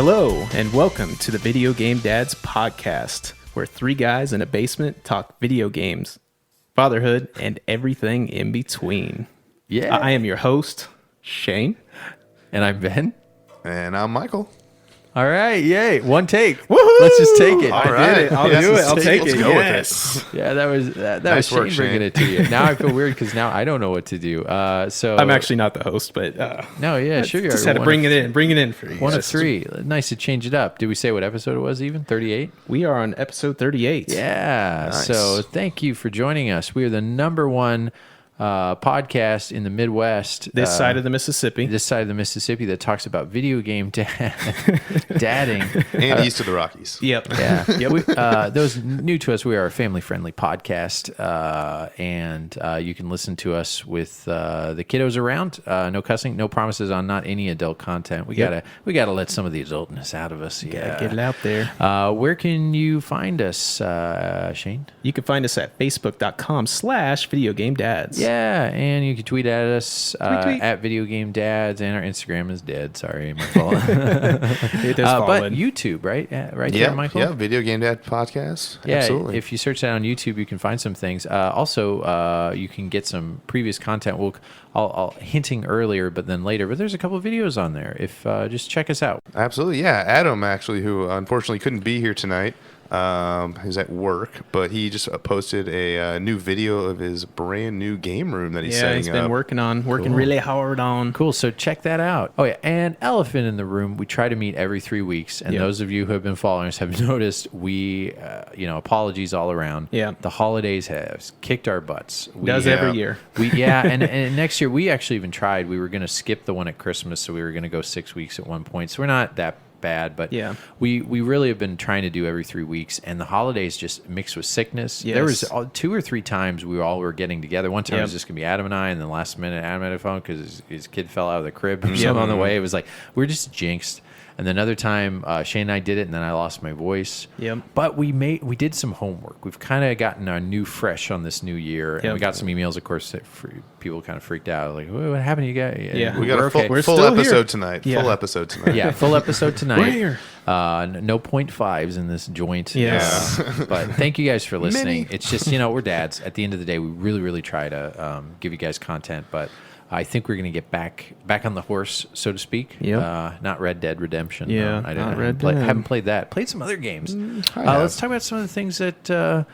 Hello, and welcome to the Video Game Dads podcast, where three guys in a basement talk video games, fatherhood, and everything in between. Yeah. I am your host, Shane. And I'm Ben. And I'm Michael. All right. Yay. One take. Woohoo! Let's just take it. All I right. did it. I'll Yes, do it. let's I'll take let's it. go with Yes. this. Yeah, that was Nice Shane work, bringing Shane. it to you. Now I feel weird because now I don't know what to do. So I'm actually not the host, but no, yeah, sure you are. just had to bring it in for you. One of guys. three. Nice to change it up. Did we say what episode it was? Even 38. We are on episode 38. Yeah. Nice. So thank you for joining us. We are the number one podcast in the Midwest. This side of the Mississippi. This side of the Mississippi that talks about video game dadding. And east of the Rockies. Yep. Yeah. Those new to us, we are a family-friendly podcast, and you can listen to us with the kiddos around. No cussing, no promises on not any adult content. We Yep. gotta let some of the adultness out of us. Gotta get it out there. Where can you find us, Shane? You can find us at facebook.com/videogamedads. Yeah, and you can tweet at us Tweet. at Video Game Dads, and our Instagram is dead. Sorry, my fault. It is But fallen. YouTube, right? Right Yeah, there, Michael? yeah, Video Game Dad podcast. Yeah, Absolutely. if you search that on YouTube, you can find some things. Also, you can get some previous content. I'll hinting earlier, but then later. But there's a couple of videos on there. If just check us out. Absolutely, yeah. Adam, actually, who unfortunately couldn't be here tonight, he's at work, but he just posted a new video of his brand new game room that he's yeah, setting he's been up. working Cool. really hard on. Cool. So check that out. Oh yeah, and elephant in the room. We try to meet every 3 weeks, and Yep. those of you who have been following us have noticed we, apologies all around. Yeah. The holidays have kicked our butts. We, Does every year. And next year we actually even tried. We were going to skip the one at Christmas, so we were going to go 6 weeks at one point. So we're not that bad, but Yeah. we really have been trying to do every 3 weeks, and the holidays just mixed with sickness. Yes. There was 2 or 3 times we all were getting together. One time it was Yep. just gonna be Adam and I, and then last minute Adam had a phone because his kid fell out of the crib or something on the way. It was like we're just jinxed. And then another time Shane and I did it, and then I lost my voice. Yep. But we did some homework. We've kind of gotten our new fresh on this new year, and Yep. we got some emails. Of course, that people kind of freaked out, like, "What happened to you guys?" Yeah. We got We're a full, okay. We're full still here. episode tonight. Yeah. Full episode tonight. Yeah, full episode tonight. We're here. No 0.5s in this joint. Yes. But thank you guys for listening. Mini. It's just, we're dads. At the end of the day, we really, really try to give you guys content. But I think we're going to get back on the horse, so to speak. Yep. Not Red Dead Redemption. Yeah, I not Red Dead. haven't played that. Played some other games. Let's talk about some of the things that we're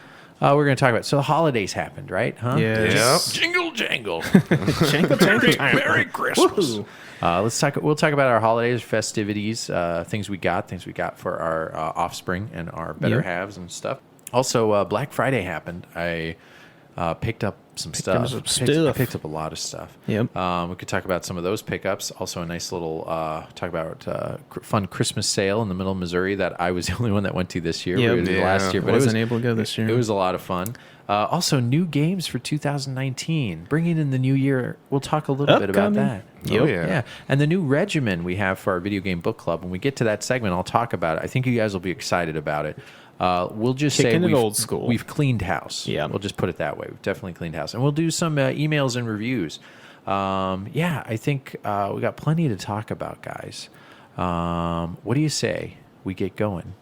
going to talk about. So the holidays happened, right? Huh? Yes. Jingle jangle. Merry Christmas. We'll talk about our holidays, festivities, things we got for our offspring and our better Yep. halves and stuff. Also, Black Friday happened. I picked up some stuff. up some I stuff. picked up a lot of stuff. Yep. We could talk about some of those pickups. Also, a nice little talk about fun Christmas sale in the middle of Missouri that I was the only one that went to this year. Yep. We did Yeah. last year, but Wasn't able to go this year. It was a lot of fun. Also, new games for 2019. Bringing in the new year. We'll talk a little bit about Upcoming. that. Oh, yeah. Yeah, and the new regimen we have for our video game book club. When we get to that segment, I'll talk about it. I think you guys will be excited about it. We'll just Kicking say it old school. we've cleaned house. Yeah. We'll just put it that way. We've definitely cleaned house. And we'll do some emails and reviews. I think we got plenty to talk about, guys. What do you say we get going?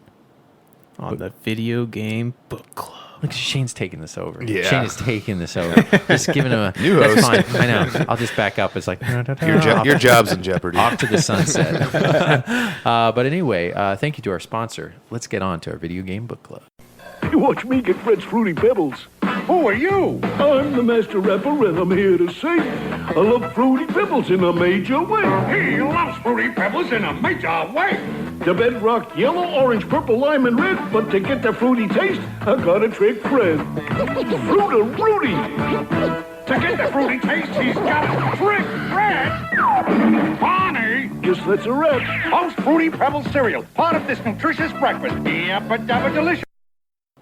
On the Video Game Book Club. Look, Shane's taking this over. Yeah. Shane is taking this over. Just giving him a New that's host. fine. I know. I'll just back up. It's like Your job's in jeopardy. off to the sunset. But anyway, thank you to our sponsor. Let's get on to our video game book club. You watch me get Fred's Fruity Pebbles. Who are you? I'm the master rapper and I'm here to sing. I love Fruity Pebbles in a major way. He loves Fruity Pebbles in a major way. The bedrock yellow, orange, purple, lime, and red. But to get the fruity taste, I gotta trick Fred. Fruity. To get the fruity taste, he's got to trick Fred. Bonnie, Guess that's a wrap. host Fruity Pebbles cereal, part of this nutritious breakfast. Yabba-dabba delicious.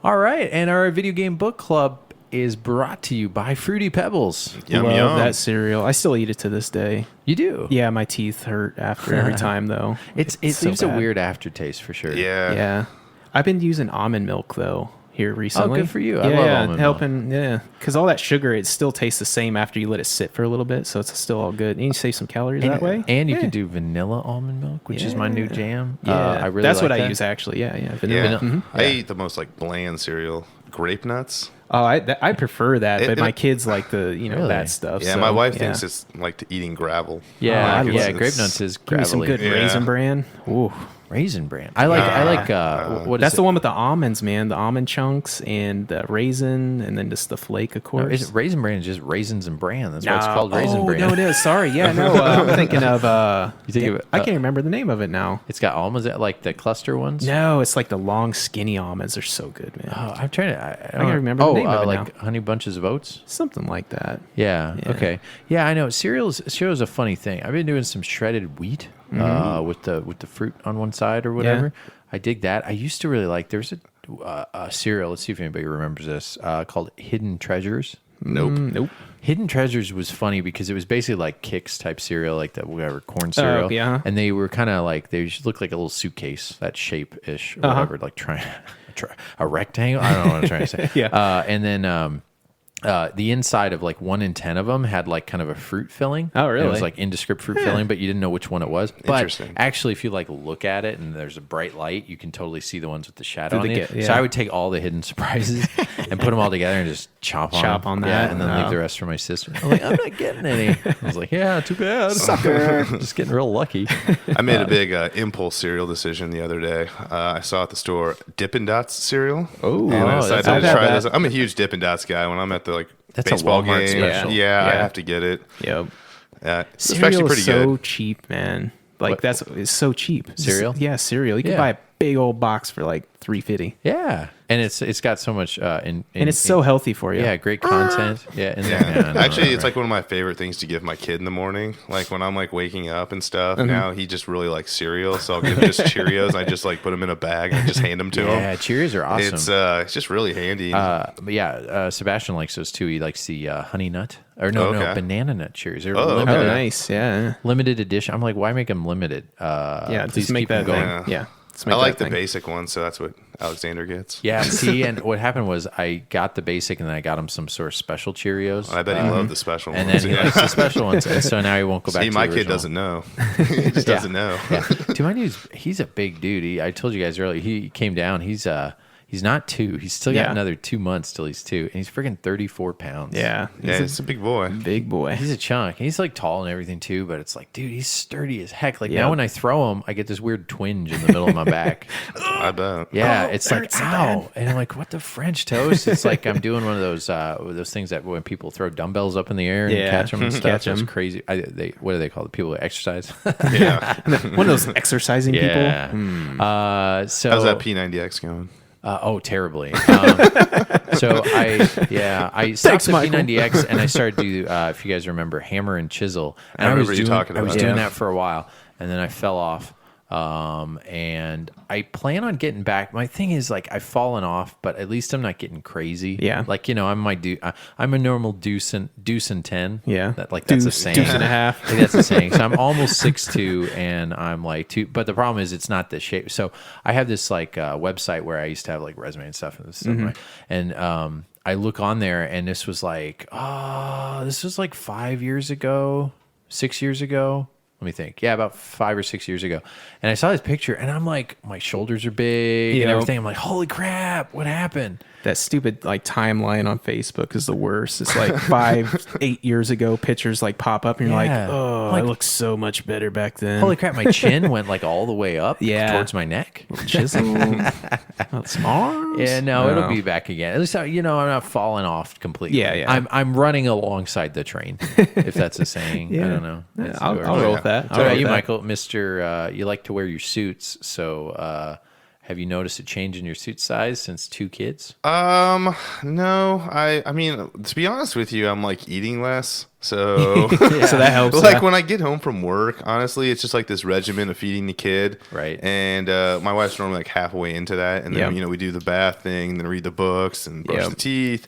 All right, and our video game book club is brought to you by Fruity Pebbles. Yum, Love yum. that cereal. I still eat it to this day. You do? Yeah, my teeth hurt after every time, though. It so leaves a bad. weird aftertaste for sure. Yeah. Yeah. I've been using almond milk, though, here recently. good for you. I love almond milk. helping. Yeah, because all that sugar, it still tastes the same after you let it sit for a little bit, so it's still all good. And you save some calories that way. And you could do vanilla almond milk, which is my new jam. Yeah, I really that's like what that. I use actually. Yeah, Yeah. vanilla. I eat the most like bland cereal, grape nuts. Oh, I prefer that, but It- my kids like the Really? that stuff. Yeah, so, my wife yeah. thinks it's like eating gravel. Yeah, Oh, yeah. Grape nuts is Give me some gravelly. good Yeah. Raisin Bran. Ooh. Raisin Bran. I like. What is That's it? the one with the almonds, man. The almond chunks and the raisin, and then just the flake, of course. No, is it Raisin Bran is just raisins and bran. That's why it's called Raisin Bran. No, it is. Sorry. Yeah, no. I'm thinking of. You think of, I can't remember the name of it now. It's got almonds, like the cluster ones. No, it's like the long, skinny almonds. They're so good, man. Oh, I'm trying to. I can't remember the name of it like now. honey bunches of oats. Something like that. Yeah. Okay. Yeah, I know. Cereal's a funny thing. I've been doing some shredded wheat with the fruit on one side or whatever. I dig that. I used to really like. There's a cereal. Let's see if anybody remembers this. Called Hidden Treasures. Nope. Hidden Treasures was funny because it was basically like Kix type cereal, like that whatever corn cereal. yeah. And they were kind of like they looked like a little suitcase, that shape ish or whatever, like trying a rectangle. I don't know what I'm trying to say. Yeah. And then the inside of like 1 in 10 of them had like kind of a fruit filling. Oh, really? And it was like indescript fruit filling, but you didn't know which one it was. But Interesting. actually, if you like look at it and there's a bright light, you can totally see the ones with the shadow on Through the it. yeah. So I would take all the hidden surprises and put them all together and just chop on that. Yeah, and then leave the rest for my sister. I'm like, I'm not getting any. I was like, yeah, too bad. Sucker. Just getting real lucky. I made a big impulse cereal decision the other day. I saw at the store Dippin' Dots cereal. Oh, and I decided I've to had try that. this. I'm a huge Dippin' Dots guy. When I'm at the That's a baseball Walmart game, special. yeah, I Yeah. have to get it. Yep. It's Cereal actually pretty is so good. cheap, man. Like it's so cheap. Cereal? Yeah, cereal. You can Yeah. buy a big old box for like $3.50, Yeah, and it's got so much and it's so healthy for you. yeah, great content. Yeah, and Yeah. no, Actually, it's right. like one of my favorite things to give my kid in the morning. Like when I'm like waking up and stuff. Now he just really likes cereal, so I'll give him just Cheerios. And I just like put them in a bag and I just hand them to yeah, him. Cheerios are awesome. It's just really handy. But yeah, Sebastian likes those too. He likes the honey nut or no, Okay. banana nut Cheerios. They're Oh, limited, Oh, nice. Yeah. limited edition. I'm like, why make them limited? Yeah. Please Just make keep them that going. going. Yeah. Yeah. Let's make I like that the thing. basic one, so that's what Alexander gets. Yeah, see, and what happened was I got the basic, and then I got him some sort of special Cheerios. I bet he loved the special and ones. then he likes the special ones, and so now he won't go back See, to my the kid original. doesn't know. He just doesn't know. Yeah. To my news, he's a big dude. I told you guys earlier. He came down. He's not 2. He's still got Yeah. another 2 months till he's 2, and he's freaking 34 pounds. Yeah. Yeah, He's it's a big boy. a big boy. He's a chunk. He's like tall and everything too, but it's like, dude, he's sturdy as heck. Like Yep. now when I throw him, I get this weird twinge in the middle of my back. I bet. Yeah, Oh, it's it like hurts so ow, and I'm like, what the French toast? It's like I'm doing one of those things that when people throw dumbbells up in the air and Yeah. catch them and stuff. Catch It's 'em. crazy. What do they call it? People who exercise. Yeah. One of those exercising yeah. people. So How's that P90X going? terribly. So I stopped Thanks, the Michael. P90X and I started to do, if you guys remember, hammer and chisel. And I remember you talking I was about doing that. that for a while, and then I fell off. And I plan on getting back. My thing is like I've fallen off, but at least I'm not getting crazy. Yeah. like I'm a normal deuce and 10. Yeah. That's a Deuce, saying. deuce and a half. I think that's a saying. So I'm almost 6'2", and I'm like 2. But the problem is it's not the shape. So I have this like website where I used to have like resume and stuff and stuff, right? And I look on there, and this was like 5 years ago, 6 years ago. Let me think. Yeah, about 5 or 6 years ago. And I saw this picture, and I'm like, my shoulders are big and Yep. everything. I'm like, holy crap, what happened? That stupid like timeline on Facebook is the worst. It's like 5-8 years ago, pictures like pop up, and you're Yeah. like, oh, Like- I look so much better back then. Holy crap, my chin went like all the way up Yeah. towards my neck. chisel, smart. Yeah, no, it'll be back again. At least I'm not falling off completely. Yeah, yeah. I'm running alongside the train, if that's a saying. I don't know. Yeah, That's I'll the word. roll with that. So I'll roll about you, with that. Michael, Mr. You like to wear your suits. So have you noticed a change in your suit size since 2 kids? No. I mean, to be honest with you, I'm like eating less. So So that helps. like yeah. when I get home from work, honestly, it's just like this regimen of feeding the kid. Right. And my wife's normally like halfway into that. And then, Yep. we do the bath thing, and then read the books and brush Yep. the teeth.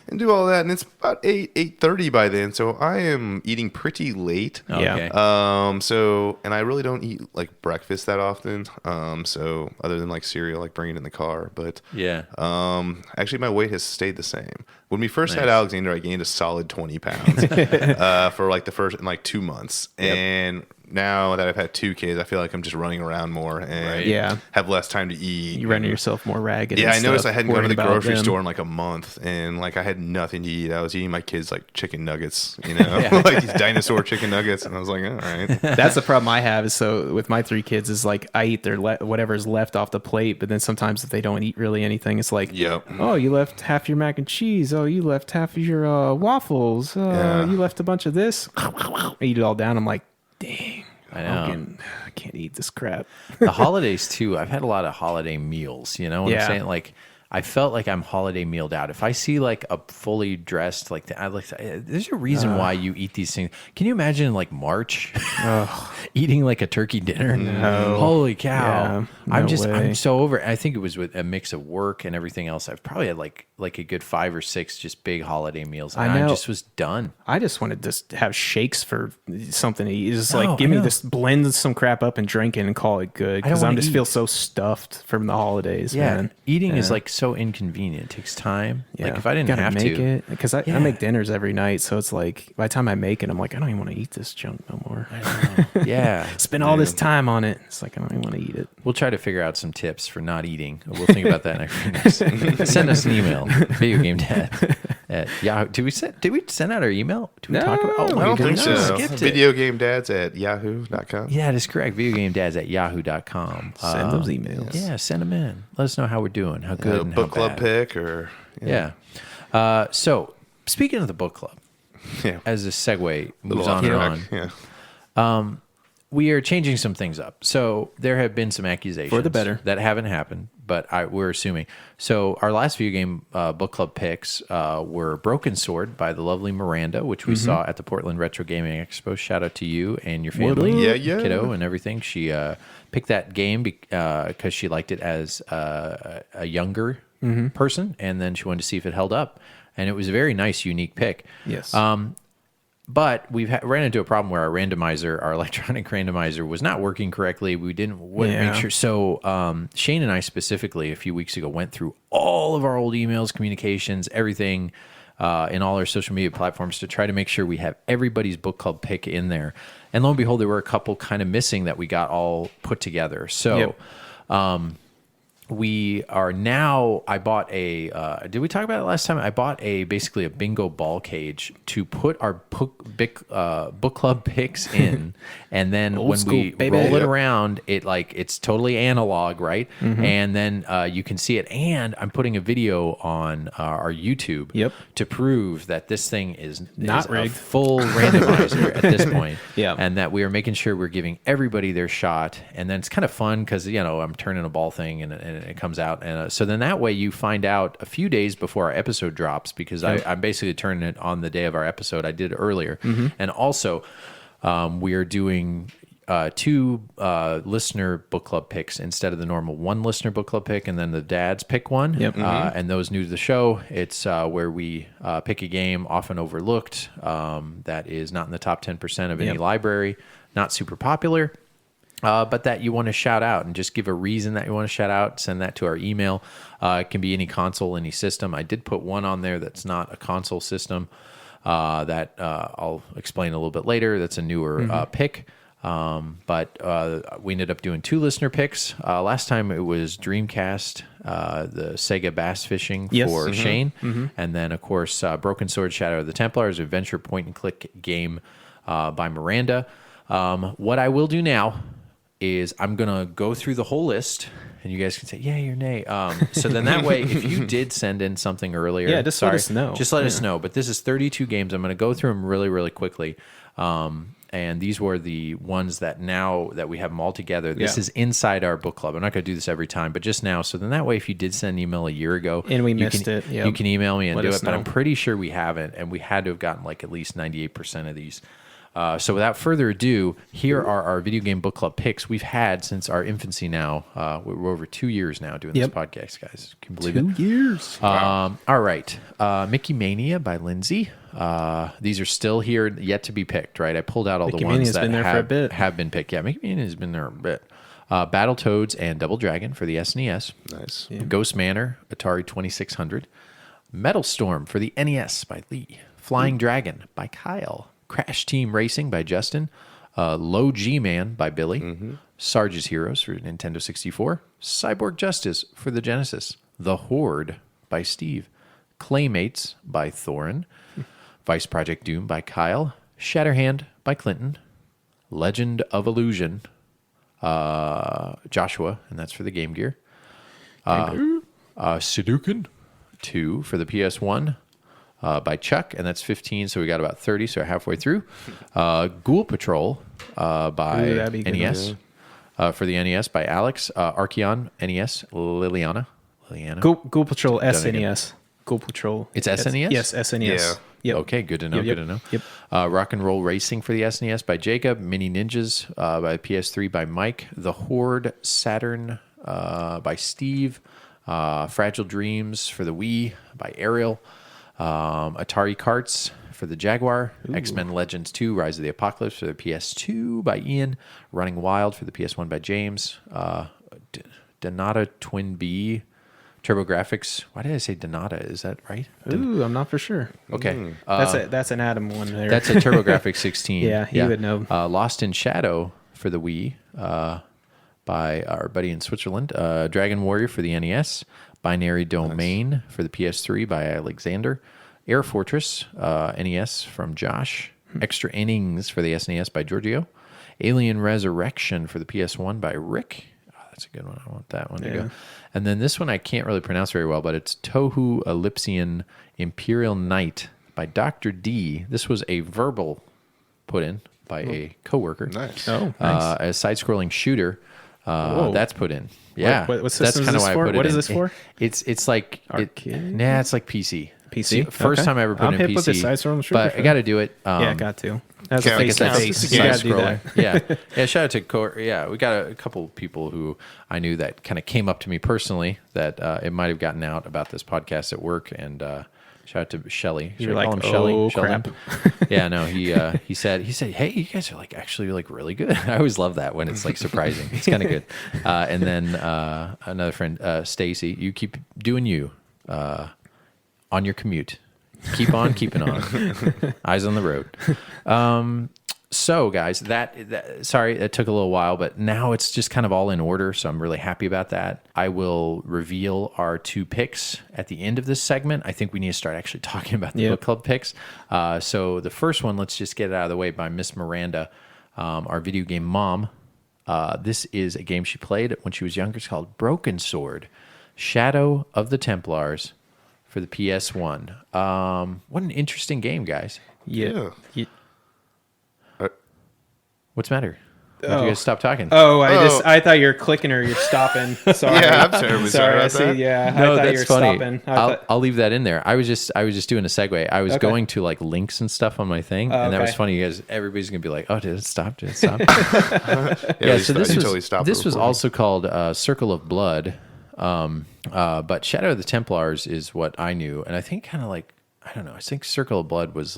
and do all that. And it's about 8:30 by then, so I am eating pretty late. Okay. So, and I really don't eat like breakfast that often. So other than like cereal, like bringing it in the car. But Yeah. actually my weight has stayed the same. When we first had Nice. Alexander, I gained a solid 20 pounds for like the first in like 2 months. And now that I've had 2 kids, I feel like I'm just running around more and Right. Yeah. have less time to eat. You running yourself more ragged. Yeah, and I noticed stuff, I hadn't gone to worrying the about grocery them. store in like a month, and like I had nothing to eat. I was eating my kids like chicken nuggets, you know, like these dinosaur chicken nuggets, and I was like, all right. That's the problem I have. Is so with my 3 kids is like I eat their whatever's left off the plate, but then sometimes if they don't eat really anything, it's like, Yep. oh, you left half your mac and cheese. Oh, you left half of your waffles. Yeah. You left a bunch of this. I eat it all down. I'm like, dang. I know. I can't eat this crap. The holidays too. I've had a lot of holiday meals. You know what I'm Yeah. saying? Like, I felt like I'm holiday mealed out. If I see like a fully dressed, like I like, there's a reason why you eat these things. Can you imagine like March eating like a turkey dinner? No. Holy cow! Yeah, I'm no just, way. I'm so over it. I think it was with a mix of work and everything else. I've probably had like a good 5 or 6 just big holiday meals. And I know. just was done. I just wanted to just have shakes for something to eat. It's No, like, give I me know. this, blend some crap up and drink it and call it good. Because wanna I just eat. feel so stuffed from the holidays, Yeah, man. eating is Yeah. like so inconvenient. It takes time. Yeah. Like if I didn't Gotta have make to, it, because I Yeah. make dinners every night, so it's like by the time I make it, I'm like, I don't even want to eat this junk no more. yeah. Spend all this time on it. It's like I don't even want to eat it. We'll try to figure out some tips for not eating. We'll think about that next. Send us an email, videogamedad at Yahoo. Did we send out our email? Did we talk about? I don't think so. Skipped it. Video game dads at yahoo.com. Yeah, that's correct. Videogamedads at yahoo.com. Send those emails. Yeah, send them in. Let us know how we're doing, how good and book how club bad. pick or Yeah. So speaking of the book club, yeah. as this segue moves Little on off and track, on, Yeah. we are changing some things up. So there have been some accusations For the better. that haven't happened, but we're assuming. So our last video game book club picks were Broken Sword by the lovely Miranda, which we saw at the Portland Retro Gaming Expo. Shout out to you and your family, Yeah. kiddo, and everything. She picked that game because she liked it as a younger person, and then she wanted to see if it held up. And it was a very nice, unique pick. Yes. But we've ran into a problem where our electronic randomizer was not working correctly. We wouldn't make sure. So Shane and I specifically a few weeks ago went through all of our old emails, communications, everything in all our social media platforms to try to make sure we have everybody's book club pick in there. And lo and behold, there were a couple kind of missing that we got all put together. So we are now, I bought did we talk about it last time? I bought basically a bingo ball cage to put our book club picks in. And then when school, we baby. roll it Yep. around, it's totally analog, right? And then you can see it. And I'm putting a video on our YouTube Yep. to prove that this thing is Not a rigged. full randomizer at this point. Yeah. And that we are making sure we're giving everybody their shot. And then it's kind of fun because, I'm turning a ball thing and it comes out. And so then that way you find out a few days before our episode drops because I'm basically turning it on the day of our episode. I did earlier. And also we are doing 2 listener book club picks instead of the normal 1 listener book club pick and then the dads pick one. Yep. And those new to the show, it's where we pick a game often overlooked that is not in the top 10% of any Yep. library, not super popular. But that you want to shout out and just give a reason that you want to shout out, send that to our email. It can be any console, any system. I did put one on there that's not a console system that I'll explain a little bit later. That's a newer pick. But we ended up doing 2 listener picks. Last time it was Dreamcast, the Sega Bass Fishing Yes. for Shane. And then, of course, Broken Sword, Shadow of the Templars, adventure point-and-click game by Miranda. What I will do now is I'm going to go through the whole list, and you guys can say, yay or nay. So then that way, if you did send in something earlier... Yeah, just let us know. Just let us know. But this is 32 games. I'm going to go through them really, really quickly. And these were the ones that now that we have them all together, this is inside our book club. I'm not going to do this every time, but just now. So then that way, if you did send an email a year ago... And we you missed can, it, yep. You can email me and Let do us it, but I'm know. pretty sure we haven't. And we had to have gotten like at least 98% of these So without further ado, here are our video game book club picks we've had since our infancy now. We're over 2 years now doing this podcast, guys. Can you believe it? 2 years. All right. Mickey Mania by Lindsay. These are still here, yet to be picked, right? I pulled out all Mickey the ones Mania's that been there for a bit. have been picked. Yeah, Mickey Mania has been there a bit. Battletoads and Double Dragon for the SNES. Nice. Ghost Manor, Atari 2600. Metal Storm for the NES by Lee. Flying Dragon by Kyle. Crash Team Racing by Justin. Low G-Man by Billy. Sarge's Heroes for Nintendo 64. Cyborg Justice for the Genesis. The Horde by Steve. Claymates by Thorin. Vice Project Doom by Kyle. Shatterhand by Clinton. Legend of Illusion, Joshua, and that's for the Game Gear. Sudoku 2 for the PS1 by Chuck, and that's 15, so we got about 30, so halfway through. Ghoul Patrol by that'd be good. NES. For the NES by Alex. Archeon, NES, Liliana. Ghoul Patrol Done again. SNES. Ghoul Patrol. It's SNES? Yes, SNES. Yeah. Yep. Okay, good to know. Yep, Good to know. yep. Rock and Roll Racing for the SNES by Jacob. Mini Ninjas by PS3 by Mike. The Horde Saturn by Steve. Fragile Dreams for the Wii by Ariel. Atari Karts for the Jaguar. X-Men Legends 2 Rise of the Apocalypse for the PS2 by Ian. Running Wild for the PS1 by James. Donata Twin B. TurboGrafx. Why did I say Donata? Is that right? Ooh, I'm not for sure. Okay. That's an Adam one there. That's a TurboGrafx 16. Yeah, he would know. Lost in Shadow for the Wii by our buddy in Switzerland. Dragon Warrior for the NES. Binary Domain for the PS3 by Alexander. Air Fortress NES from Josh. Extra Innings for the SNES by Giorgio. Alien Resurrection for the PS1 by Rick. That's a good one. I want that one to go. And then this one I can't really pronounce very well, but it's Tohu Ellipsian Imperial Knight by Dr. D. This was a verbal put in by a coworker. Nice. Oh, nice. A side-scrolling shooter. That's put in. Yeah. What that's system is kind of this why for? I put it What is in. this for? It's like Arcade? it's like PC. PC? First Okay. time I ever put I'm in hip PC. with the side-scrolling shooter but for I got to do it. Yeah, got to. That's Can't a face to count. face. It's You a got to do that. yeah. Shout out to Yeah, we got a couple of people who I knew that kind of came up to me personally that it might have gotten out about this podcast at work, and shout out to Shelly. Should You're I call like, him Shelly? oh, Shelly? crap. Yeah, no. He said, hey, you guys are like actually like really good. I always love that when it's like surprising. It's kind of good. And then another friend, Stacy, you keep doing you on your commute. Keep on keeping on. Eyes on the road. So, guys, sorry, it took a little while, but now it's just kind of all in order, so I'm really happy about that. I will reveal our 2 picks at the end of this segment. I think we need to start actually talking about the book club picks. So the first one, let's just get it out of the way, by Miss Miranda, our video game mom. This is a game she played when she was younger. It's called Broken Sword, Shadow of the Templars for the PS1. What an interesting game, guys. Yeah. What's the matter? Did you guys stop talking? I thought you were clicking or you're stopping. Sorry. Yeah, I'm terribly sorry I about see. that. Yeah, No, I thought you that's were funny. stopping. I'll leave that in there. I was just doing a segue. I was going to like links and stuff on my thing, and that was okay. funny. You guys, everybody's gonna be like, "Oh, did it stop? Did it stop?" Yeah, So this until was he stopped this was recording. also called Circle of Blood, but Shadow of the Templars is what I knew, and I think kind of like I don't know. I think Circle of Blood was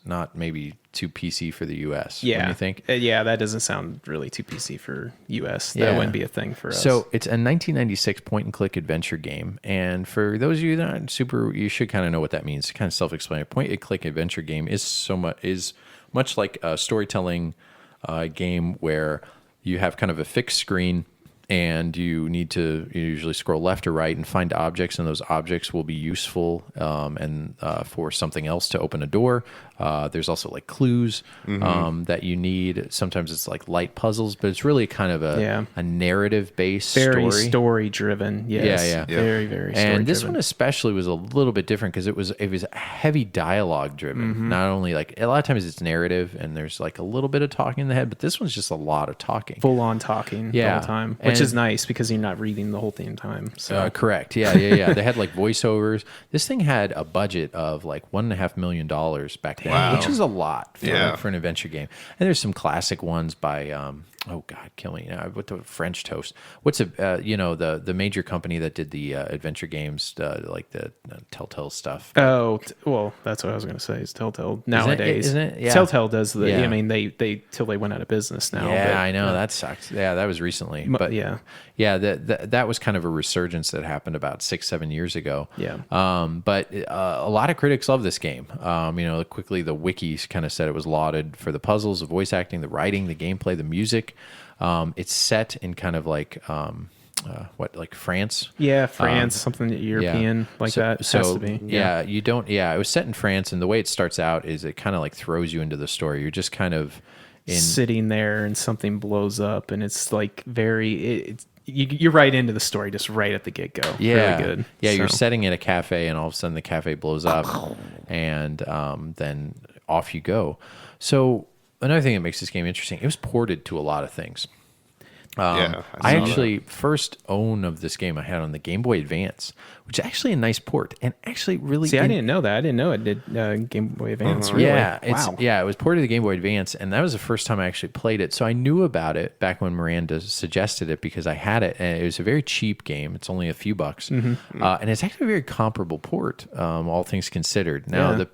not maybe too PC for the US. Yeah. What do you think? Yeah, that doesn't sound really too PC for US. That wouldn't be a thing for us. So it's a 1996 point-and-click adventure game, and for those of you that aren't super, you should kind of know what that means. It's kind of self-explanatory. Point-and-click adventure game is much like a storytelling game where you have kind of a fixed screen, and you usually scroll left or right and find objects, and those objects will be useful and for something else to open a door. There's also like clues that you need. Sometimes it's like light puzzles, but it's really kind of a narrative-based very story. story-driven. Yes. Yeah. Very, very story-driven. And this one especially was a little bit different because it was heavy dialogue driven. Not only like a lot of times it's narrative and there's like a little bit of talking in the head, but this one's just a lot of talking. full-on talking the whole time, which is nice because you're not reading the whole damn time. So Correct. Yeah. They had like voiceovers. This thing had a budget of like $1.5 million back then. Wow. which is a lot Yeah. for an adventure game. And there's some classic ones by oh God, kill me! What the French Toast? What's the major company that did the adventure games, like the Telltale stuff? Oh, well, that's what I was going to say. Is Telltale nowadays? Isn't it? Yeah. Telltale does the. Yeah. I mean, they till they went out of business now. Yeah, but, I know that sucked. Yeah, that was recently, but yeah. that was kind of a resurgence that happened about 6-7 years ago. Yeah. But a lot of critics love this game. Quickly the wikis kind of said it was lauded for the puzzles, the voice acting, the writing, the gameplay, the music. It's set in kind of like like France? Yeah, France, something European like that. It has to be. It was set in France, and the way it starts out is it kind of like throws you into the story. You're just kind of sitting there, and something blows up, and it's like you're right into the story just right at the get go. Yeah, really good. Yeah, So- you're setting at a cafe, and all of a sudden the cafe blows up, and then off you go. So another thing that makes this game interesting, it was ported to a lot of things. I I saw actually first own of this game I had on the Game Boy Advance, which is actually a nice port, and actually really. See, I didn't know that. I didn't know it did Game Boy Advance. Really? Yeah, wow. it was ported to the Game Boy Advance, and that was the first time I actually played it. So I knew about it back when Miranda suggested it because I had it, and it was a very cheap game. It's only a few bucks, and it's actually a very comparable port, all things considered. Now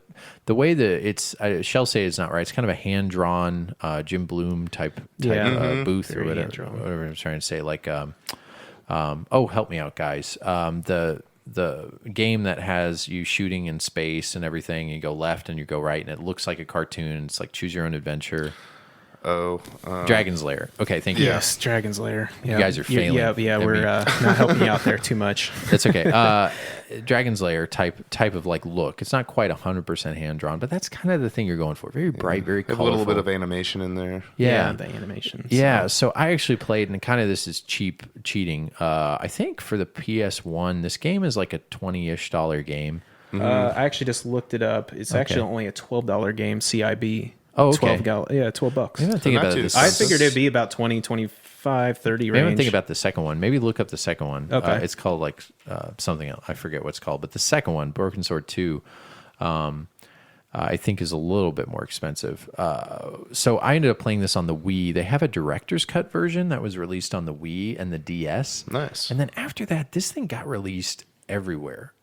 the way that it's, I shall say it's not right. It's kind of a hand drawn Jim Bloom type booth or Very whatever. hand-drawn. Whatever I'm trying to say, like help me out, guys. The game that has you shooting in space and everything, you go left and you go right, and it looks like a cartoon. It's like choose your own adventure. Dragon's Lair. Okay, thank you. Yes, Dragon's Lair. Yeah. You guys are failing Yeah, at we're me. not helping you out there too much. That's okay. Dragon's Lair type of like look. It's not quite 100% hand drawn, but that's kind of the thing you're going for. Very bright, very Have a colorful. little bit of animation in there. Yeah. The animations. Yeah, so I actually played, and kind of this is cheating. I think for the PS1, this game is like a $20-ish game. I actually just looked it up. It's actually only a $12 game, CIB. Oh, okay. $12. Yeah, $12. Maybe I'm thinking not about too this. I figured it'd be about 20, 25, 30 Maybe range. I'm thinking about the second one. Maybe look up the second one. Okay. It's called like something else. I forget what it's called. But the second one, Broken Sword 2, I think is a little bit more expensive. So I ended up playing this on the Wii. They have a director's cut version that was released on the Wii and the DS. Nice. And then after that, this thing got released everywhere.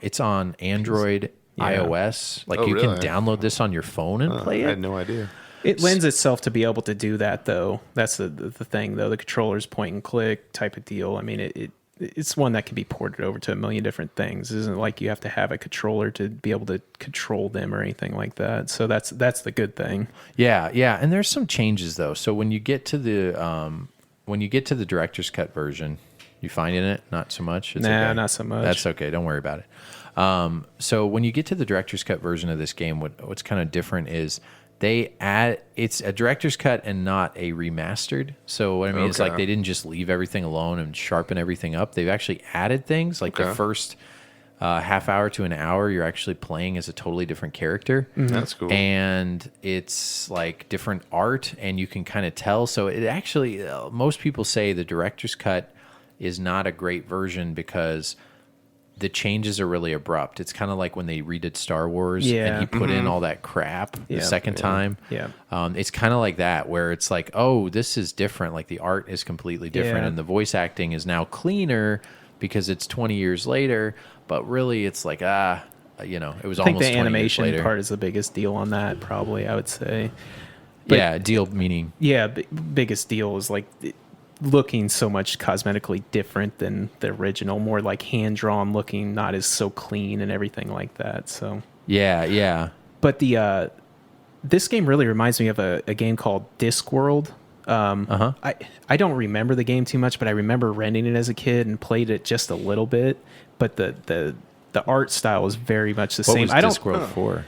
It's on Android, iOS. Like Oh, you really? can download this on your phone and play I it. had no idea. It lends itself to be able to do that, though. That's the thing, though. The controller's point and click type of deal. I mean, it's one that can be ported over to a million different things. It isn't like you have to have a controller to be able to control them or anything like that. So that's the good thing. Yeah, and there's some changes though. So when you get to the director's cut version, you find in it not so much. It's Nah, okay. not so much. That's okay. Don't worry about it. So when you get to the director's cut version of this game, what's kind of different is it's a director's cut and not a remastered. So what I mean is like they didn't just leave everything alone and sharpen everything up. They've actually added things like the first half hour to an hour, you're actually playing as a totally different character. That's cool. And it's like different art, and you can kind of tell. So it actually, most people say the director's cut is not a great version because the changes are really abrupt. It's kind of like when they redid Star Wars and he put in all that crap the second time. Yeah. It's kind of like that, where it's like, oh, this is different. Like the art is completely different, Yeah. and the voice acting is now cleaner because it's 20 years later. But really, it's like, it was I think almost 20 the years animation later. part is the biggest deal on that, probably, I would say. Yeah, deal meaning. Yeah, biggest deal is like looking so much cosmetically different than the original, more like hand-drawn looking, not as so clean and everything like that. So Yeah. but this game really reminds me of a game called Discworld. I don't remember the game too much, but I remember renting it as a kid and played it just a little bit. But the art style was very much the What same. was I don't Discworld for?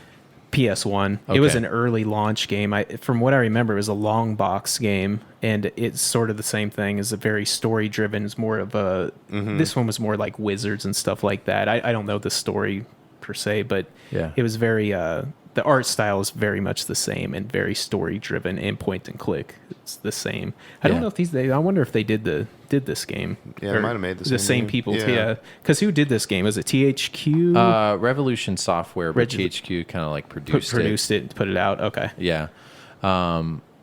PS1. It was Okay. an early launch game. From what I remember, it was a long box game, and it's sort of the same thing. It's a very story driven. It's more of a. This one was more like wizards and stuff like that. I don't know the story per se, but Yeah. it was very the art style is very much the same and very story driven and point and click. It's the same. I don't know if I wonder if they did this game. Yeah, Or they might have made the same game. people. Yeah. Yeah, because who did this game? Was it THQ? Revolution Software, but THQ kind of like produced it, put it out. Okay. Yeah.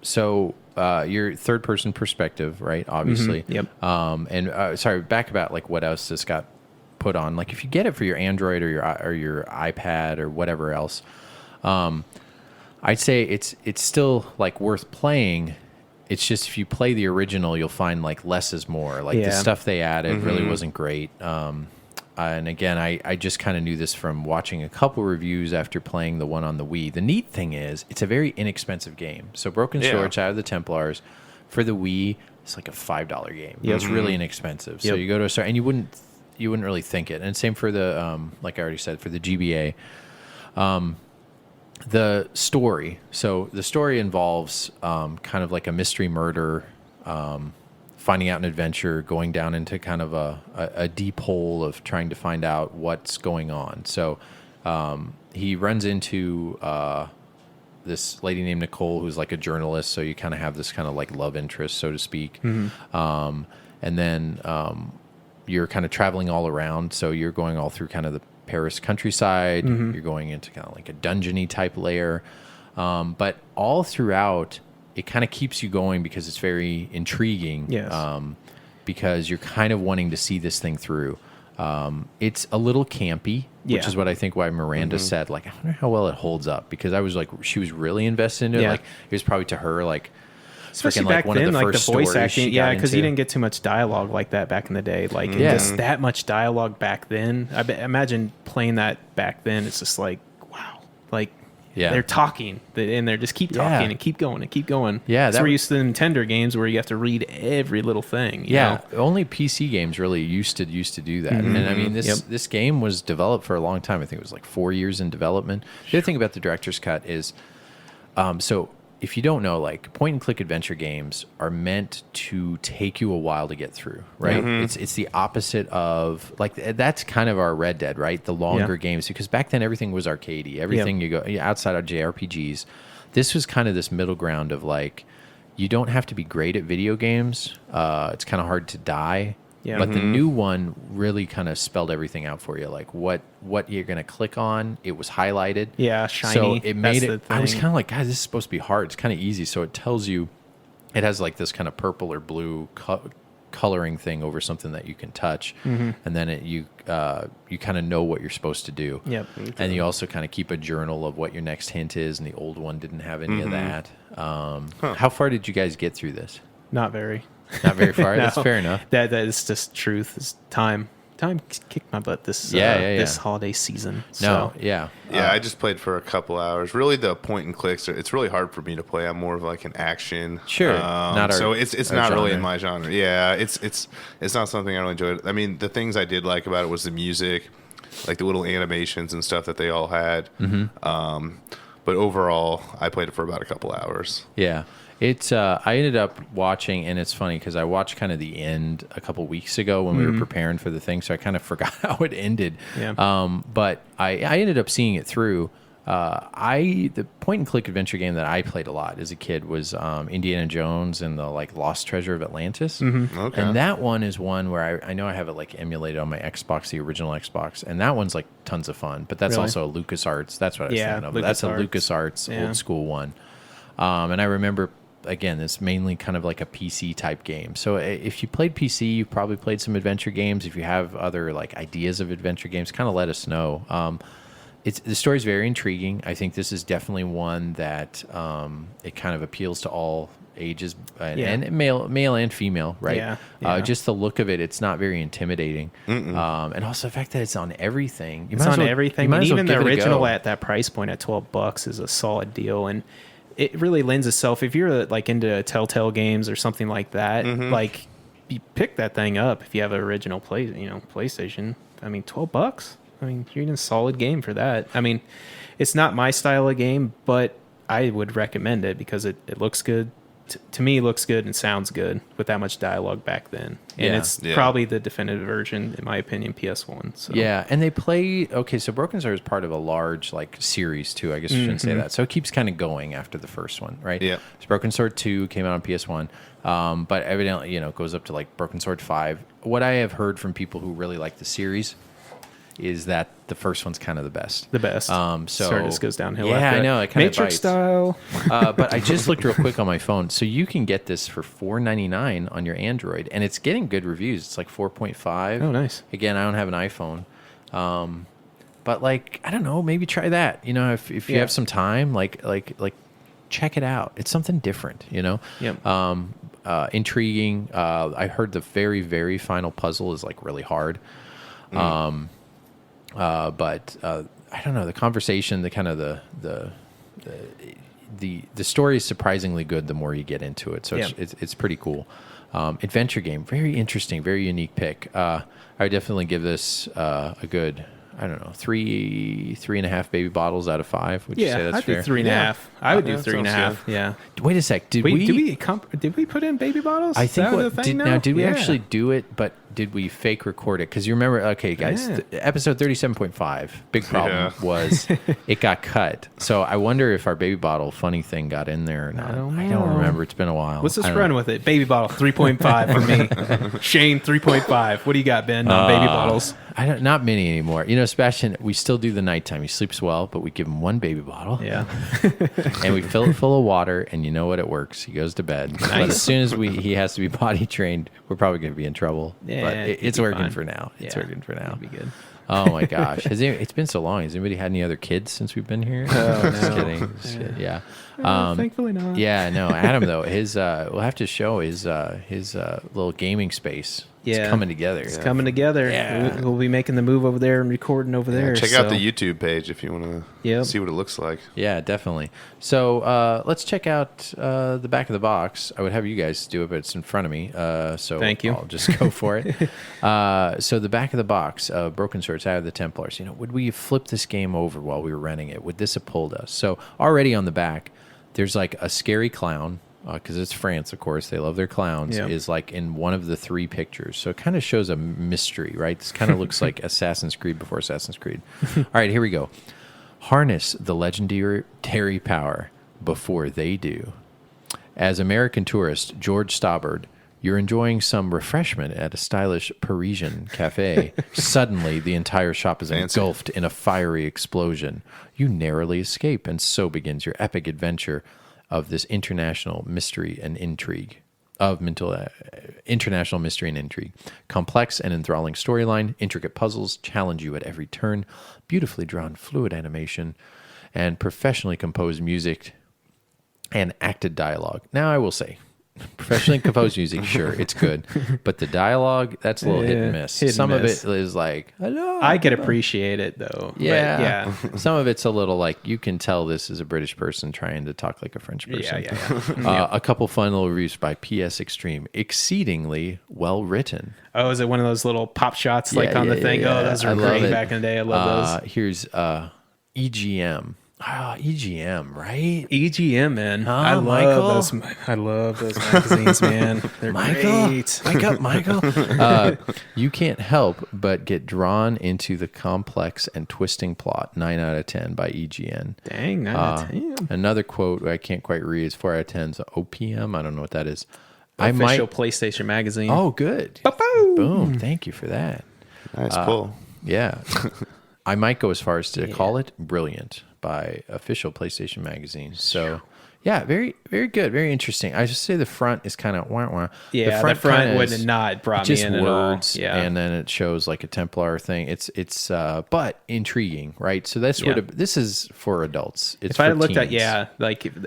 So your third person perspective, right? Obviously. Yep. And sorry, back about like what else this got put on. Like if you get it for your Android or your iPad or whatever else, I'd say it's still like worth playing. It's just if you play the original, you'll find like less is more. Like the stuff they added really wasn't great. And again, I just kind of knew this from watching a couple reviews after playing the one on the Wii. The neat thing is, it's a very inexpensive game. So Broken Sword out of the Templars for the Wii, it's like a $5 game. Yeah, it's really inexpensive. So you go to a store, and you wouldn't really think it. And same for the like I already said, for the GBA. The story. So the story involves kind of like a mystery murder. Finding out an adventure, going down into kind of a deep hole of trying to find out what's going on. So he runs into this lady named Nicole, who's like a journalist. So you kind of have this kind of like love interest, so to speak. And then you're kind of traveling all around. So you're going all through kind of the Paris countryside. You're going into kind of like a dungeony type layer. But all throughout, it kind of keeps you going because it's very intriguing. Yes. Because you're kind of wanting to see this thing through. It's a little campy, which is what I think why Miranda said, like, I wonder how well it holds up, because I was like, she was really invested in it. Like it was probably to her like, especially like back one then, of the like first the voice stories acting. she Yeah, got because you into. didn't get too much dialogue like that back in the day. Like just that much dialogue back then. Imagine playing that back then. It's just like, wow, like. Yeah. They're talking, and they're just keep talking and keep going and keep going. Yeah, that's where you used to the Nintendo games where you have to read every little thing. You know? Only PC games really used to do that. And I mean, this game was developed for a long time. I think it was like 4 years in development. The other thing about the director's cut is, so if you don't know, like point and click adventure games are meant to take you a while to get through, right? It's the opposite of like that's kind of our Red Dead, right? The longer games, because back then everything was arcadey. Everything you go outside of JRPGs. This was kind of this middle ground of like, you don't have to be great at video games. It's kind of hard to die. Yeah. But the new one really kind of spelled everything out for you, like what you're going to click on. It was highlighted. Yeah, shiny. So it made it. I was kind of like, guys, this is supposed to be hard. It's kind of easy. So it tells you, it has like this kind of purple or blue coloring thing over something that you can touch, and then you kind of know what you're supposed to do. Yep. And you also kind of keep a journal of what your next hint is, and the old one didn't have any of that. How far did you guys get through this? Not very. Not very far. No, That's fair enough. That is just truth. It's time kicked my butt this this holiday season. Yeah, I just played for a couple hours. Really, the point and clicks, it's really hard for me to play. I'm more of like an action. Sure. So it's not really in my genre. Yeah, it's not something I really enjoyed. I mean, the things I did like about it was the music, like the little animations and stuff that they all had. But overall, I played it for about a couple hours. Yeah. It's I ended up watching, and it's funny because I watched kind of the end a couple weeks ago when we were preparing for the thing, so I kind of forgot how it ended. Yeah. But I ended up seeing it through. The point and click adventure game that I played a lot as a kid was Indiana Jones and the like Lost Treasure of Atlantis. Okay. And that one is one where I know I have it like emulated on my Xbox, the original Xbox, and that one's like tons of fun. But that's also a LucasArts. That's what I was thinking of. That's a LucasArts old school one. And I remember, again, it's mainly kind of like a PC type game. So if you played PC, you've probably played some adventure games. If you have other like ideas of adventure games, kind of let us know. The story's very intriguing. I think this is definitely one that it kind of appeals to all ages and male and female, right? Yeah. Just the look of it, it's not very intimidating. And also the fact that it's on everything. It's on everything. And even the original at that price point at $12 is a solid deal. And it really lends itself, if you're like into Telltale games or something like that, like you pick that thing up if you have an original PlayStation. I mean, $12. I mean, you're in a solid game for that. I mean, it's not my style of game, but I would recommend it because it looks good. to me looks good and sounds good with that much dialogue back then. And it's probably the definitive version, in my opinion, PS1. So. Yeah, and they play... Okay, so Broken Sword is part of a large series, too. I guess I shouldn't say that. So it keeps kind of going after the first one, right? Yeah. So Broken Sword 2 came out on PS1, but evidently, it goes up to, Broken Sword 5. What I have heard from people who really like the series is that the first one's kind of the best. The best. So it just goes downhill. Yeah, after I know. It kind Matrix of style. but I just looked real quick on my phone. So you can get this for $4.99 on your Android, and it's getting good reviews. It's 4.5. Oh, nice. Again, I don't have an iPhone. But I don't know, maybe try that. If you have some time, check it out. It's something different, Yep. Intriguing. I heard the very, very final puzzle is really hard. But I don't know, the conversation, the kind of the story is surprisingly good the more you get into it. So it's pretty cool. Adventure game, very interesting, very unique pick. I would definitely give this a good, I don't know, 3.5 baby bottles out of 5. Would you say that's I'd fair? do 3.5. I would do that 3.5. Yeah. Wait a sec. Did we put in baby bottles? I think did we Yeah. actually do it? But did we fake record it? Because you remember, okay, guys, episode 37.5, big problem was it got cut. So I wonder if our baby bottle funny thing got in there or not. I don't remember. It's been a while. Let's just run with it. Baby bottle 3.5 for me. Shane 3.5. What do you got, Ben? On baby bottles. Not many anymore. Sebastian, we still do the nighttime. He sleeps well, but we give him one baby bottle. Yeah. And we fill it full of water, and you know what? It works. He goes to bed. Nice. But as soon as he has to be potty trained, we're probably going to be in trouble. Yeah, but it's working fine. for now. It's working for now. It'll be good. Oh my gosh. It's been so long. Has anybody had any other kids since we've been here? Just kidding. Yeah. Thankfully not. Yeah, no. Adam though, his we'll have to show his little gaming space. Yeah. It's coming together. It's coming together. Yeah. We'll be making the move over there and recording over there. Check out the YouTube page if you want to see what it looks like. Yeah, definitely. So let's check out the back of the box. I would have you guys do it, but it's in front of me. So thank you. I'll just go for it. So the back of the box, Broken Swords out of the Templars. Would we have flipped this game over while we were renting it? Would this have pulled us? So already on the back, there's a scary clown. Because it's France, of course. They love their clowns. Yep. Is in one of the 3 pictures. So it kind of shows a mystery, right? This kind of looks like Assassin's Creed before Assassin's Creed. All right, here we go. Harness the legendary power before they do. As American tourist George Staubard, you're enjoying some refreshment at a stylish Parisian cafe. Suddenly, the entire shop is engulfed in a fiery explosion. You narrowly escape, and so begins your epic adventure of this international mystery and intrigue. International mystery and intrigue. Complex and enthralling storyline, intricate puzzles challenge you at every turn, beautifully drawn fluid animation, and professionally composed music and acted dialogue. Now, I will say, professionally composed music, sure, it's good, but the dialogue, that's a little hit and miss. Some of it is hello. I could appreciate it though. Yeah. Some of it's a little you can tell this is a British person trying to talk like a French person. Yeah. A couple fun little reviews by PS Extreme. Exceedingly well written. Oh, is it one of those little pop shots on the thing? Yeah. Oh, those were great back in the day. I love those. Here's EGM. EGM, right? EGM, man. I love those. I love those magazines, man. They're great. Wake up, Michael. You can't help but get drawn into the complex and twisting plot. 9 out of 10 by EGN. Dang, 9 out of 10. Another quote I can't quite read is 4 out of 10. So OPM. I don't know what that is. Official PlayStation magazine. Oh, good. Ba-boom. Boom. Thank you for that. Nice pull. Yeah. I might go as far as to call it brilliant by Official PlayStation magazine. So, yeah, very, very good, very interesting. I just say the front is kind of wah-wah. Yeah, the front would have not brought me in words, at all. Yeah, and then it shows a Templar thing. It's but intriguing, right? So this is for adults. It's if I for looked teens. at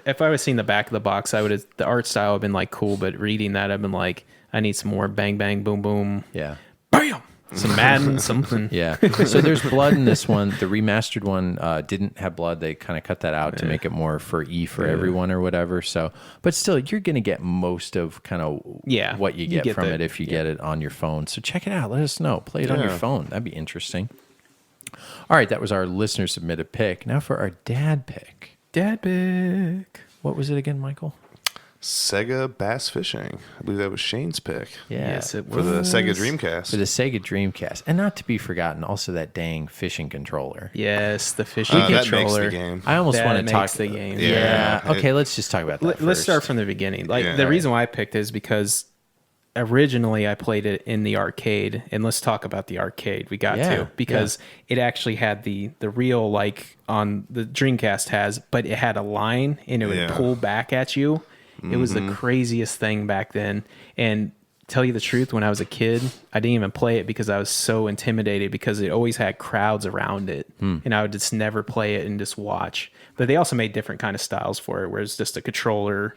if I was seeing the back of the box, I would have the art style would have been cool, but reading that I've been I need some more bang bang boom boom. Yeah. Bam. Some Madden, something. Yeah. So there's blood in this one. The remastered one didn't have blood. They kind of cut that out to make it more for everyone or whatever. So, but still, you're going to get most of kind of what you get from it if you get it on your phone. So check it out. Let us know. Play it on your phone. That'd be interesting. All right. That was our listener submitted pick. Now for our dad pick. Dad pick. What was it again, Michael? Sega Bass Fishing. I believe that was Shane's pick. Yeah. Yes, it For the Sega Dreamcast. For the Sega Dreamcast. And not to be forgotten, also that dang fishing controller. Yes, the fishing That makes controller. the game. I almost That want to talk makes the game. Yeah. Yeah. Okay, let's just talk about that Let's first. start from the beginning. Like Yeah. the reason why I picked it is because originally I played it in the arcade, and let's talk about the arcade. We got Yeah, to because it actually had the real like on the Dreamcast has, but it had a line and it would Yeah. pull back at you. It was the craziest thing back then. And tell you the truth, when I was a kid, I didn't even play it because I was so intimidated because it always had crowds around it, and I would just never play it and just watch. But they also made different kind of styles for it, where it's just a controller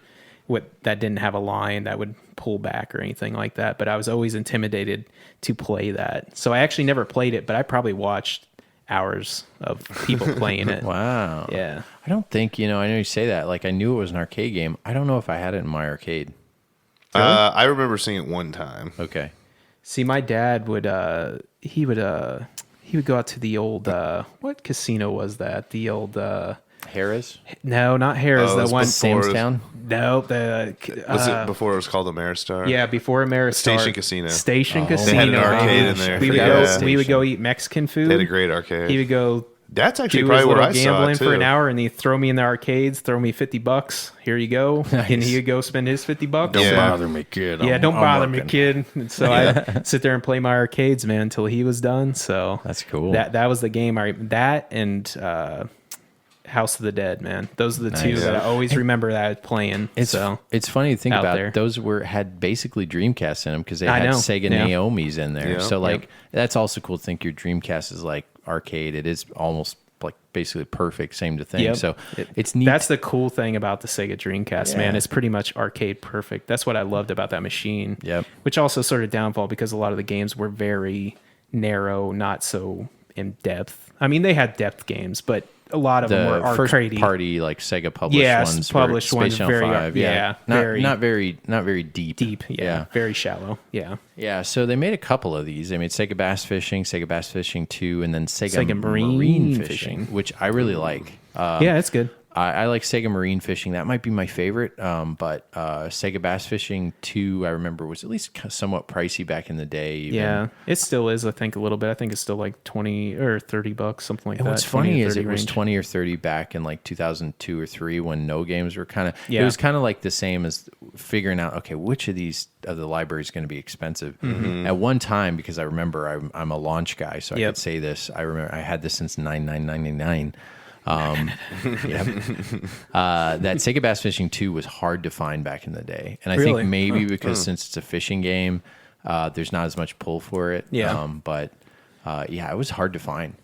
that didn't have a line that would pull back or anything like that. But I was always intimidated to play that, so I actually never played it. But I probably watched hours of people playing it. Wow. Yeah. I don't think, I know you say that. Like, I knew it was an arcade game. I don't know if I had it in my arcade. I remember seeing it one time. Okay. See, my dad would he would go out to the old what casino was that? The old Harris? no, not Harris. Oh, it the was one before- Samstown? No, the Was it before it was called Ameristar? yeah, before Ameristar. Station Casino. Station They Casino. had an arcade baby. in there. We would Yeah. go. We would go eat Mexican food. They had a great arcade. He would go That's actually do probably his where little I saw gambling it too. for an hour, and he'd throw me in the arcades. Throw me $50. Here you go, and he would go spend his $50. Don't bother me, kid. Yeah, don't bother me, kid. And so I'd sit there and play my arcades, man, until he was done. So That's cool. That was the game. That and House of the Dead, man. Those are the two Nice. that I always remember that I was playing. It's funny to think out about. there. Those had basically Dreamcast in them because they I had know. Sega Yeah. Naomi's in there. Yeah. So like that's also cool to think your Dreamcast is like arcade. It is almost like basically perfect, same to thing. Yep. So it's neat. That's the cool thing about the Sega Dreamcast, man. Yeah. It's pretty much arcade perfect. That's what I loved about that machine. Yep. Which also sort of downfall because a lot of the games were very narrow, not so in depth. I mean, they had depth games, but a lot of them were the first arcadey. party like Sega published Yes, ones. published were ones, Space Channel very- 5. yeah, not very- not very deep. Deep, yeah, very shallow, yeah. Yeah, so they made a couple of these. They made Sega Bass Fishing, Sega Bass Fishing 2, and then Sega Marine Marine Fishing, Fishing. which I really like. Yeah, it's good. I like Sega Marine Fishing. That might be my favorite. But Sega Bass Fishing 2, I remember, was at least somewhat pricey back in the day. Even. Yeah, it still is. I think a little bit. I think it's still like $20 or $30, something like And that. what's 20 funny to is 30 it was range. 20 or 30 back in like 2002 or 3 when no games were kind of, Yeah. it was kind of like the same as figuring out, okay, which of these of the libraries is going to be expensive. At one time, because I remember I'm a launch guy, so I Yep. could say this. I remember I had this since 9999. That Sega Bass Fishing 2 was hard to find back in the day. And I Really? think maybe because since it's a fishing game, there's not as much pull for it. Yeah. But it was hard to find.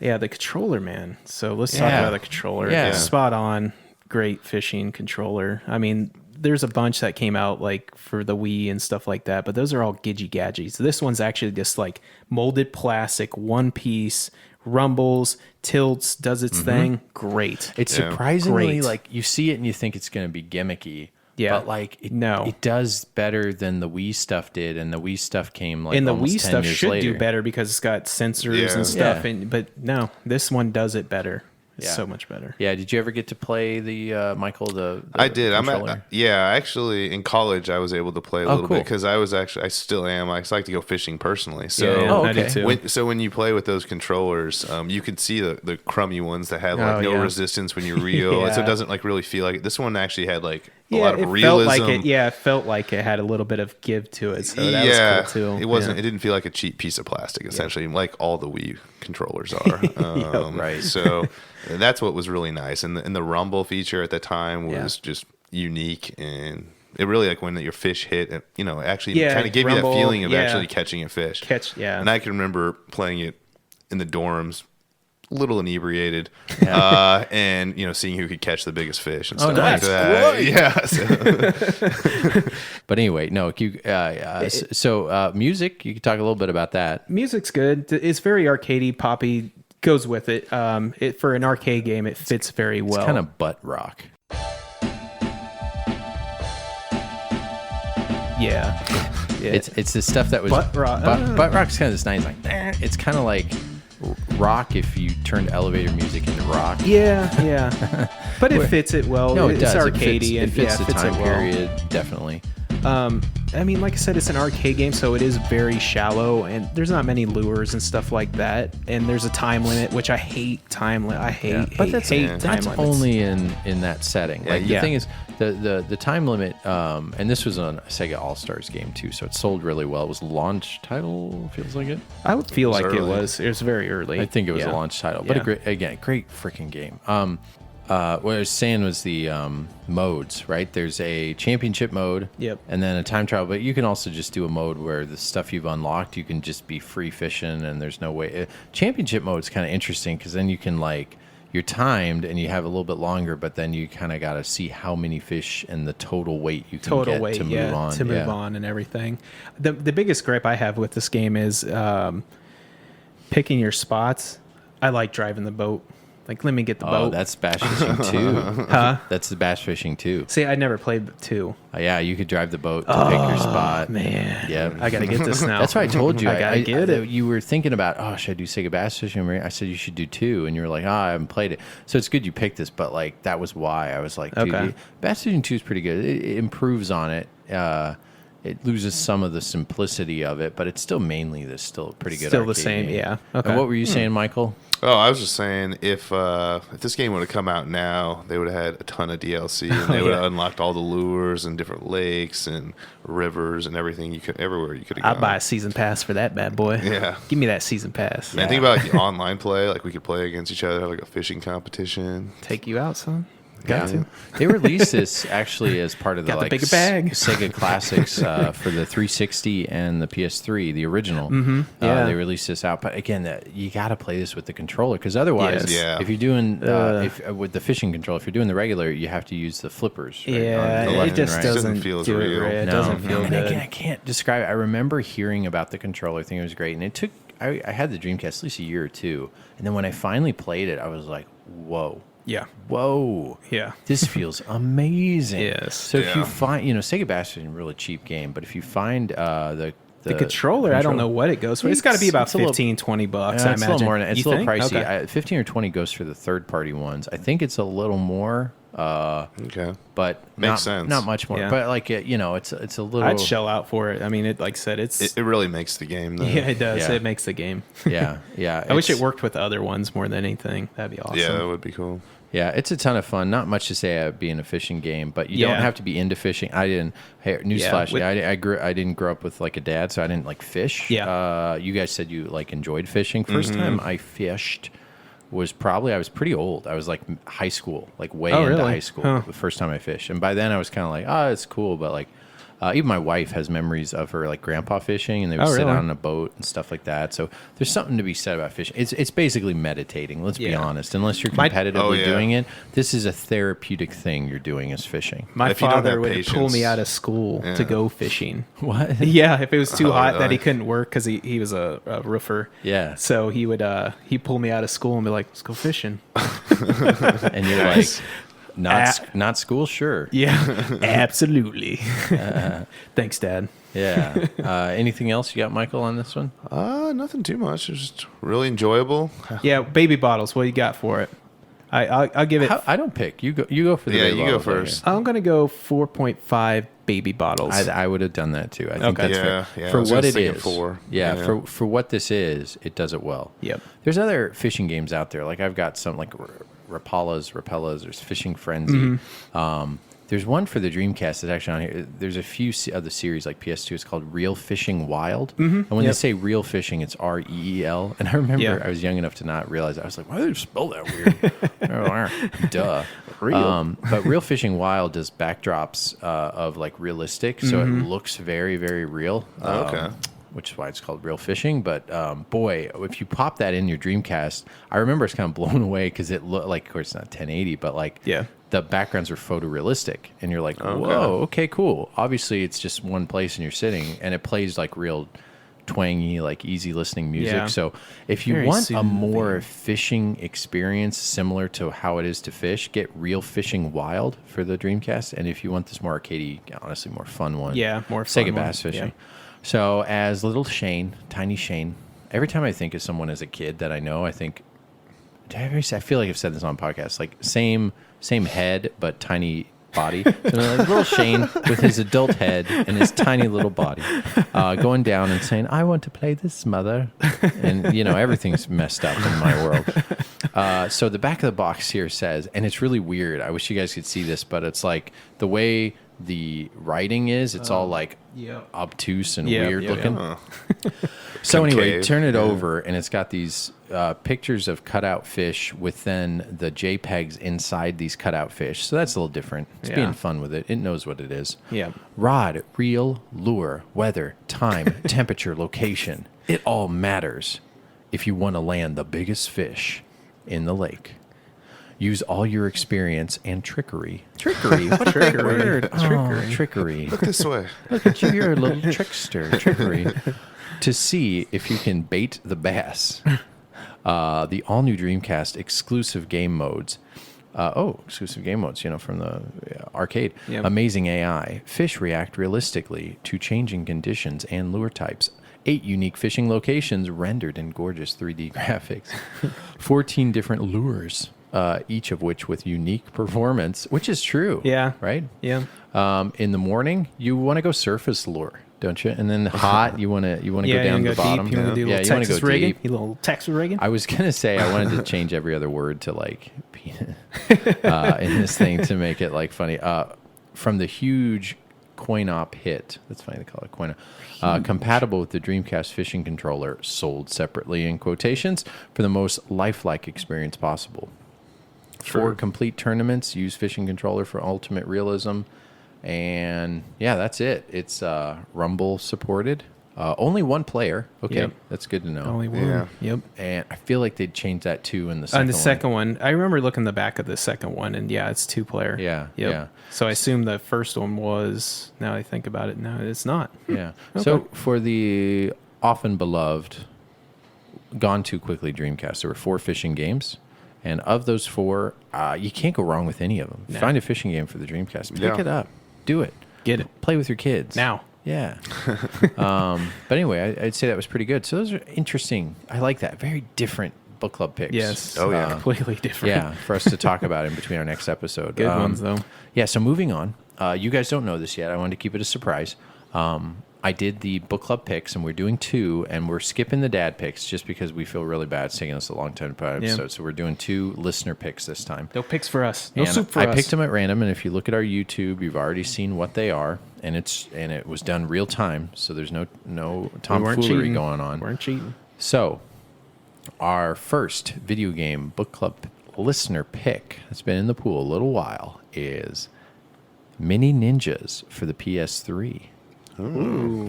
Yeah, the controller, man. So let's talk Yeah. about the controller. Yeah. Spot on. Great fishing controller. I mean, there's a bunch that came out like for the Wii and stuff like that, but those are all gidgy gadgets. This one's actually just like molded plastic, one piece, rumbles, tilts, does its thing. Great. It's Yeah. surprisingly Great. like you see it and you think it's going to be gimmicky. Yeah. But like it does better than the Wii stuff did, and the Wii stuff came like And the almost Wii 10 stuff years should later. do better because it's got sensors Yeah. and stuff. Yeah. But no, this one does it better. It's Yeah. so much better. Yeah, did you ever get to play the Michael the I did. controller? Actually, in college, I was able to play a little cool. bit because I still am. I like to go fishing personally. So, Yeah, Oh, I do okay. too. when you play with those controllers, you can see the crummy ones that have like Oh, no yeah. resistance when you reel. Yeah. So it doesn't like really feel like it. This one actually had like a Yeah, lot of it realism. felt like it. Yeah, it felt like it had a little bit of give to it. So that was cool too. It wasn't. Yeah. It didn't feel like a cheap piece of plastic. Essentially, like all the Wii controllers are. right. So that's what was really nice, and the rumble feature at the time was Yeah. just unique, and it really like when your fish hit, actually Yeah, kind of gave rumble, you that feeling of yeah. actually catching a fish. Yeah. And I can remember playing it in the dorms. A little inebriated, and seeing who could catch the biggest fish and stuff like nice. that. Great. Yeah, so. But anyway, no. So music, you could talk a little bit about that. Music's good. It's very arcadey, poppy. Goes with it. For an arcade game, it fits very well. It's kind of butt rock. yeah. It's the stuff that was Butt rock. Butt rock's kind of this nice like. It's kind of like rock if you turned elevator music into rock. Yeah. But it fits it well. No, it it's does. arcadey. It fits the time it well. period, definitely. I mean, like I said, it's an arcade game, so it is very shallow, and there's not many lures and stuff like that. And there's a time limit, which I hate time limit. I hate time that's limits. only in that setting. Like the Yeah. thing is, the time limit, and this was on a Sega All Stars game too, so it sold really well. It was a launch title, feels like it. I would feel like early. it was. It was very early. I think it was a Yeah. launch title, but Yeah. great freaking game. What I was saying was the modes, right? There's a championship mode, Yep. and then a time trial. But you can also just do a mode where the stuff you've unlocked, you can just be free fishing, and there's no way. Championship mode is kind of interesting because then you can you're timed and you have a little bit longer, but then you kind of got to see how many fish and the total weight you can get to move on. To move on and everything. The biggest gripe I have with this game is picking your spots. I like driving the boat. Like, let me get the Oh, boat. that's bass fishing too. Huh? That's the bass fishing too. See, I never played two. Yeah, you could drive the boat to pick your spot. Man, Yeah, I gotta get this now. That's why I told you. I gotta get it. You were thinking about, should I do Sega Bass Fishing? I said you should do two, and you were like, I haven't played it. So it's good you picked this, but that was why I was like, dude, Okay. Bass Fishing 2 is pretty good. It improves on it. It loses some of the simplicity of it, but it's still mainly still a pretty good. Still the arcade same, game. yeah. Okay. And what were you saying, Michael? Oh, I was just saying if this game would have come out now, they would have had a ton of DLC, and they would have unlocked all the lures and different lakes and rivers and everything everywhere you could have gone. I'd buy a season pass for that bad boy. Yeah. Give me that season pass. Man, think about the online play. Like we could play against each other, have a fishing competition. Take you out, son. Got to. They released this actually as part of the Got the bigger bag. Sega Classics for the 360 and the PS3, the original. Yeah. They released this out, but again, you got to play this with the controller because otherwise, Yes. Yeah. if you're doing with the fishing controller, if you're doing the regular, you have to use the flippers. Right, Yeah, on the left it just and right. doesn't feel as do real. it right. It No. doesn't feel and good. again, I can't describe it. I remember hearing about the controller, thinking it was great, and it took. I had the Dreamcast at least a year or two, and then when I finally played it, I was like, whoa. Yeah. Whoa. Yeah. This feels amazing. Yes. So if you Yeah. find, Sega Bass Fishing is a really cheap game, but if you find the controller, I don't know what it goes for. It's got to be about It's a little- $15, $20, I it's imagine. a little more. It's You a little think? pricey. Okay. 15 or 20 goes for the third-party ones. I think it's a little more, Okay. but Makes not, sense. not much more. Yeah. But it's a little. I'd shell out for it. I mean, like I said, it's... It really makes the game, though. yeah, it does. Yeah. It makes the game. Yeah, yeah. I wish it it's- worked with other ones more than anything. That'd be awesome. Yeah, that would be cool. Yeah, it's a ton of fun. Not much to say about being a fishing game, but you don't Yeah. have to be into fishing. I didn't. Hey, newsflash! with- I didn't grow up with a dad, so I didn't fish. Yeah. You guys said you enjoyed fishing. First time I fished was probably I was pretty old. I was high school, way Oh, into really? high school. Huh. The first time I fished, and by then I was kind of it's cool, but even my wife has memories of her grandpa fishing, and they would Oh, sit really? on a boat and stuff like that. So there's something to be said about fishing. It's basically meditating. Let's be Yeah. honest. Unless you're My- competitively Oh, yeah. doing it, this is a therapeutic thing you're doing is fishing. My If you don't father have would pull me patience- out of school to go fishing. What? Yeah, if it was too Oh, hot that really? he couldn't work because he was a roofer. Yeah. So he would he'd pull me out of school and be like, "Let's go fishing." And you're like, not school, sure. Yeah, absolutely. Thanks, Dad. Yeah. Anything else you got, Michael, on this one? Nothing too much. It's just really enjoyable. Yeah, baby bottles. What you got for it? I'll give it. I don't pick. You go for the Yeah, baby you go bottles, okay. first. I'm gonna go 4.5 baby bottles. I would have done that too. I think Okay. that's Yeah, fair. yeah, I For was what just it thinking is. 4. Yeah, Yeah. for what this is, it does it well. Yep. There's other fishing games out there. I've got some Rapallas. There's Fishing Frenzy. There's one for the Dreamcast that's actually on here. There's a few other series like PS2. It's called Real Fishing Wild. And when they say real fishing, it's REEL. And I remember Yeah. I was young enough to not realize that. I was like, why do they spell that weird? Duh. But Real Fishing Wild does backdrops of realistic, so it looks very, very real. Okay. Which is why it's called Real Fishing. But boy, if you pop that in your Dreamcast, I remember it's kind of blown away because it looked of course, it's not 1080, but Yeah. the backgrounds are photorealistic, and you're like, whoa, okay, cool. Obviously, it's just one place and you're sitting, and it plays real twangy, easy listening music. Yeah. So if you Very want a soothing. more fishing experience similar to how it is to fish, get Real Fishing Wild for the Dreamcast. And if you want this more arcadey, honestly, more fun one, Yeah, more fun Sega one. Bass Fishing. Yeah. So as little Shane, tiny Shane, every time I think of someone as a kid that I know, I think, I feel like I've said this on podcasts, like same head, but tiny body. So like little Shane with his adult head and his tiny little body going down and saying, I want to play this, mother. And, everything's messed up in my world. So the back of the box here says, and it's really weird. I wish you guys could see this, but it's like the way the writing is, it's all like obtuse and weird looking. So anyway, turn it over, and it's got these pictures of cutout fish with then the JPEGs inside these cutout fish. So that's a little different. It's being fun with it. It knows what it is. Yeah. Rod, reel, lure, weather, time, temperature, location. It all matters if you want to land the biggest fish in the lake. Use all your experience and trickery. Trickery? What a great word. Oh, trickery. Look this way. Look at you. You're a little trickster. Trickery. To see if you can bait the bass. The all-new Dreamcast exclusive game modes. Exclusive game modes, from the arcade. Yep. Amazing AI. Fish react realistically to changing conditions and lure types. 8 unique fishing locations rendered in gorgeous 3D graphics. 14 different lures. Each of which with unique performance, which is true. Yeah. Right? Yeah. In the morning, you want to go surface lure, don't you? And then hot, you want to go down to the bottom. You want to do a little Texas rigging? You little Texas rigging? I was going to say I wanted to change every other word to like in this thing to make it like funny. From the huge coin-op hit, that's funny they call it coin-op, compatible with the Dreamcast fishing controller, sold separately in quotations for the most lifelike experience possible. Sure. 4 complete tournaments, use fishing controller for ultimate realism. And yeah, that's it. It's Rumble supported. Only 1 player. Okay, Yep. That's good to know. Only one. Yeah. Yep. And I feel like they'd change that too in the second On the second one, I remember looking the back of the second one, and it's 2-player. Yeah, Yep. yeah. So I assume the first one was. Now I think about it, no, it's not. Yeah. Okay. So for the often beloved, gone too quickly Dreamcast, there were 4 fishing games. And of those 4, you can't go wrong with any of them. No. Find a fishing game for the Dreamcast. Pick Yeah. it up. Do it. Get it Play with your kids. now. Yeah. But anyway, I'd say that was pretty good. So those are interesting. I like that. Very different book club picks. Yes. Oh, yeah. Completely different. Yeah, for us to talk about in between our next episode. Good ones though. Yeah, so moving on. You guys don't know this yet. I wanted to keep it a surprise. I did the book club picks, and we're doing 2, and we're skipping the dad picks just because we feel really bad. It's taking us a long time to put an episode. So we're doing 2 listener picks this time. No picks for us. No And soup for I us. picked them at random, and if you look at our YouTube, you've already seen what they are, and it was done real time, so there's no tomfoolery going on. Weren't cheating. So, our first video game book club listener pick that's been in the pool a little while is Mini Ninjas for the PS3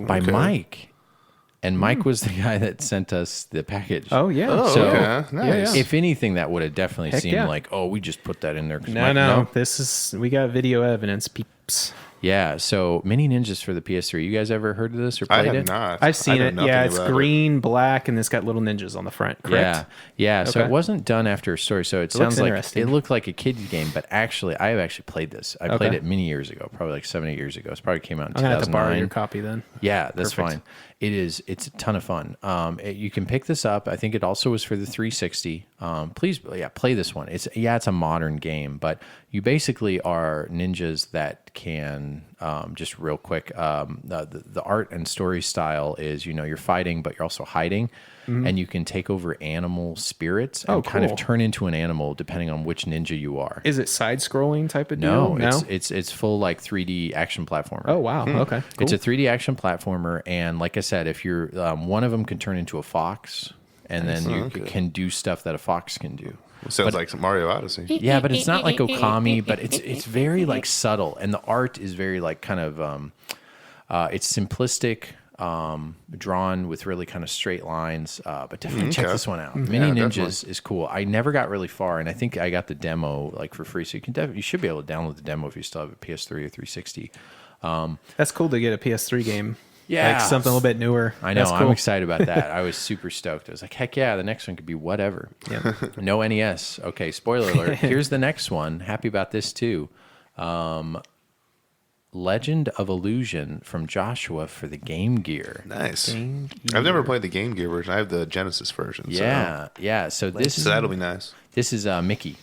by Mike. And Mike was the guy that sent us the package. Oh yeah. Oh, So, okay. Nice. If anything, that would have definitely Heck seemed yeah. like, oh, we just put that in there. 'Cause No, Mike, no. We got video evidence, peeps. Yeah, so Mini Ninjas for the PS3. You guys ever heard of this or I played have it? not. I've seen I know it. nothing Yeah, it's about it. green, black, and it's got little ninjas on the front. Correct? Yeah. So Okay. it wasn't done after a story. So it looks sounds like interesting. it looked like a kid's game, but actually, I have actually played this. I played Okay. it many years ago, probably like 7-8 years ago. It's probably came out in I'm gonna have to borrow 2009. your copy then. Yeah, that's Perfect. fine. It's a ton of fun. You can pick this up. I think it also was for the 360. Please, play this one. It's a modern game, but you basically are ninjas that can, just real quick, the art and story style is, you're fighting, but you're also hiding, and you can take over animal spirits and kind of cool. turn into an animal depending on which ninja you are. Is it side-scrolling type of No, deal? it's full like 3D action platformer. Oh wow. Okay. Cool. It's a 3D action platformer, and like I said, if you're one of them can turn into a fox, and then you can do stuff that a fox can do. Sounds like some Mario Odyssey. Yeah, but it's not like Okami, but it's very like subtle, and the art is very like kind of it's simplistic, drawn with really kind of straight lines. But definitely check this one out. Mini Ninjas is cool. I never got really far, and I think I got the demo like for free, so you should be able to download the demo if you still have a PS3 or 360. That's cool to get a PS3 game. Yeah. Like something a little bit newer. I know. That's cool. I'm excited about that. I was super stoked. I was like, heck yeah, the next one could be whatever. Yeah. No NES. Okay, spoiler alert. Here's the next one. Happy about this too. Legend of Illusion from Joshua for the Game Gear. Nice. I've never played the Game Gear version. I have the Genesis version. Yeah, yeah. So that'll be nice. This is Mickey.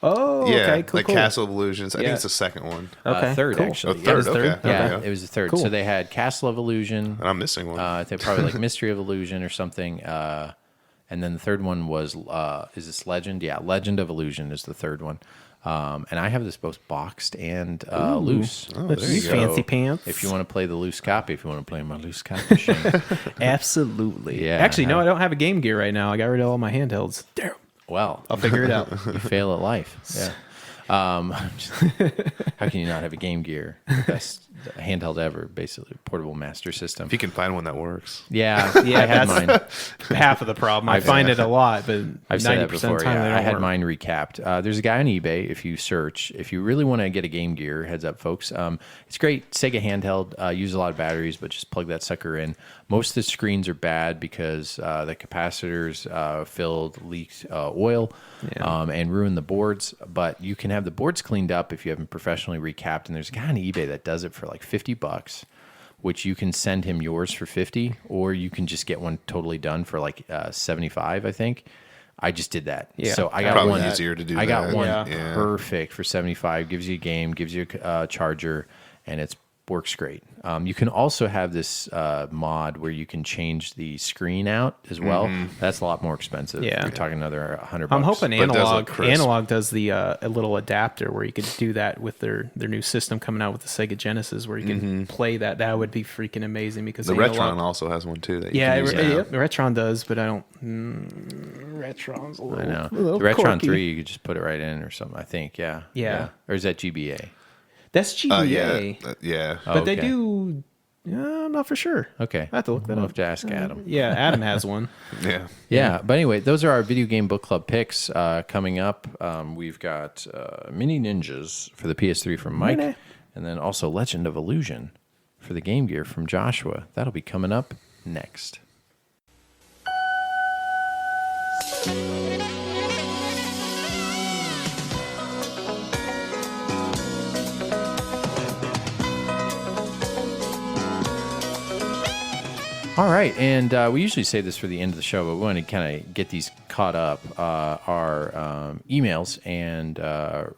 Oh, Yeah, okay, cool, like cool. Castle of Illusions. I think it's the second one. Okay, Third, cool. actually. Oh, third, It was third? okay. Yeah, Okay. it was the third. Cool. So they had Castle of Illusion. And I'm missing one. I think probably like Mystery of Illusion or something. And then the third one was, is this Legend? Yeah, Legend of Illusion is the third one. And I have this both boxed and loose. Oh, Look, there you you go. fancy pants. If you want to play the loose copy, if you want to play my loose copy, Shane. Absolutely. Yeah, Actually, no, I- I don't have a Game Gear right now. I got rid of all my handhelds. Damn. Well, I'll figure it out. you fail at life. Yeah. How can you not have a Game Gear? Best handheld ever, basically portable master system. If you can find one that works. Yeah, Yeah, I had that's mine. half of the problem. I find it a lot, but I've said that 90% before. of the time they Yeah, don't I had work. mine recapped. There's a guy on eBay. If you search, if you really want to get a Game Gear, heads up, folks. It's great. Sega handheld. Use a lot of batteries, but just plug that sucker in. Most of the screens are bad because the capacitors leaked oil and ruined the boards. But you can have the boards cleaned up if you have them professionally recapped. And there's a guy on eBay that does it for like $50. Which you can send him yours for 50, or you can just get one totally done for like 75, I think. I just did that. Yeah, so I got probably one easier to do I got that. one Yeah. perfect for 75. Gives you a game, gives you a charger, and it works great. You can also have this mod where you can change the screen out as well. That's a lot more expensive. Yeah. You're talking another $100. I'm hoping But it does look Analog crisp. Analog does the a little adapter where you could do that with their new system coming out with the Sega Genesis, where you can play that. That would be freaking amazing because The Analog, Retron also has one too. That you yeah, can use now. yeah, the Retron does, but I don't. Retron's a little. I know. a little The Retron quirky. 3, you could just put it right in or something, I think. Yeah. Yeah. Or is that GBA? That's GBA, Yeah. Oh, but they okay. do. I'm not for sure. Okay. I have to look that We'll up. have to ask Adam. Yeah, Adam has one. Yeah. Yeah, but anyway, those are our video game book club picks coming up. We've got Mini Ninjas for the PS3 from Mike, Mini. and then also Legend of Illusion for the Game Gear from Joshua. That'll be coming up next. All right, and we usually say this for the end of the show, but we want to kind of get these caught up. Our emails and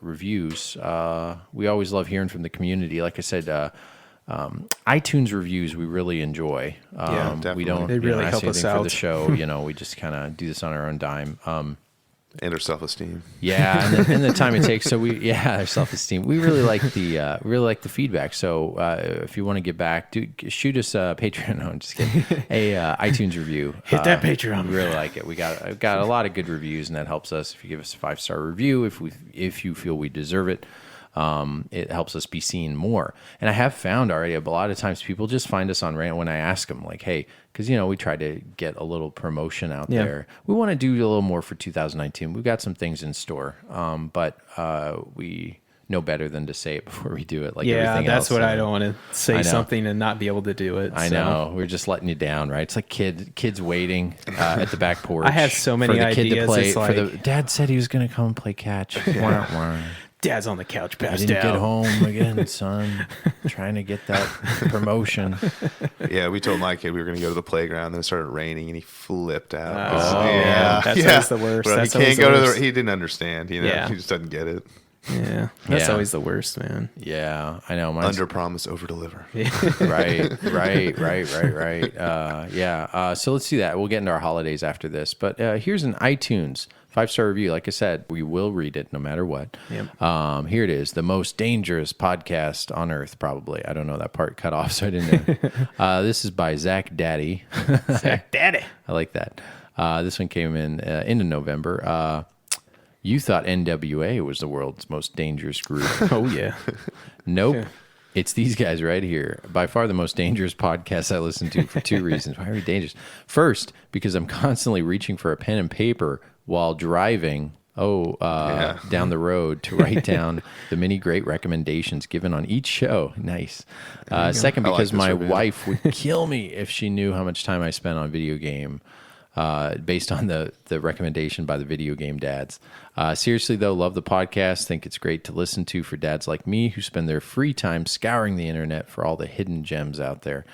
reviews. We always love hearing from the community. Like I said, iTunes reviews we really enjoy. Yeah, We definitely. don't They really ask help us anything for out. the show. We just kind of do this on our own dime. And her self-esteem. Yeah, and the time it takes. So our self-esteem. We really like the feedback. So if you want to get back, shoot us a Patreon. No, I'm just kidding. A iTunes review. Hit that Patreon. We really like it. We got a lot of good reviews, and that helps us. If you give us a 5-star review, if you feel we deserve it. It helps us be seen more. And I have found already a lot of times people just find us on rant when I ask them, like, hey, because, we try to get a little promotion out there. We want to do a little more for 2019. We've got some things in store, but we know better than to say it before we do it. Like Yeah, everything that's else. what I And don't want to I say know. something and not be able to do it. I so. know. We're just letting you down, right? It's like kids waiting at the back porch. I have so many for the kid to ideas, play. it's Dad said he was going to come and play catch. Wah, wah. Dad's on the couch, I passed didn't out. get home again, son. Trying to get that promotion. Yeah, we told my kid we were going to go to the playground. Then it started raining, and he flipped out. yeah. That's always the worst. Bro, That's he always can't the go worst. to. He didn't understand. Yeah. He just doesn't get it. Yeah, that's Yeah. always the worst, man. Yeah, I know. Mine's Under promise, over deliver. right. So let's do that. We'll get into our holidays after this. But here's an iTunes 5-star review. Like I said, we will read it no matter what. Yep. Here it is. The most dangerous podcast on earth, probably. I don't know, that part cut off, so I didn't know. This is by Zach Daddy. Zach Daddy. I like that. This one came in into November. You thought NWA was the world's most dangerous group. Oh yeah. Nope. It's these guys right here. By far the most dangerous podcast I listen to for 2 reasons. Why are we dangerous? First, because I'm constantly reaching for a pen and paper while driving down the road to write down the many great recommendations given on each show. Nice. Second, I like because this my review. wife would kill me if she knew how much time I spent on video game based on the recommendation by the video game dads. Seriously, though, love the podcast. Think it's great to listen to for dads like me who spend their free time scouring the internet for all the hidden gems out there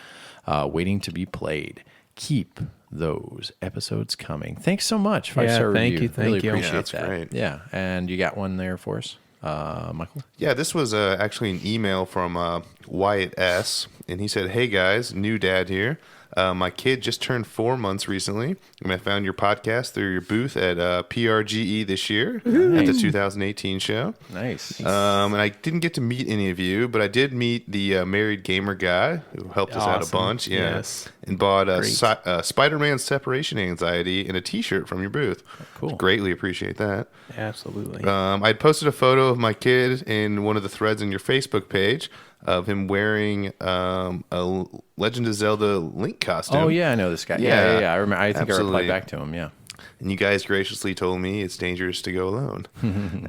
waiting to be played. Keep those episodes coming. Thanks so much. 5-star review. Thank really you. appreciate That's that. great. Yeah, and you got one there for us, Michael? Yeah, this was actually an email from Wyatt S. And he said, "Hey guys, new dad here. My kid just turned 4 months recently, and I found your podcast through your booth at PRGE this year at the 2018 show. Nice. And I didn't get to meet any of you, but I did meet the married gamer guy who helped us out a Awesome. bunch. Yeah, Yes. and bought Spider-Man Separation Anxiety and a T-shirt from your booth. Cool. Greatly appreciate that. Absolutely. I'd posted a photo of my kid in one of the threads in your Facebook page of him wearing a Legend of Zelda Link costume. Oh yeah, I know this guy. Yeah. Yeah. I remember. I think I Absolutely. replied back to him. Yeah. And you guys graciously told me it's dangerous to go alone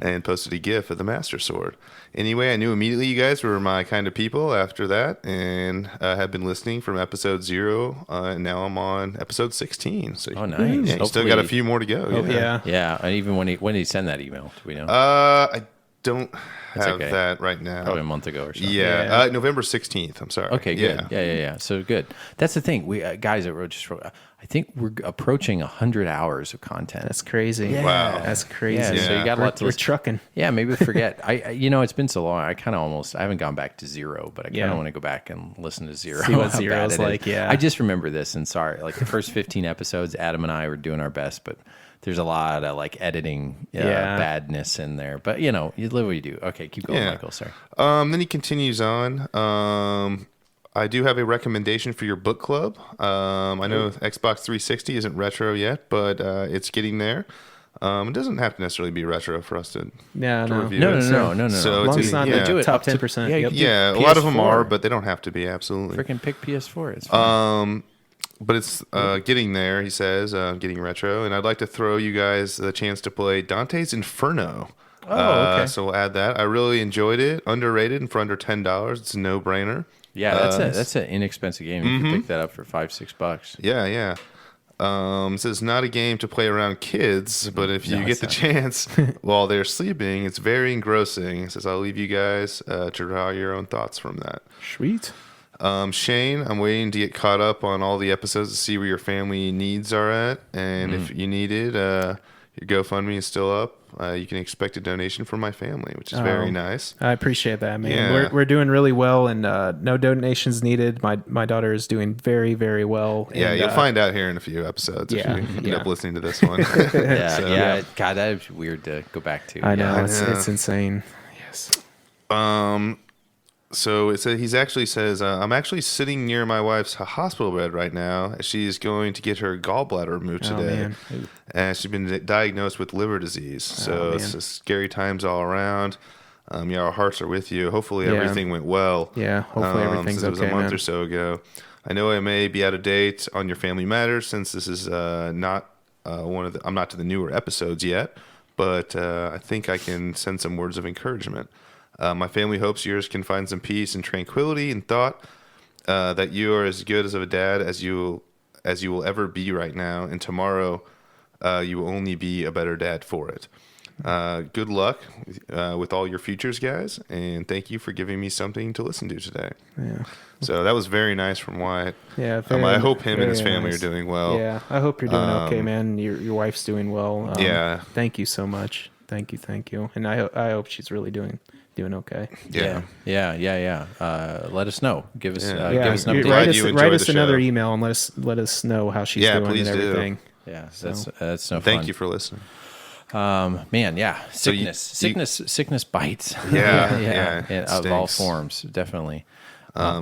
and posted a GIF of the Master Sword. Anyway, I knew immediately you guys were my kind of people after that and have been listening from episode 0. And now I'm on episode 16. So Oh, nice. Yeah, you still Hopefully- got a few more to go. Oh, yeah. Yeah. And even when did he send that email? Do we know? I don't have okay. that right now. Probably a month ago or something. Yeah. November 16th. I'm sorry. Okay, good. Yeah. So good. That's the thing. We guys that wrote I think we're approaching 100 hours of content. That's crazy. Wow. That's crazy. Yeah, so you got a lot to We're listen. trucking. Yeah, maybe forget. It's been so long. I haven't gone back to 0, but I kind of Yeah. want to go back and listen to 0. See what how 0 bad is it like, yeah. I just remember this, and sorry, like the first 15 episodes, Adam and I were doing our best, but there's a lot of like editing badness in there. But you live what you do. Okay, keep going, Michael. Sorry. Then he continues on. I do have a recommendation for your book club. I know Xbox 360 isn't retro yet, but it's getting there. It doesn't have to necessarily be retro for us to review No. it. No. So Long it's as not yeah. the top Up to- 10%. yeah, you Yep. can Yeah, a do lot of them PS4. are, but they don't have to be, absolutely. Freaking pick PS4. It's fine. But it's getting there, he says, getting retro. And I'd like to throw you guys the chance to play Dante's Inferno. Oh, okay. So we'll add that. I really enjoyed it. Underrated and for under $10. It's a no-brainer. Yeah, that's an inexpensive game. You can pick that up for $5-6. Yeah. It says not a game to play around kids, but if you get the chance while they're sleeping, it's very engrossing. It says I'll leave you guys to draw your own thoughts from that. Sweet. Shane, I'm waiting to get caught up on all the episodes to see where your family needs are at, and if you need it, your GoFundMe is still up. You can expect a donation from my family, which is very nice. I appreciate that, man. Yeah. We're doing really well, and no donations needed. My daughter is doing very, very well. Yeah, and, you'll find out here in a few episodes yeah, if you end yeah. up listening to this one. Yeah, So- yeah. God, that is weird to go back to. I know Yeah. it's insane. Yes. So it says I'm actually sitting near my wife's hospital bed right now. She's going to get her gallbladder removed Oh, today, man. and she's been diagnosed with liver disease. So it's man. just scary times all around. Our hearts are with you. Hopefully Yeah. everything went well. Yeah, hopefully everything's since it was okay, a month man. or so ago. I know I may be out of date on your family matters since this is not I'm not to the newer episodes yet, but I think I can send some words of encouragement. My family hopes yours can find some peace and tranquility and thought that you are as good as of a dad as you will ever be right now, and tomorrow you will only be a better dad for it. Good luck with all your futures, guys, and thank you for giving me something to listen to today. Yeah. So that was very nice from Wyatt. Yeah. I hope him and his very family nice. are doing well. Yeah. I hope you're doing okay, man. Your wife's doing well. Yeah. Thank you so much. Thank you. And I hope she's really doing okay. Yeah. Let us know. Give us, Yeah. give us an you- update. Glad you enjoyed write us the another show. email and let us know how she's Yeah, doing please and do. everything. Yeah, that's no fun. Thank you for listening. Man, yeah. you- Sickness bites. Yeah, yeah. it Of all stinks. forms, definitely.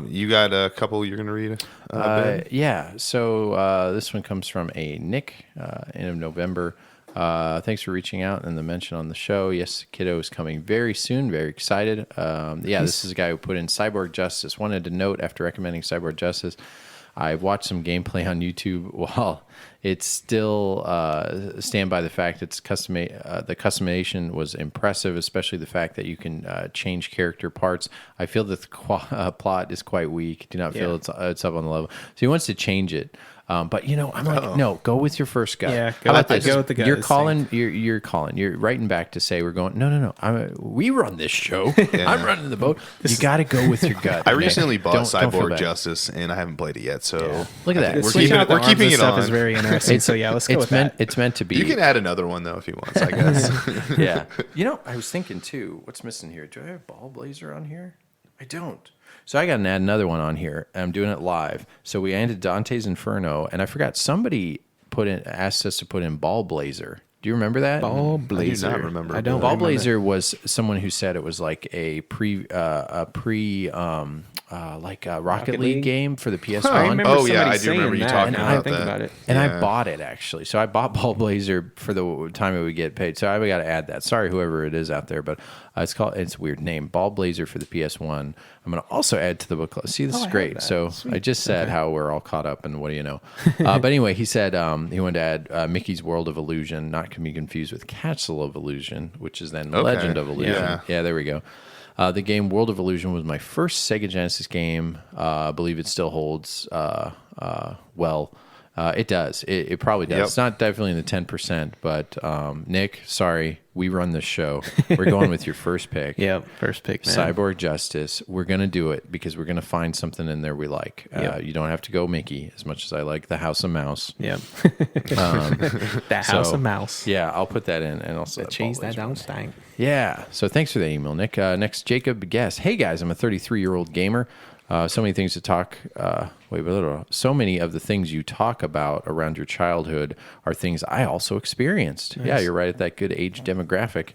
You got a couple you're going to read? Ben? Yeah. So this one comes from a Nick, end of November. Thanks for reaching out and the mention on the show. Yes, Kiddo is coming very soon. Very excited. This is a guy who put in Cyborg Justice. Wanted to note after recommending Cyborg Justice, I watched some gameplay on YouTube. While it's still stand by the fact it's the customization was impressive, especially the fact that you can change character parts. I feel that the plot is quite weak. Do not feel it's up on the level. So he wants to change it. But I'm like, no, go with your first gut. Yeah, How about this? go with the gut. You're calling. You're calling. You're writing back to say we're going. No. We run this show. I'm running the boat. You got to go with your gut. I recently bought Don't feel Cyborg bad. Justice, and I haven't played it yet. So Look at that. we're keeping it stuff on. is very interesting. So yeah, let's go with that. It's meant to be. You can add another one though if you want. I guess. Yeah. I was thinking too. What's missing here? Do I have Ball Blazer on here? I don't. So I got to add another one on here. I'm doing it live. So we ended Dante's Inferno, and I forgot somebody asked us to put in Ball Blazer. Do you remember that? Ball Blazer. I do not remember. I don't. Ball remember. Blazer was someone who said it was like a Rocket League game for the PS1. I remember Oh, yeah, somebody I do remember saying you that, talking now I about think that. about it. And Yeah. I bought it actually. So I bought Ball Blazer for the time it would get paid. So I got to add that. Sorry, whoever it is out there, but it's a weird name. Ball Blazer for the PS1. I'm going to also add to the book club. See, this is I have great. that. So Sweet. I just said how we're all caught up and what do you know. But anyway, he said he wanted to add Mickey's World of Illusion, not to be confused with Castle of Illusion, which is then Legend of Illusion. Yeah, there we go. The game World of Illusion was my first Sega Genesis game. I believe it still holds well. It does. It probably does. Yep. It's not definitely in the 10%, but Nick, sorry, we run this show. We're going with your first pick. Yeah, first pick, man. Cyborg Justice. We're going to do it because we're going to find something in there we like. Yep. You don't have to go Mickey as much as I like the House of Mouse. Yeah. That House of Mouse. Yeah, I'll put that in and also The cheese that don't stink. yeah. So thanks for the email, Nick. Next, Jacob Guess. Hey, guys, I'm a 33-year-old gamer. So many things to talk. So many of the things you talk about around your childhood are things I also experienced. Nice. Yeah, you're right at that good age demographic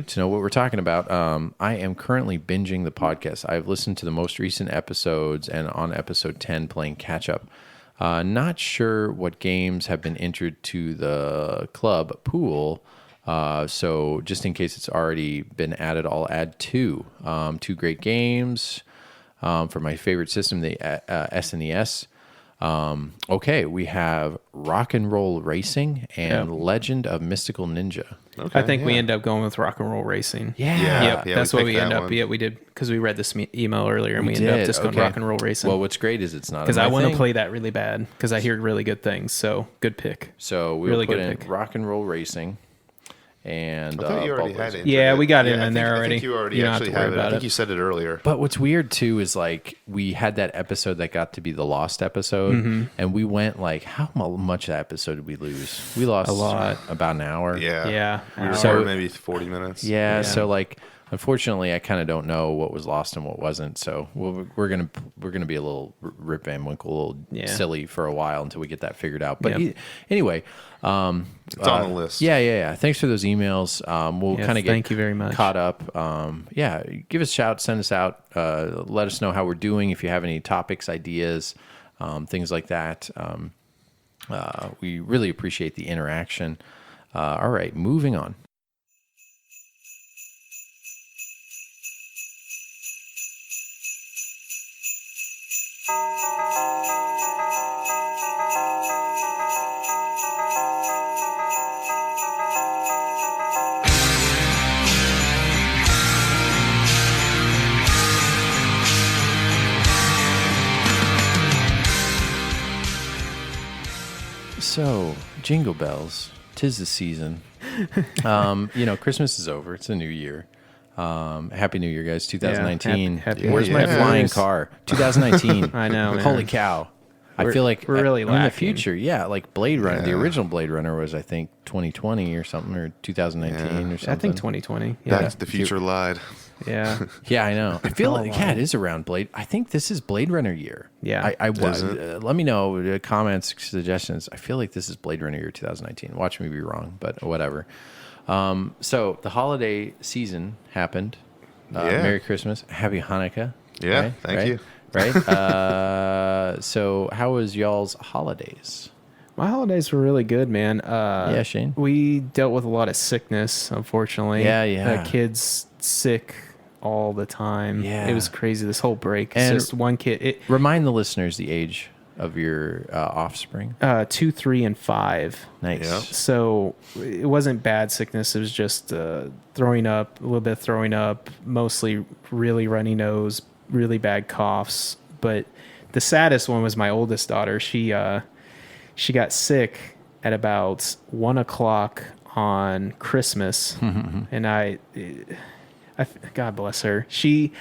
to know what we're talking about. I am currently binging the podcast. I've listened to the most recent episodes and on episode 10 playing catch up. Not sure what games have been entered to the club pool. So just in case it's already been added, I'll add two. Two great games. For my favorite system, the SNES. Okay, we have Rock and Roll Racing and Legend of Mystical Ninja. Okay, I think we end up going with Rock and Roll Racing. Yeah, That's what we picked end that up. one. Yeah, we did because we read this email earlier, and we ended up just going Rock and Roll Racing. Well, what's great is it's not because I want to to play that really bad because I hear really good things. So good pick. So we'll really put good in pick. Rock and Roll Racing. And I thought you already Ball had Blazer. it. Yeah, we got it in there I already. think you already You don't have actually to worry have it. I about think it. you said it earlier. But what's weird too is like we had that episode that got to be the lost episode, and we went like, how much of that episode did we lose? We lost A lot. About an hour. Yeah. Yeah. We recorded So- maybe 40 minutes. Yeah, so like, unfortunately, I kind of don't know what was lost and what wasn't. So we're gonna be a little Rip Van Winkle, a little silly for a while until we get that figured out. But anyway, It's on the list. Yeah. Thanks for those emails. We'll kind of get thank you very much. caught up. Give us a shout, send us out, let us know how we're doing. If you have any topics, ideas, things like that. We really appreciate the interaction. All right, moving on. So, jingle bells, 'tis the season. Christmas is over. It's a new year. Happy New Year, guys. 2019. happy Where's New my Year. flying car? 2019. I know, man. Holy cow. I feel like we're really in the lacking. future, like Blade Runner, the original Blade Runner was, I think, 2020 or something, or 2019 or something. I think 2020. Yeah. That's the future lied. Yeah. Yeah, I know. I feel like, it is around Blade. I think this is Blade Runner year. Yeah. I let me know, comments, suggestions. I feel like this is Blade Runner year 2019. Watch me be wrong, but whatever. So the holiday season happened. Merry Christmas. Happy Hanukkah. Yeah, right? thank you. Right? So how was y'all's holidays? My holidays were really good, man. Shane? We dealt with a lot of sickness, unfortunately. Yeah. Kids sick all the time. Yeah. It was crazy, this whole break. It's And just one kid. Remind the listeners the age of your offspring. 2, 3, and 5. Nice. Yeah. So it wasn't bad sickness. It was just throwing up, a little bit of throwing up, mostly really runny nose, really bad coughs. But the saddest one was my oldest daughter. She she got sick at about 1:00 on Christmas, and God bless her. She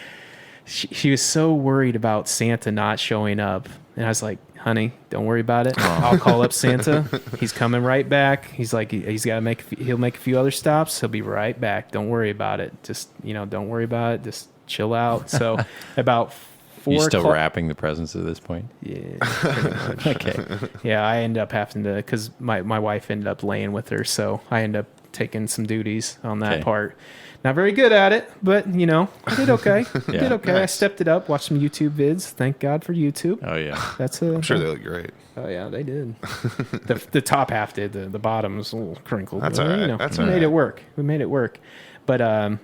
was so worried about Santa not showing up, and I was like, honey, don't worry about it. I'll call up Santa. He's coming right back. He's like, he'll make a few other stops. He'll be right back. Don't worry about it. Just, don't worry about it. Just chill out. So about 4 You still o'clock, wrapping the presents at this point? yeah, pretty much. Okay. Yeah, I ended up having to, because my wife ended up laying with her, so I ended up taking some duties on that Okay. part. Not very good at it, but I did okay. I did okay. I Nice. stepped it up, watched some YouTube vids. Thank God for YouTube. Oh, yeah. That's I'm sure they look great. Oh yeah, they did. the top half did. The bottom was a little crinkled. That's but, all right. That's we all made right. it work. We made it work. But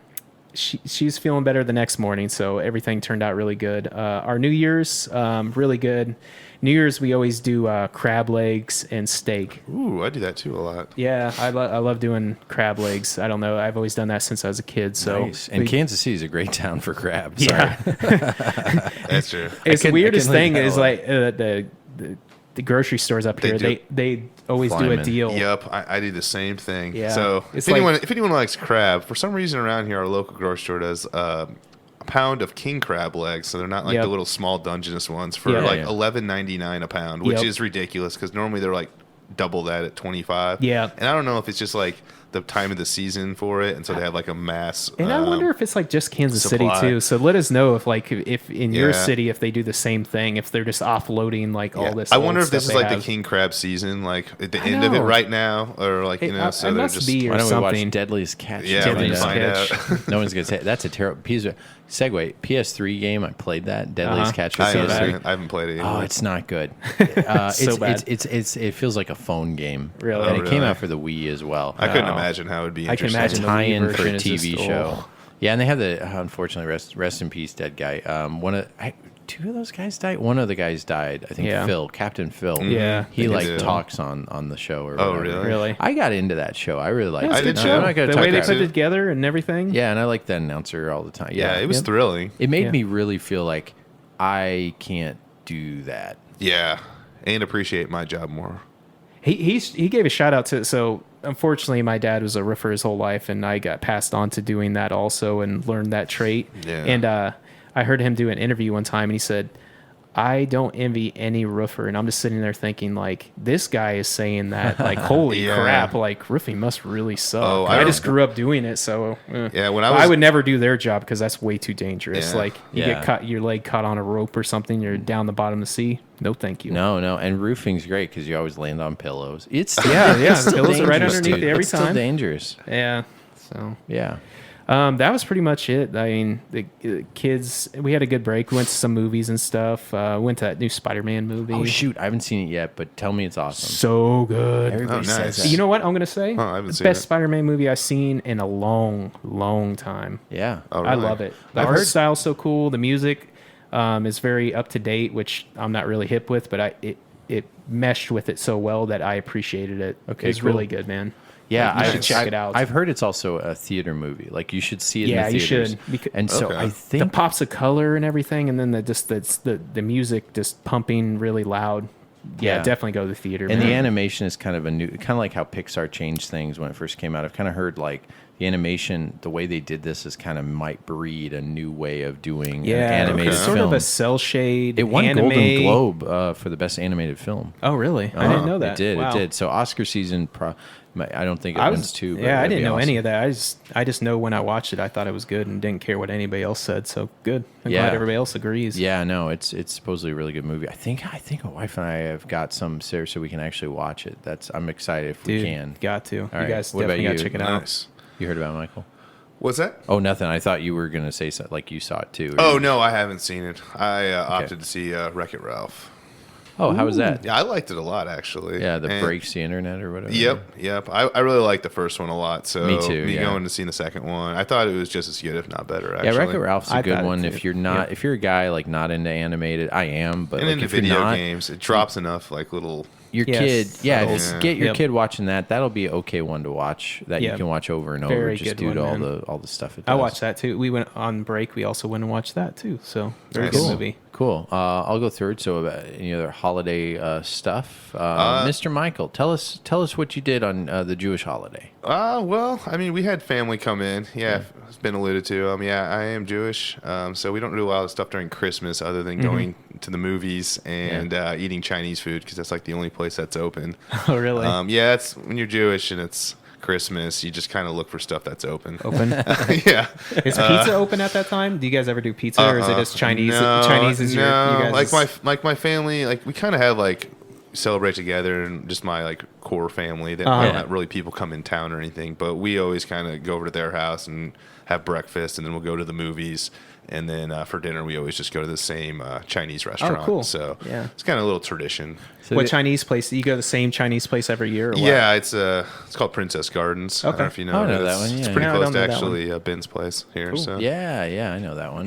she's feeling better the next morning, so everything turned out really good. Our New Year's, really good. New Year's we always do crab legs and steak. Ooh, I do that too a lot. Yeah, I love doing crab legs. I don't know. I've always done that since I was a kid. So Nice. And Kansas City is a great town for crabs. yeah, That's true. it's the weirdest I thing can is leave like the grocery stores up here. do. They always do a Flyman. deal. Yep, I do the same thing. Yeah. So It's if anyone likes crab, for some reason around here, our local grocery store does a pound of king crab legs. So they're not like Yep. the little small Dungeness ones for Yeah. like Yeah. $11.99 a pound, which Yep. is ridiculous because normally they're like double that at 25. Yeah. And I don't know if it's just like the time of the season for it, and so they have like a mass. And I wonder if it's like just Kansas supply. City too. So let us know if in your Yeah. city if they do the same thing, if they're just offloading like all this. I wonder old if this stuff is they like have. the king crab season, like at the I end of it know. right now, or like It so it they're must just be or Why don't we something. watch Deadliest Catch? yeah, and we can Deadliest find Catch. out. No one's gonna say that's a terrible piece of segue. PS3 game. I played that Deadliest Catch for I So haven't, PS3. bad. I haven't played it. Oh, Either. it's not good. So bad. It feels like a phone game. Really? And Oh, it came really? out for the Wii as well. I couldn't Oh. imagine how it would be. I can Interesting. imagine the Wii tie-in for a version is TV just, show. oh. Yeah, and they have the unfortunately rest in peace dead guy. Two of those guys died. One of the guys died. I think Yeah. Captain Phil. Yeah. he They like do. talks on the show. Or Oh, whatever. really? Really? I got into that show. I really liked It was I a it. good did show. too. I'm not gonna The talk way they about put it. it together and everything. Yeah, and I like the announcer all the time. Yeah, it was Yep. thrilling. It made Yeah. me really feel like I can't do that. Yeah, and appreciate my job more. He gave a shout out to so unfortunately my dad was a roofer his whole life and I got passed on to doing that also and learned that trait. Yeah. And I heard him do an interview one time and he said, I don't envy any roofer. And I'm just sitting there thinking like this guy is saying that like holy Yeah. crap, like roofing must really suck. Oh, I I just don't- grew up doing it, so Yeah, when But I was would never do their job because that's way too dangerous. Yeah. Like you Yeah. get caught, your leg caught on a rope or something, you're down the bottom of the sea. No, thank you. No, and roofing's great because you always land on pillows. It's Yeah, yeah, it's the still pillows are right dangerous, underneath dude. you every It's still time. dangerous. Yeah. So Yeah. that was pretty much it. I mean, the kids, we had a good break. We went to some movies and stuff. Went to that new Spider-Man movie. Oh shoot, I haven't seen it yet, but tell me it's awesome. So good. Everybody Oh, says nice. that. You know what I'm going to say? Oh, I haven't the seen best it. Spider-Man movie I've seen in a long, long time. Yeah. Oh, I really? love it. The I've art heard- style's so cool. The music is very up to date, which I'm not really hip with, but it meshed with it so well that I appreciated it. Okay, It's cool. really good, man. Yeah, Like, you should check it out. I've heard it's also a theater movie. Like you should see it Yeah, in you the theaters. should, And so Okay. I the think pops of color and everything, and then the music just pumping really loud. Yeah, Yeah. definitely go to the theater. and man. the animation is kind of a new, kind of like how Pixar changed things when it first came out. I've kind of heard like the animation, the way they did this is kind of might breed a new way of doing an animated it's film. sort of a cell shade. It won anime. Golden Globe for the best animated film. Oh, really? I didn't know that. It did. Wow. It did. So Oscar season, I don't think it I wins was too. but yeah, I that'd didn't be know any awesome. of that. I just know when I watched it, I thought it was good and didn't care what anybody else said. So good. I'm Yeah. glad everybody else agrees. Yeah, no, it's supposedly a really good movie. I think my wife and I have got some series so we can actually watch it. I'm excited if Dude, we can. got to. You right. guys What about definitely got to you? check it out. Nice. You heard about it, Michael? What's that? Oh, nothing. I thought you were gonna say something like you saw it too. Oh no, I haven't seen it. I opted to see Wreck-It Ralph. Oh, how was that? Yeah, I liked it a lot actually. Yeah, the And- breaks the internet or whatever. Yep. I really liked the first one a lot. So Me too, yeah. going to see the second one, I thought it was just as good, if not better. Yeah, Actually. Wreck-It Ralph's a I good thought it one. too. If you're not, Yeah. if you're a guy like not into animated, I am, but And like into if you're video not, games, it drops enough like little your Yes. kid, yeah, Oh, if you get your Yep. kid watching that, that'll be an okay one to watch that you Yeah. can watch over and over Very just good due to one, man. all the stuff it does. I watched that too. We went on break. We also went and watched that too. So very Nice. good Cool. movie. Cool. I'll go through it. So, about any other holiday stuff? Mr. Michael, tell us what you did on the Jewish holiday. Well, I mean, we had family come in. Yeah, it's been alluded to. Yeah, I am Jewish, so we don't do a lot of stuff during Christmas other than going to the movies and eating Chinese food because that's like the only place that's open. Oh, really? Yeah, it's when you're Jewish and it's Christmas, you just kind of look for stuff that's open. Open? Yeah. Is pizza open at that time? Do you guys ever do pizza, or is it just Chinese? Chinese is your you guys' like my family, like we kind of have like celebrate together, and just my like core family. They don't have really people come in town or anything, but we always kind of go over to their house and have breakfast, and then we'll go to the movies. And then for dinner, we always just go to the same Chinese restaurant. Oh, cool. So Yeah. it's kind of a little tradition. So what Chinese place? You go to the same Chinese place every year? Or what? Yeah, it's called Princess Gardens. I don't know Okay. if you know. Oh, I know it. that one, It's yeah. pretty No, I close don't to know that actually Ben's place here. So Yeah, I know that one.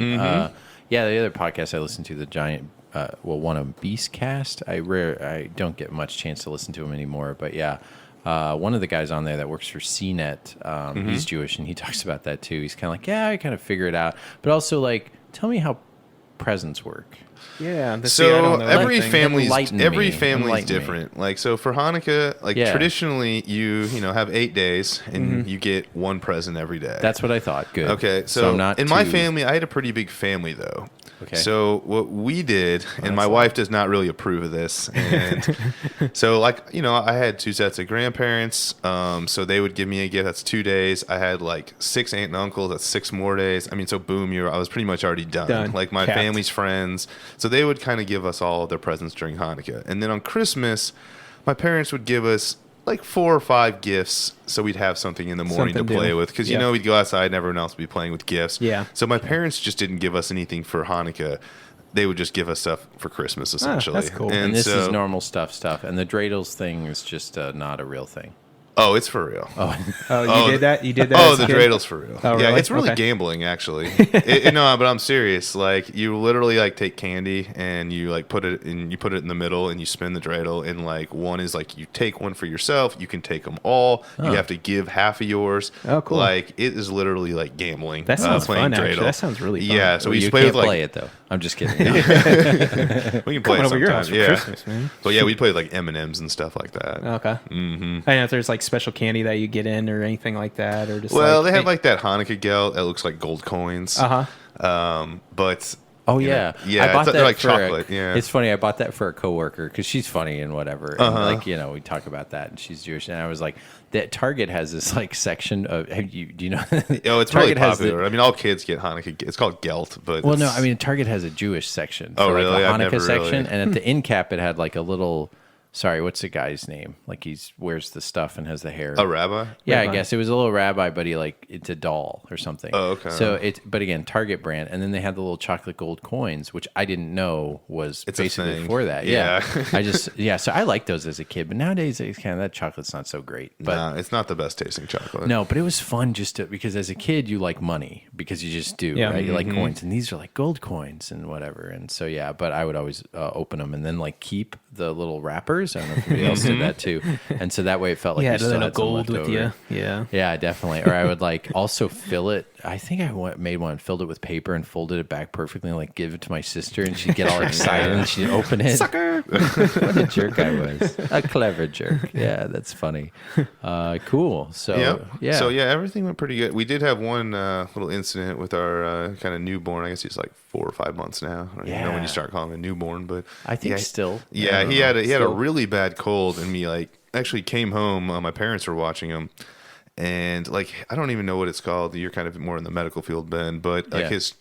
Yeah, the other podcast I listen to, the Giant, one of Beastcast. I don't get much chance to listen to him anymore, but yeah. One of the guys on there that works for CNET, he's Jewish, and he talks about that too. He's kind of like, yeah, I kind of figure it out, but also like, tell me how presents work. Yeah. So every Enlighten family's me. different. Like so for Hanukkah, like traditionally you have 8 days and you get one present every day. That's what I thought. Good. Okay, so I'm not in my too- family, I had a pretty big family though. Okay. So what we did, and my wife does not really approve of this, and so like I had 2 sets of grandparents, so they would give me a gift. That's 2 days. I had like 6 aunt and uncles. That's 6 more days. I mean, so boom, I was pretty much already done. Like my Capped. family's friends, so they would kind of give us all their presents during Hanukkah, and then on Christmas, my parents would give us like 4 or 5 gifts, so we'd have something in the morning Something to play to- with, because yeah. we'd go outside and everyone else would be playing with gifts. Yeah. So my parents just didn't give us anything for Hanukkah. They would just give us stuff for Christmas, essentially. that's cool. And this so, is normal stuff. And the dreidels thing is just not a real thing. Oh, it's for real. Oh, you did that? You did that? Oh, as a the kid? dreidels for real. Oh, Yeah, really? it's really Okay. gambling, actually. No, but I'm serious. Like, you literally like take candy and you like put it in the middle and you spin the dreidel. And like one is like you take one for yourself. You can take them all. You have to give half of yours. Oh, cool. Like it is literally like gambling. That sounds playing fun, actually. dreidel. That sounds really fun. Yeah, so we you used to play can't with like play it though. I'm just kidding. we can play Coming it over your house sometimes. for Yeah, Christmas, man. but yeah, we played like M&Ms and stuff like that. Okay. Mm-hmm. I know if there's like special candy that you get in or anything like that, or just Well, like, they have like that Hanukkah gelt that looks like gold coins. But Oh you know, yeah, yeah, I bought they're that like for chocolate. Yeah, It's funny. I bought that for a coworker because she's funny and whatever. And like we talk about that, and she's Jewish, and I was like, that Target has this like section of. Do you know? oh, it's Target really has popular. I mean, all kids get Hanukkah. It's called gelt, but Well, no, it's- I mean Target has a Jewish section. Oh, for, like, really? a I've Hanukkah never section, really- and at the end cap, it had like a little. Sorry, what's the guy's name? Like wears the stuff and has the hair. a rabbi. Yeah, Rabbi. I guess it was a little rabbi, but it's a doll or something. Oh, okay. So but again, Target brand, and then they had the little chocolate gold coins, which I didn't know was It's a basically thing. for that. Yeah. So I liked those as a kid, but nowadays it's kind of that chocolate's not so great. But Nah, it's not the best tasting chocolate. no, but it was fun because as a kid you like money because you just do, Yeah. right? You Mm-hmm. like coins, and these are like gold coins and whatever. And so yeah, but I would always open them and then like keep the little wrappers. I don't know if anybody else did that too. And so that way it felt like yeah, you still little had some gold left with over. you. Yeah. Yeah, definitely. Or I would like also fill it. I think made one, filled it with paper and folded it back perfectly and like give it to my sister, and she'd get all excited and she'd open it. Sucker. What a jerk I was. A clever jerk. Yeah, that's funny. Cool. So yeah. So yeah, everything went pretty good. We did have one little incident with our kind of newborn. I guess he's like 4 or 5 months now. I don't even know when Yeah. you start calling him a newborn, but I think yeah, still. Yeah, I don't he know. had a Still. really bad cold, and me like actually came home. My parents were watching him, and like I don't even know what it's called. You're kind of more in the medical field, Ben, but like Yeah. his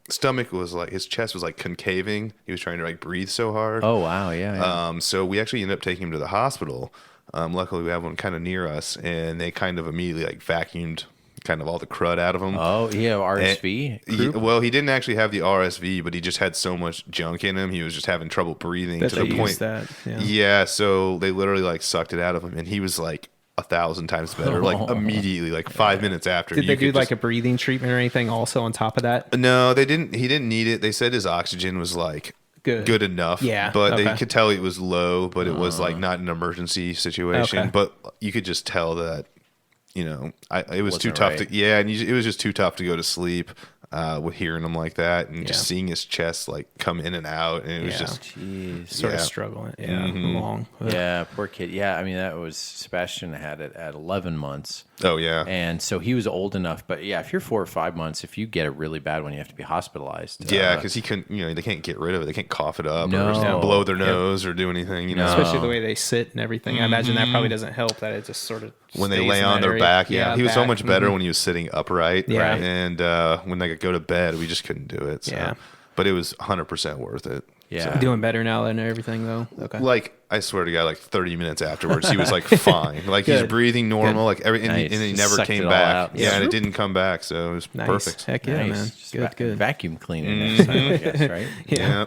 stomach was like his chest was like concaving. He was trying to like breathe so hard. Oh wow, yeah. So we actually ended up taking him to the hospital. Luckily, we have one kind of near us, and they kind of immediately like vacuumed kind of all the crud out of him. Oh, yeah, RSV. Well, he didn't actually have the RSV, but he just had so much junk in him. He was just having trouble breathing That to they the point. use that. Yeah. Yeah, so they literally like sucked it out of him, and he was like 1,000 times better, like immediately, like 5 minutes after. Did You they do could like just- a breathing treatment or anything also on top of that? No, they didn't. He didn't need it. They said his oxygen was like good enough. Yeah, but okay. they could tell it was low, but it was like not an emergency situation. Okay. But you could just tell that, it was too Wasn't tough right. and it was just too tough to go to sleep with hearing him like that and just seeing his chest like come in and out, and it was just Jeez. Sort of Yeah. struggling. Yeah, long. Yeah, poor kid. Yeah, I mean, that was Sebastian had it at 11 months. oh yeah. And so he was old enough. But yeah, if you're 4 or 5 months, if you get a really bad one, you have to be hospitalized. Yeah, because he couldn't, they can't get rid of it. They can't cough it up No. or blow their nose or do anything, Especially the way they sit and everything. I imagine that probably doesn't help. That it just sort of when they stays lay in on that their area. back. Yeah, he was so back. much better when he was sitting upright. Yeah. And when they could go to bed, we just couldn't do it. So. Yeah. But it was 100% worth it. Yeah. Doing better now than everything though. Okay. Like, I swear to God, like 30 minutes afterwards, he was like fine. Like he's Good. breathing normal. Like and Nice. he Just never sucked came it all back. out. Yeah, Yeah. and it didn't come back. So it was Nice. perfect. Heck yeah, Nice. man. Just Good. Vacuum cleaner next time, I guess, right? Yeah.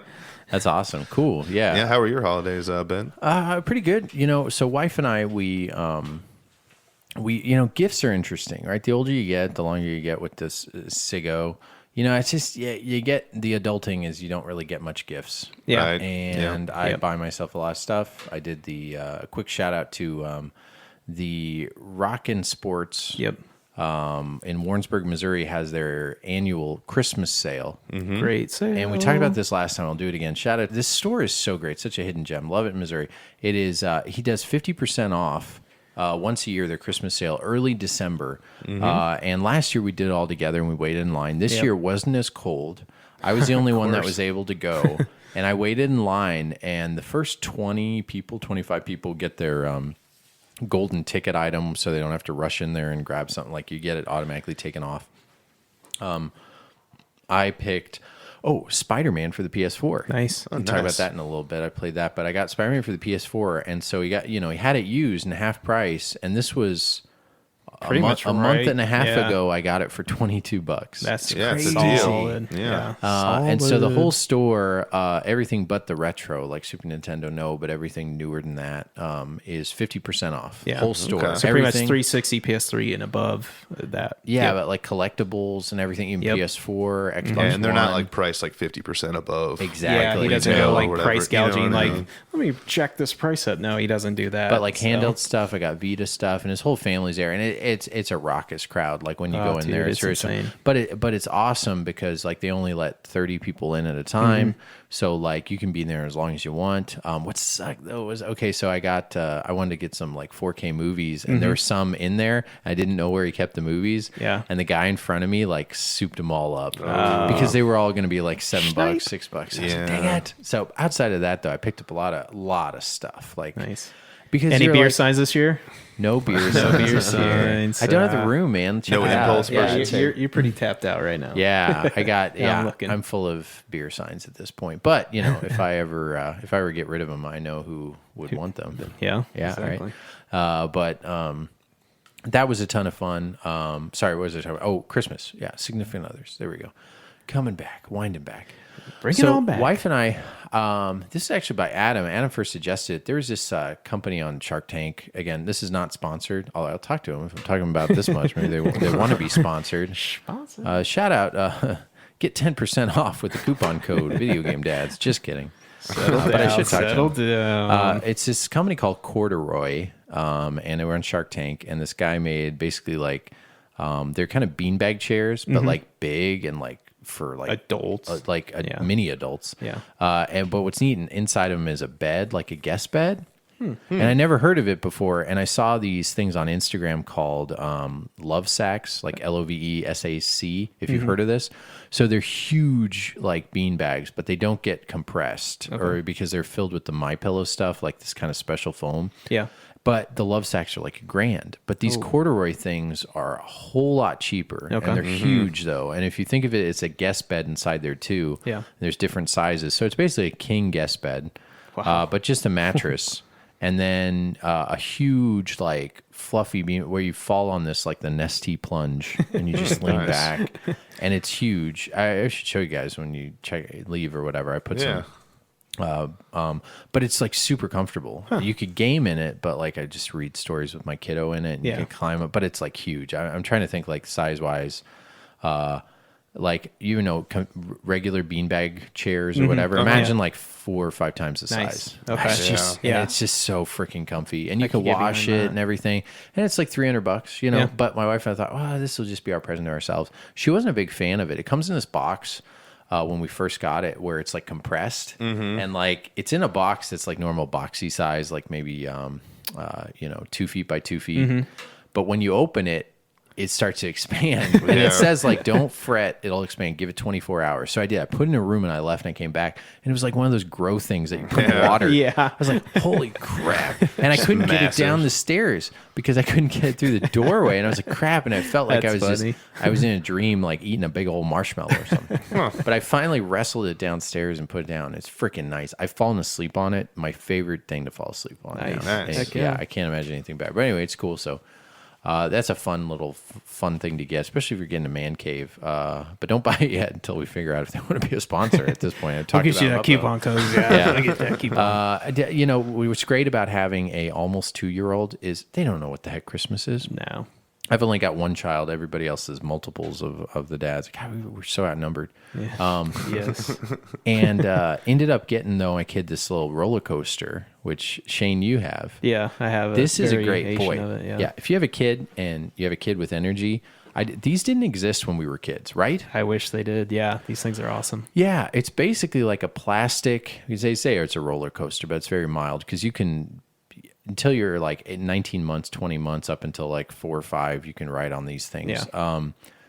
That's awesome. Cool. Yeah. Yeah. How were your holidays, Ben? Pretty good. So wife and I, we gifts are interesting, right? The older you get, the longer you get with this SIGO. It's just, you get the adulting is you don't really get much gifts. Yeah. Right. And I Yep. buy myself a lot of stuff. I did the quick shout out to the Rockin' Sports Yep. in Warrensburg, Missouri has their annual Christmas sale. Great sale. And we talked about this last time. I'll do it again. Shout out. This store is so great. Such a hidden gem. Love it in Missouri. It is, he does 50% off once a year, their Christmas sale, early December. And last year we did it all together and we waited in line. This year wasn't as cold. I was the only one that was able to go. And I waited in line, and the first 25 people get their golden ticket item so they don't have to rush in there and grab something. Like you get it automatically taken off. I picked Spider-Man for the PS4. Nice. We'll talk about that in a little bit. I played that, but I got Spider-Man for the PS4, and so he had it used and half price, and this was Pretty much a month right. and a half Yeah. ago. I got it for $22. That's Yeah, it's a crazy. deal. Solid. Yeah. And so the whole store, everything but the retro, like Super Nintendo, no, but everything newer than that, is 50% off. Yeah. Whole store. Okay. So pretty much Everything- 360, PS3, and above that. Yeah, Yep. but like collectibles and everything, even Yep. PS4, Xbox Yeah, and they're not One. like priced like 50% above. Exactly. Yeah, he doesn't Retail go or like whatever, price you know gouging. what I Like, mean? let me check this price up. No, he doesn't do that. But like so- handheld stuff, I got Vita stuff, and his whole family's there, and it's a raucous crowd. Like when you Oh, go in dude, there, it's very insane. But it's awesome because like they only let 30 people in at a time, Mm-hmm. so like you can be in there as long as you want. What sucked though was so I got I wanted to get some like 4K movies, and there were some in there. I didn't know where he kept the movies. Mm-hmm. Yeah. and the guy in front of me like souped them all up because they were all going to be like $7, $6. I was like, Yeah. dang it. So outside of that though, I picked up a lot of stuff like. Nice. Because Any you're beer like, signs this year? no beer No signs. beer signs. I don't have the room, man. Check No it out. impulse Yeah, purchase. you're pretty tapped out right now. Yeah, I got. Yeah, I'm Yeah, looking. I'm full of beer signs at this point. But if I ever get rid of them, I know who would want them. Yeah. Yeah, Exactly. right. But that was a ton of fun. Sorry, what was I talking about? Oh, Christmas. Yeah, significant others. There we go. Coming back, winding back. Bring it on back. Wife and I, this is actually by Adam. Adam first suggested it. There was this company on Shark Tank. Again, this is not sponsored. I'll talk to them if I'm talking about this much. Maybe they want to be sponsored. Shout out. Get 10% off with the coupon code Video Game Dads. Just kidding. But I should talk to Settle them. down. It's this company called Corduroy, and they were on Shark Tank. And this guy made basically like they're kind of beanbag chairs, but like big and like for like Adults. Yeah. mini adults. Yeah. But what's neat, inside of them is a bed, like a guest bed. And I never heard of it before. And I saw these things on Instagram called Love Sacks, like LOVESAC, if you've heard of this. So they're huge, like bean bags, but they don't get compressed or because they're filled with the MyPillow stuff, like this kind of special foam. Yeah. But the Love Sacks are like $1,000. But these corduroy things are a whole lot cheaper. Okay. And they're huge, though. And if you think of it, it's a guest bed inside there, too. Yeah. There's different sizes. So it's basically a king guest bed, but just a mattress. And then a huge, like, fluffy beam where you fall on this, like the Nestea plunge, and you just lean back. And it's huge. I should show you guys when you leave or whatever. I put some. But it's like super comfortable. You could game in it, but like I just read stories with my kiddo in it, and you Yeah. can climb it. But it's like huge. I'm trying to think like size wise. like regular beanbag chairs or whatever. Imagine like 4 or 5 times the size. Okay. It's just so freaking comfy, and you can wash it and everything, and it's like $300, Yeah. But my wife and I thought, oh, this will just be our present to ourselves. She wasn't a big fan of it. It comes in this box when we first got it, where it's like compressed, and like it's in a box that's like normal boxy size, like maybe 2 feet by 2 feet. But when you open it, it starts to expand. And it says, like, don't fret, it'll expand. Give it 24 hours. So I did. I put it in a room and I left and I came back. And it was like one of those grow things that you put in water. Yeah. I was like, holy crap. And I couldn't get it down the stairs because I couldn't get it through the doorway. And I was like, crap. And I felt like I was in a dream, like eating a big old marshmallow or something. But I finally wrestled it downstairs and put it down. It's freaking nice. I've fallen asleep on it. My favorite thing to fall asleep on. Nice. Yeah, I can't imagine anything better. But anyway, it's cool. So that's a fun thing to get, especially if you're getting a man cave. But don't buy it yet until we figure out if they want to be a sponsor at this point. I'll get you that coupon code. Yeah, get that coupon. What's great about having a almost 2-year-old is they don't know what the heck Christmas is. No. I've only got one child. Everybody else is multiples of the dads. God, we're so outnumbered. Yeah. Yes. And ended up getting, though, my kid this little roller coaster, which, Shane, you have. Yeah, I have. This is a great variation boy. of it, yeah. If you have a kid and you have a kid with energy, these didn't exist when we were kids, right? I wish they did. Yeah, these things are awesome. Yeah, it's basically like a plastic. They say it's a roller coaster, but it's very mild because you can, until you're like 19 months, 20 months, up until like 4 or 5, you can ride on these things. Yeah.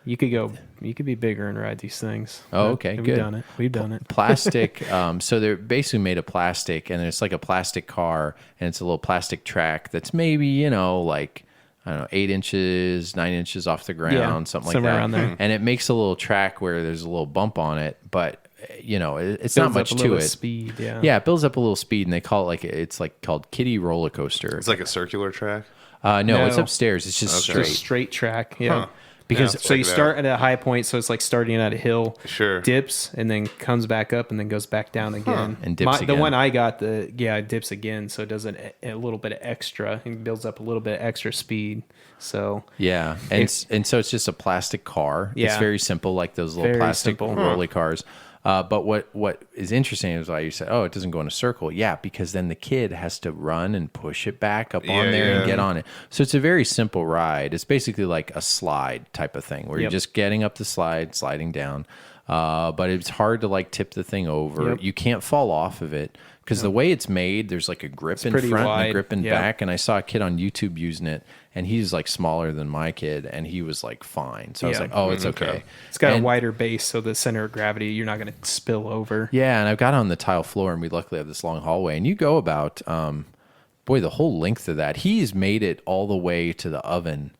You could be bigger and ride these things. Oh, okay, We've good. done it. We've done it. Plastic. So they're basically made of plastic, and it's like a plastic car, and it's a little plastic track that's maybe, like, I don't know, 8 inches, 9 inches off the ground, something like somewhere that. around there. And it makes a little track where there's a little bump on it, but it's not much to it. Speed, yeah. Yeah, it builds up a little speed, and they call it it's called Kitty Roller Coaster. It's like a circular track. No, it's upstairs. It's just straight. Just a straight track. Yeah. Huh. Because Yeah, so you check it start at a high point, so it's like starting at a hill, Sure. dips, and then comes back up, and then goes back down again. And dips The again. one I got, it dips again, so it does a little bit of extra, and builds up a little bit of extra speed. So Yeah, and so it's just a plastic car. It's Yeah. very simple, like those little Very plastic simple. rolly cars. But what is interesting is why you said, oh, it doesn't go in a circle. Yeah, because then the kid has to run and push it back up on there and get on it. So it's a very simple ride. It's basically like a slide type of thing where you're just getting up the slide, sliding down. But it's hard to like tip the thing over. Yep. You can't fall off of it because the way it's made, there's like a grip in pretty front and wide. a grip in Yeah. back. And I saw a kid on YouTube using it, and he's like smaller than my kid, and he was like fine. So I was Yeah. like, oh, it's okay. it's got And- a wider base, so the center of gravity, you're not going to spill over. Yeah, and I've got it on the tile floor, and we luckily have this long hallway. And you go about, the whole length of that. He's made it all the way to the oven,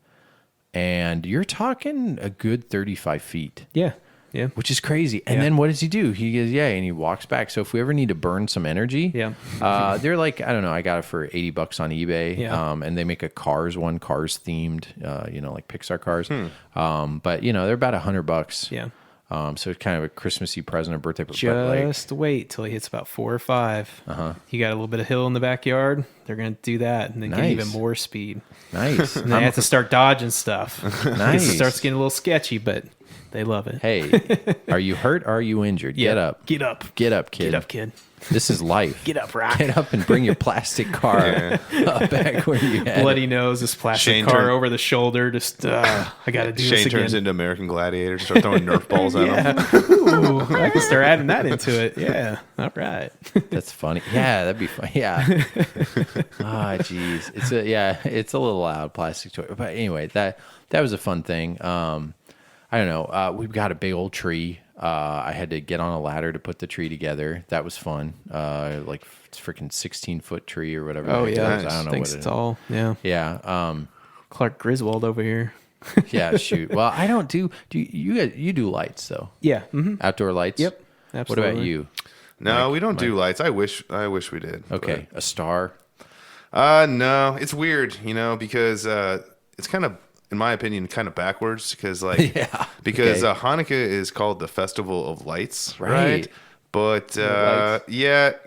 and you're talking a good 35 feet. Yeah. Yeah. Which is crazy. And then what does he do? He goes, and he walks back. So if we ever need to burn some energy, they're like, I don't know, I got it for $80 on eBay. Yeah. And they make a Cars themed, like Pixar cars. But they're about $100. Yeah. So it's kind of a Christmassy present or birthday present. Just wait till he hits about 4 or 5. You got a little bit of hill in the backyard. They're going to do that and then get even more speed. Nice. And they have to start dodging stuff. Nice. It starts getting a little sketchy, but they love it. Hey, are you hurt or are you injured? Yeah. Get up. Get up. Get up, kid. Get up, kid. This is life. Get up, Rock. Get up and bring your plastic car back where you had Bloody it. nose, this plastic Shane car turned- over the shoulder. Just, I got to do this Shane again. turns into American Gladiator, start throwing Nerf balls at him. Ooh, I can start adding that into it. Yeah. All right. That's funny. Yeah, that'd be fun. Yeah. Jeez. It's a little loud plastic toy. But anyway, that was a fun thing. I don't know. We've got a big old tree. I had to get on a ladder to put the tree together. That was fun. Like it's freaking 16-foot tree or whatever. Oh, the heck yeah. it is. I don't know Thinks what it's it is. all. Yeah. Yeah. Clark Griswold over here. Yeah. Shoot. Well, I don't do you do lights though? Yeah. Mm-hmm. Outdoor lights. Yep. Absolutely. What about you? No, we don't do lights. I wish we did. Okay. A star. No, it's weird, because it's kind of, in my opinion, kind of backwards because Hanukkah is called the Festival of Lights, right? But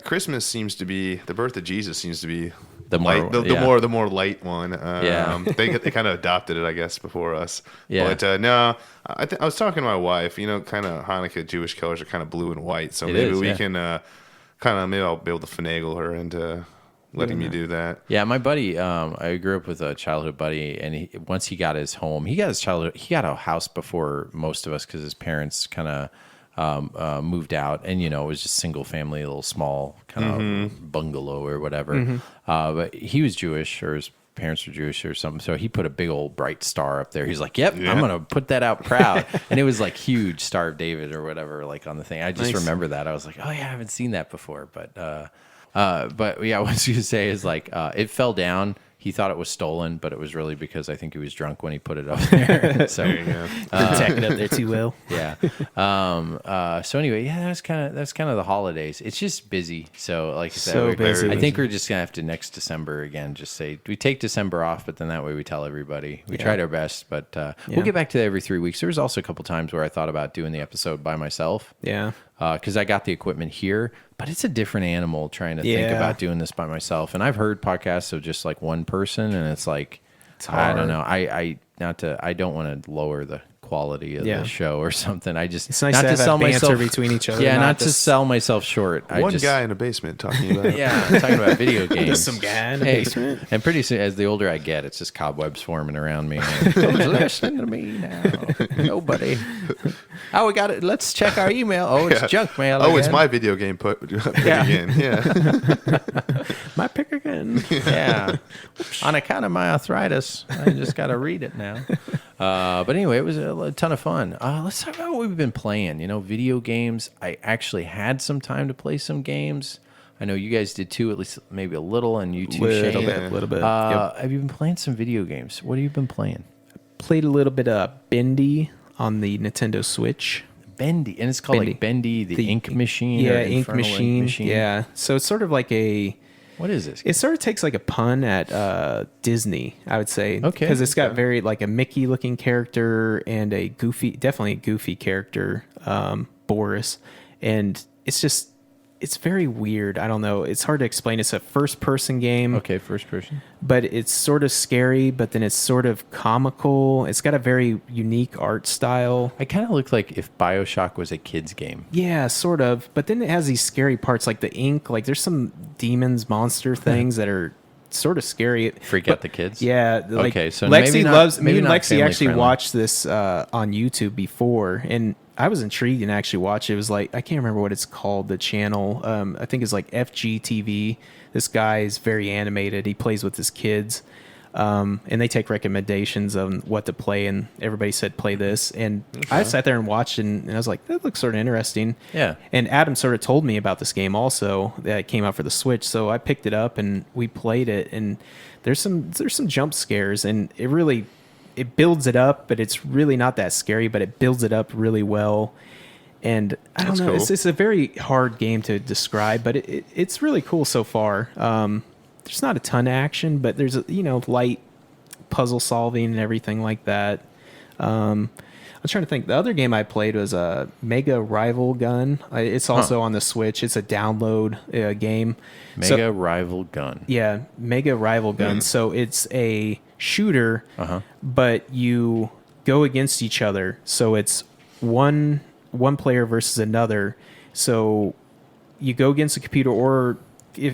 Christmas seems to be, the birth of Jesus seems to be The more light one. They kind of adopted it, I guess, before us. Yeah. But no, I was talking to my wife. Kind of Hanukkah Jewish colors are kind of blue and white, so maybe we can maybe I'll be able to finagle her into letting me do that. Yeah, my buddy, I grew up with a childhood buddy, and once he got his home, he got a house before most of us because his parents kind of moved out, and it was just single family, a little small kind of bungalow or whatever. But he was Jewish, or his parents were Jewish or something, so he put a big old bright star up there. He's like, "Yep, I'm gonna put that out proud," and it was like huge, Star of David or whatever, like on the thing. I just remember that. I was like, "Oh yeah, I haven't seen that before," but yeah, what you say is like it fell down. He thought it was stolen, but it was really because I think he was drunk when he put it up there. So there you go. Protect it up there too well. Yeah. So anyway, that's kind of the holidays. It's just busy. So like I said, So busy. I think we're just gonna have to next December again. Just say we take December off, but then that way we tell everybody. We tried our best, but we'll get back to that every 3 weeks. There was also a couple times where I thought about doing the episode by myself. Yeah. Because I got the equipment here, but it's a different animal trying to think about doing this by myself. And I've heard podcasts of just like one person, and it's like, I don't know. I don't want to lower the quality of the show or something. It's nice to sell myself between each other. Yeah, not to sell myself short. One guy in a basement talking about talking about video games. Just some guy in a basement. And pretty soon, as the older I get, it's just cobwebs forming around me. Who's listening to me now? Nobody. Oh, we got it. Let's check our email. Oh, it's junk mail. Oh, it's my video game pick again. Yeah. My pick again. Yeah. On account of my arthritis, I just got to read it now. But anyway, it was a ton of fun. Let's talk about what we've been playing. Video games. I actually had some time to play some games. I know you guys did too, at least maybe a little, and you too, Shane. A little bit. Have you been playing some video games? What have you been playing? Played a little bit of Bendy on the Nintendo Switch. Bendy, and it's called like Bendy, the ink machine. Yeah, ink machine. Yeah, so it's sort of like what is this? It sort of takes like a pun at Disney, I would say. Okay. Because it's got very like a Mickey looking character and definitely a goofy character, Boris. And it's very weird. I don't know. It's hard to explain. It's a first person game. Okay, first person. But it's sort of scary, but then it's sort of comical. It's got a very unique art style. I kind of look like if BioShock was a kid's game. Yeah, sort of. But then it has these scary parts like the ink. Like there's some demons, monster things that are sort of scary. Freak out the kids? Yeah. Like okay, so Lexi loves... Me and not Lexi actually friendly. watched this on YouTube before, and I was intrigued and actually watched it. It was like, I can't remember what it's called, the channel. I think it's like FGTV. This guy is very animated. He plays with his kids. And they take recommendations on what to play, and everybody said, play this. And I sat there and watched it, and I was like, that looks sort of interesting. Yeah. And Adam sort of told me about this game also that came out for the Switch. So I picked it up, and we played it. And there's some jump scares, and it builds it up, but it's really not that scary, but it builds it up really well. And I don't know, cool. it's a very hard game to describe, but it's really cool so far. There's not a ton of action, but there's light puzzle solving and everything like that. I'm trying to think. The other game I played was a Mega Rival Gun. It's also on the Switch. It's a download game. Mega Rival Gun. Yeah, Mega Rival Gun. So it's a shooter, but you go against each other. So it's one player versus another. So you go against the computer or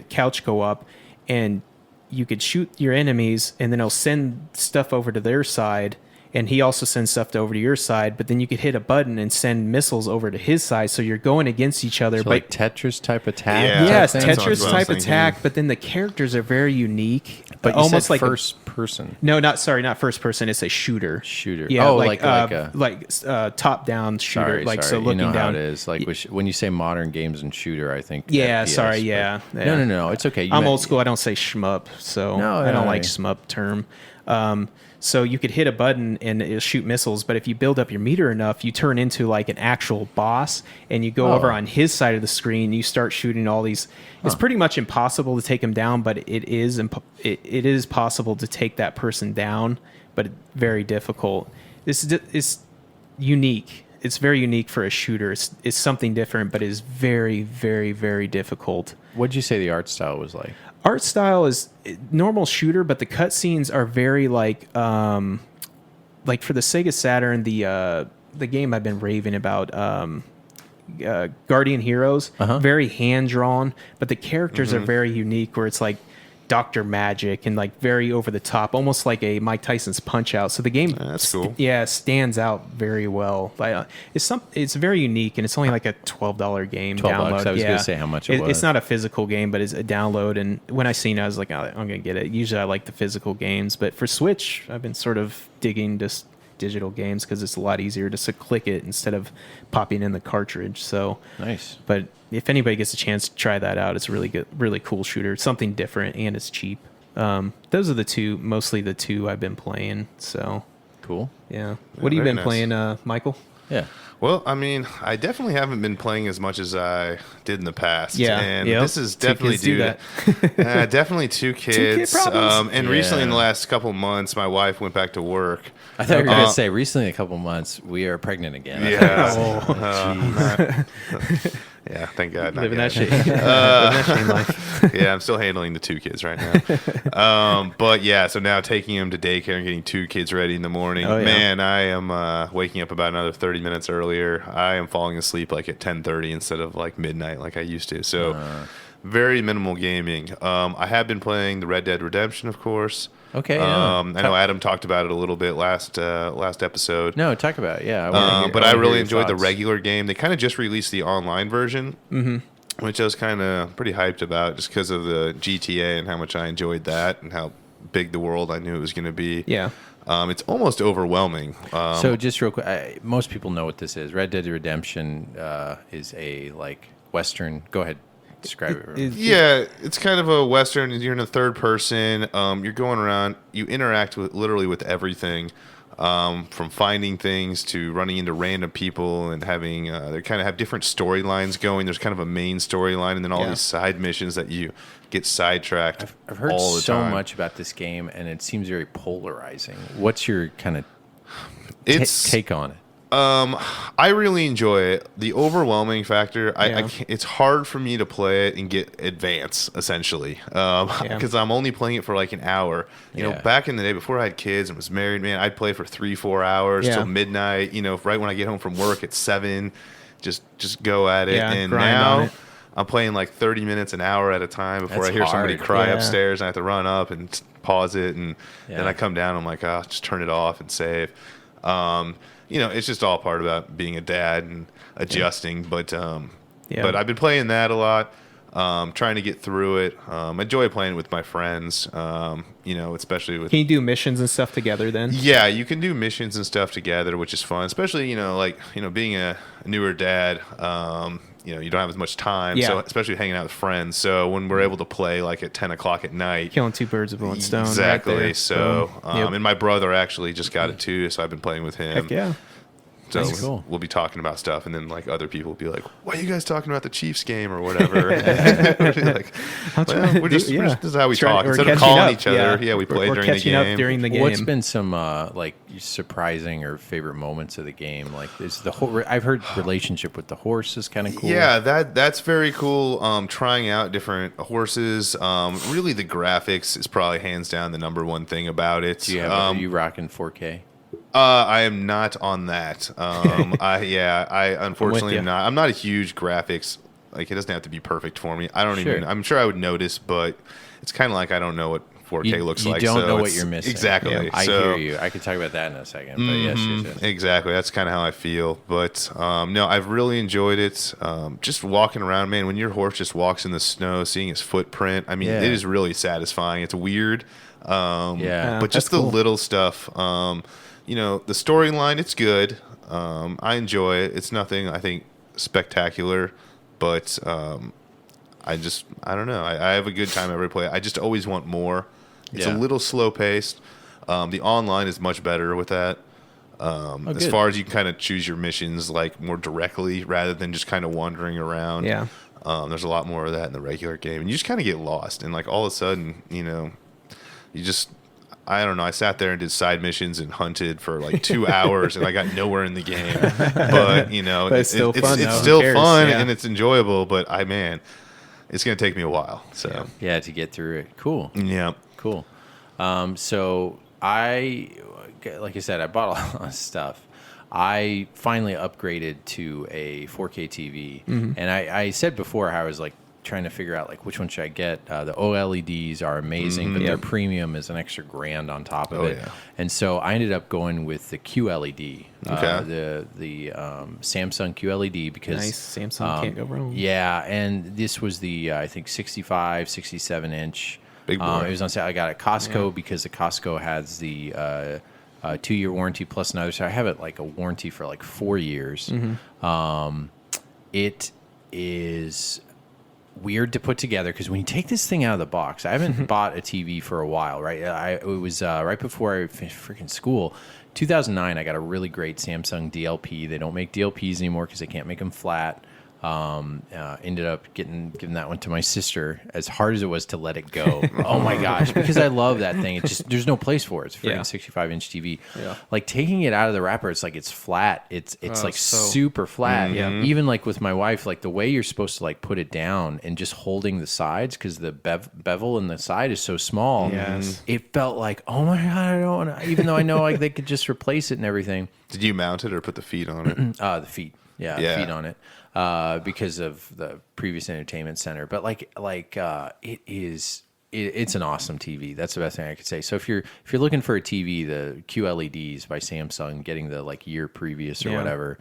couch co-op, and you could shoot your enemies, and then it'll send stuff over to their side, and he also sends stuff over to your side. But then you could hit a button and send missiles over to his side, so you're going against each other. So but like Tetris type attack. Yes, type thing? Tetris type attack. But then the characters are very unique. But you almost said like first person. No, not first person. It's a shooter. Shooter. Yeah, oh, like a top down shooter. So looking you know down. how it is. Like when you say modern games and shooter, I think. Yeah, FPS, sorry. but- Yeah. No. It's okay. I'm old school. I don't say shmup, so No, I don't no, like no. shmup term. So you could hit a button and it'll shoot missiles, but if you build up your meter enough, you turn into like an actual boss, and you go over on his side of the screen. You start shooting all these. It's pretty much impossible to take him down, but it is possible to take that person down, but very difficult. This is unique. it's very unique for a shooter. It's something different, but is very, very, very difficult. What'd you say the art style was like? Art style is normal shooter, but the cutscenes are very like for the Sega Saturn, the game I've been raving about, Guardian Heroes, very hand drawn, but the characters are very unique. Where it's like Dr. Magic and like very over the top, almost like a Mike Tyson's Punch Out. So the game, that's cool. Stands out very well. It's very unique, and it's only like a $12 game. $12. Download. I was going to say how much it was. It's not a physical game, but it's a download. And when I seen it, I was like, I'm gonna get it. Usually, I like the physical games, but for Switch, I've been sort of digging just digital games because it's a lot easier just to click it instead of popping in the cartridge. So nice. But if anybody gets a chance to try that out, it's a really good, really cool shooter. It's something different, and it's cheap. Those are mostly the two I've been playing. So cool. Yeah. What have you been playing, Michael? Yeah. Well, I mean, I definitely haven't been playing as much as I did in the past. Yeah. And this is definitely due to definitely two kids. And recently, in the last couple of months, my wife went back to work. I thought you were going to say recently, a couple of months, we are pregnant again. Yeah. Yeah, thank God. Living that shame life. Yeah, I'm still handling the two kids right now. But yeah, so now taking them to daycare and getting two kids ready in the morning. Oh, yeah. Man, I am waking up about another 30 minutes earlier. I am falling asleep like at 10:30 instead of like midnight like I used to. So very minimal gaming. I have been playing the Red Dead Redemption, of course. Okay. I know Adam talked about it a little bit last episode. No, talk about it. Yeah. But I really enjoyed the regular game. They kind of just released the online version, which I was kind of pretty hyped about just because of the GTA and how much I enjoyed that and how big the world I knew it was going to be. Yeah. It's almost overwhelming. So just real quick, most people know what this is. Red Dead Redemption is a like Western. Go ahead. Describe it. Yeah, it's kind of a Western. You're in a third person. You're going around. You interact literally with everything, from finding things to running into random people and having. They kind of have different storylines going. There's kind of a main storyline, and then all these side missions that you get sidetracked. I've heard all the so time. much about this game, and it seems very polarizing. What's your kind of take on it? I really enjoy it. The overwhelming factor, I can't, it's hard for me to play it and get advance, essentially, because I'm only playing it for like an hour. You know, back in the day before I had kids and was married, man, I'd play for 3-4 hours till midnight. You know, right when I get home from work at 7, just go at it. And now I'm playing like 30 minutes an hour at a time before I hear somebody cry upstairs, and I have to run up and pause it, and then I come down. I'm like, just turn it off and save. You know, it's just all part about being a dad and adjusting. But I've been playing that a lot, trying to get through it. I enjoy playing it with my friends, you know, especially with... Can you do missions and stuff together then? Yeah, you can do missions and stuff together, which is fun, especially, you know, like, you know, being a newer dad, you know, you don't have as much time, so especially hanging out with friends. So when we're able to play like at 10 o'clock at night, killing two birds with one stone. Exactly. Right so, and my brother actually just got it too, so I've been playing with him. Heck yeah. So cool. We'll be talking about stuff, and then like other people will be like, "Why are you guys talking about the Chiefs game or whatever?" Like, well, this is how we talk. Instead of calling each other, we play during the game. Up during the game. What's been some like surprising or favorite moments of the game? Like, is the I've heard relationship with the horse is kind of cool. Yeah, that's very cool. Trying out different horses. Really, the graphics is probably hands down the number one thing about it. Do you have, are you rocking 4K? I am not on that. I unfortunately am not. I'm not a huge graphics. Like, it doesn't have to be perfect for me. I don't even. I'm sure I would notice, but it's kind of like I don't know what 4K looks like. You don't know what you're missing. Exactly. Yeah, I hear you. I could talk about that in a second. But yes. Exactly. That's kind of how I feel. But no, I've really enjoyed it. Just walking around, man. When your horse just walks in the snow, seeing his footprint. I mean, it is really satisfying. It's weird. But just the little stuff. You know, the storyline, it's good. I enjoy it. It's nothing, I think, spectacular, but I don't know. I have a good time every play. I just always want more. It's a little slow paced. The online is much better with that. As far as you can kind of choose your missions like more directly rather than just kind of wandering around. Yeah. There's a lot more of that in the regular game, and you just kind of get lost, and like all of a sudden, you know, you just. I don't know. I sat there and did side missions and hunted for like 2 hours, and I got nowhere in the game. But But it's still fun. It's though. Who still cares? fun Yeah. and it's enjoyable. But it's gonna take me a while. So Yeah, to get through it. Cool. yeah. Cool. So like I said, I bought a lot of stuff. I finally upgraded to a 4K TV, and I said before how I was like trying to figure out like which one should I get. The OLEDs are amazing, but their premium is an extra $1,000 on top of it. Yeah. And so I ended up going with the QLED, Okay. the Samsung QLED because Nice. Samsung can't go wrong. Yeah, and this was the I think 65, 67 inch. Big boy. It was on sale. I got it at Costco because the Costco has the 2-year warranty plus another. So I have it like a warranty for like 4 years. It is weird to put together because when you take this thing out of the box, I haven't bought a TV for a while, right? It was right before I finished freaking school. 2009, I got a really great Samsung DLP. They don't make DLPs anymore because they can't make them flat. Ended up giving that one to my sister as hard as it was to let it go. Oh my gosh, because I love that thing. It just there's no place for it. It's a freaking 65-inch TV. Yeah. Like taking it out of the wrapper, it's like it's flat. It's like super flat. Even like with my wife, like the way you're supposed to like put it down and just holding the sides because the bevel in the side is so small. Yes. It felt like, oh my god, I don't want to. Even though I know like they could just replace it and everything. Did you mount it or put the feet on it? The feet. Yeah, Yeah. feet on it. Because of the previous entertainment center, but it's an awesome TV. That's the best thing I could say. So if you're looking for a TV, the QLEDs by Samsung, getting the like year previous or whatever,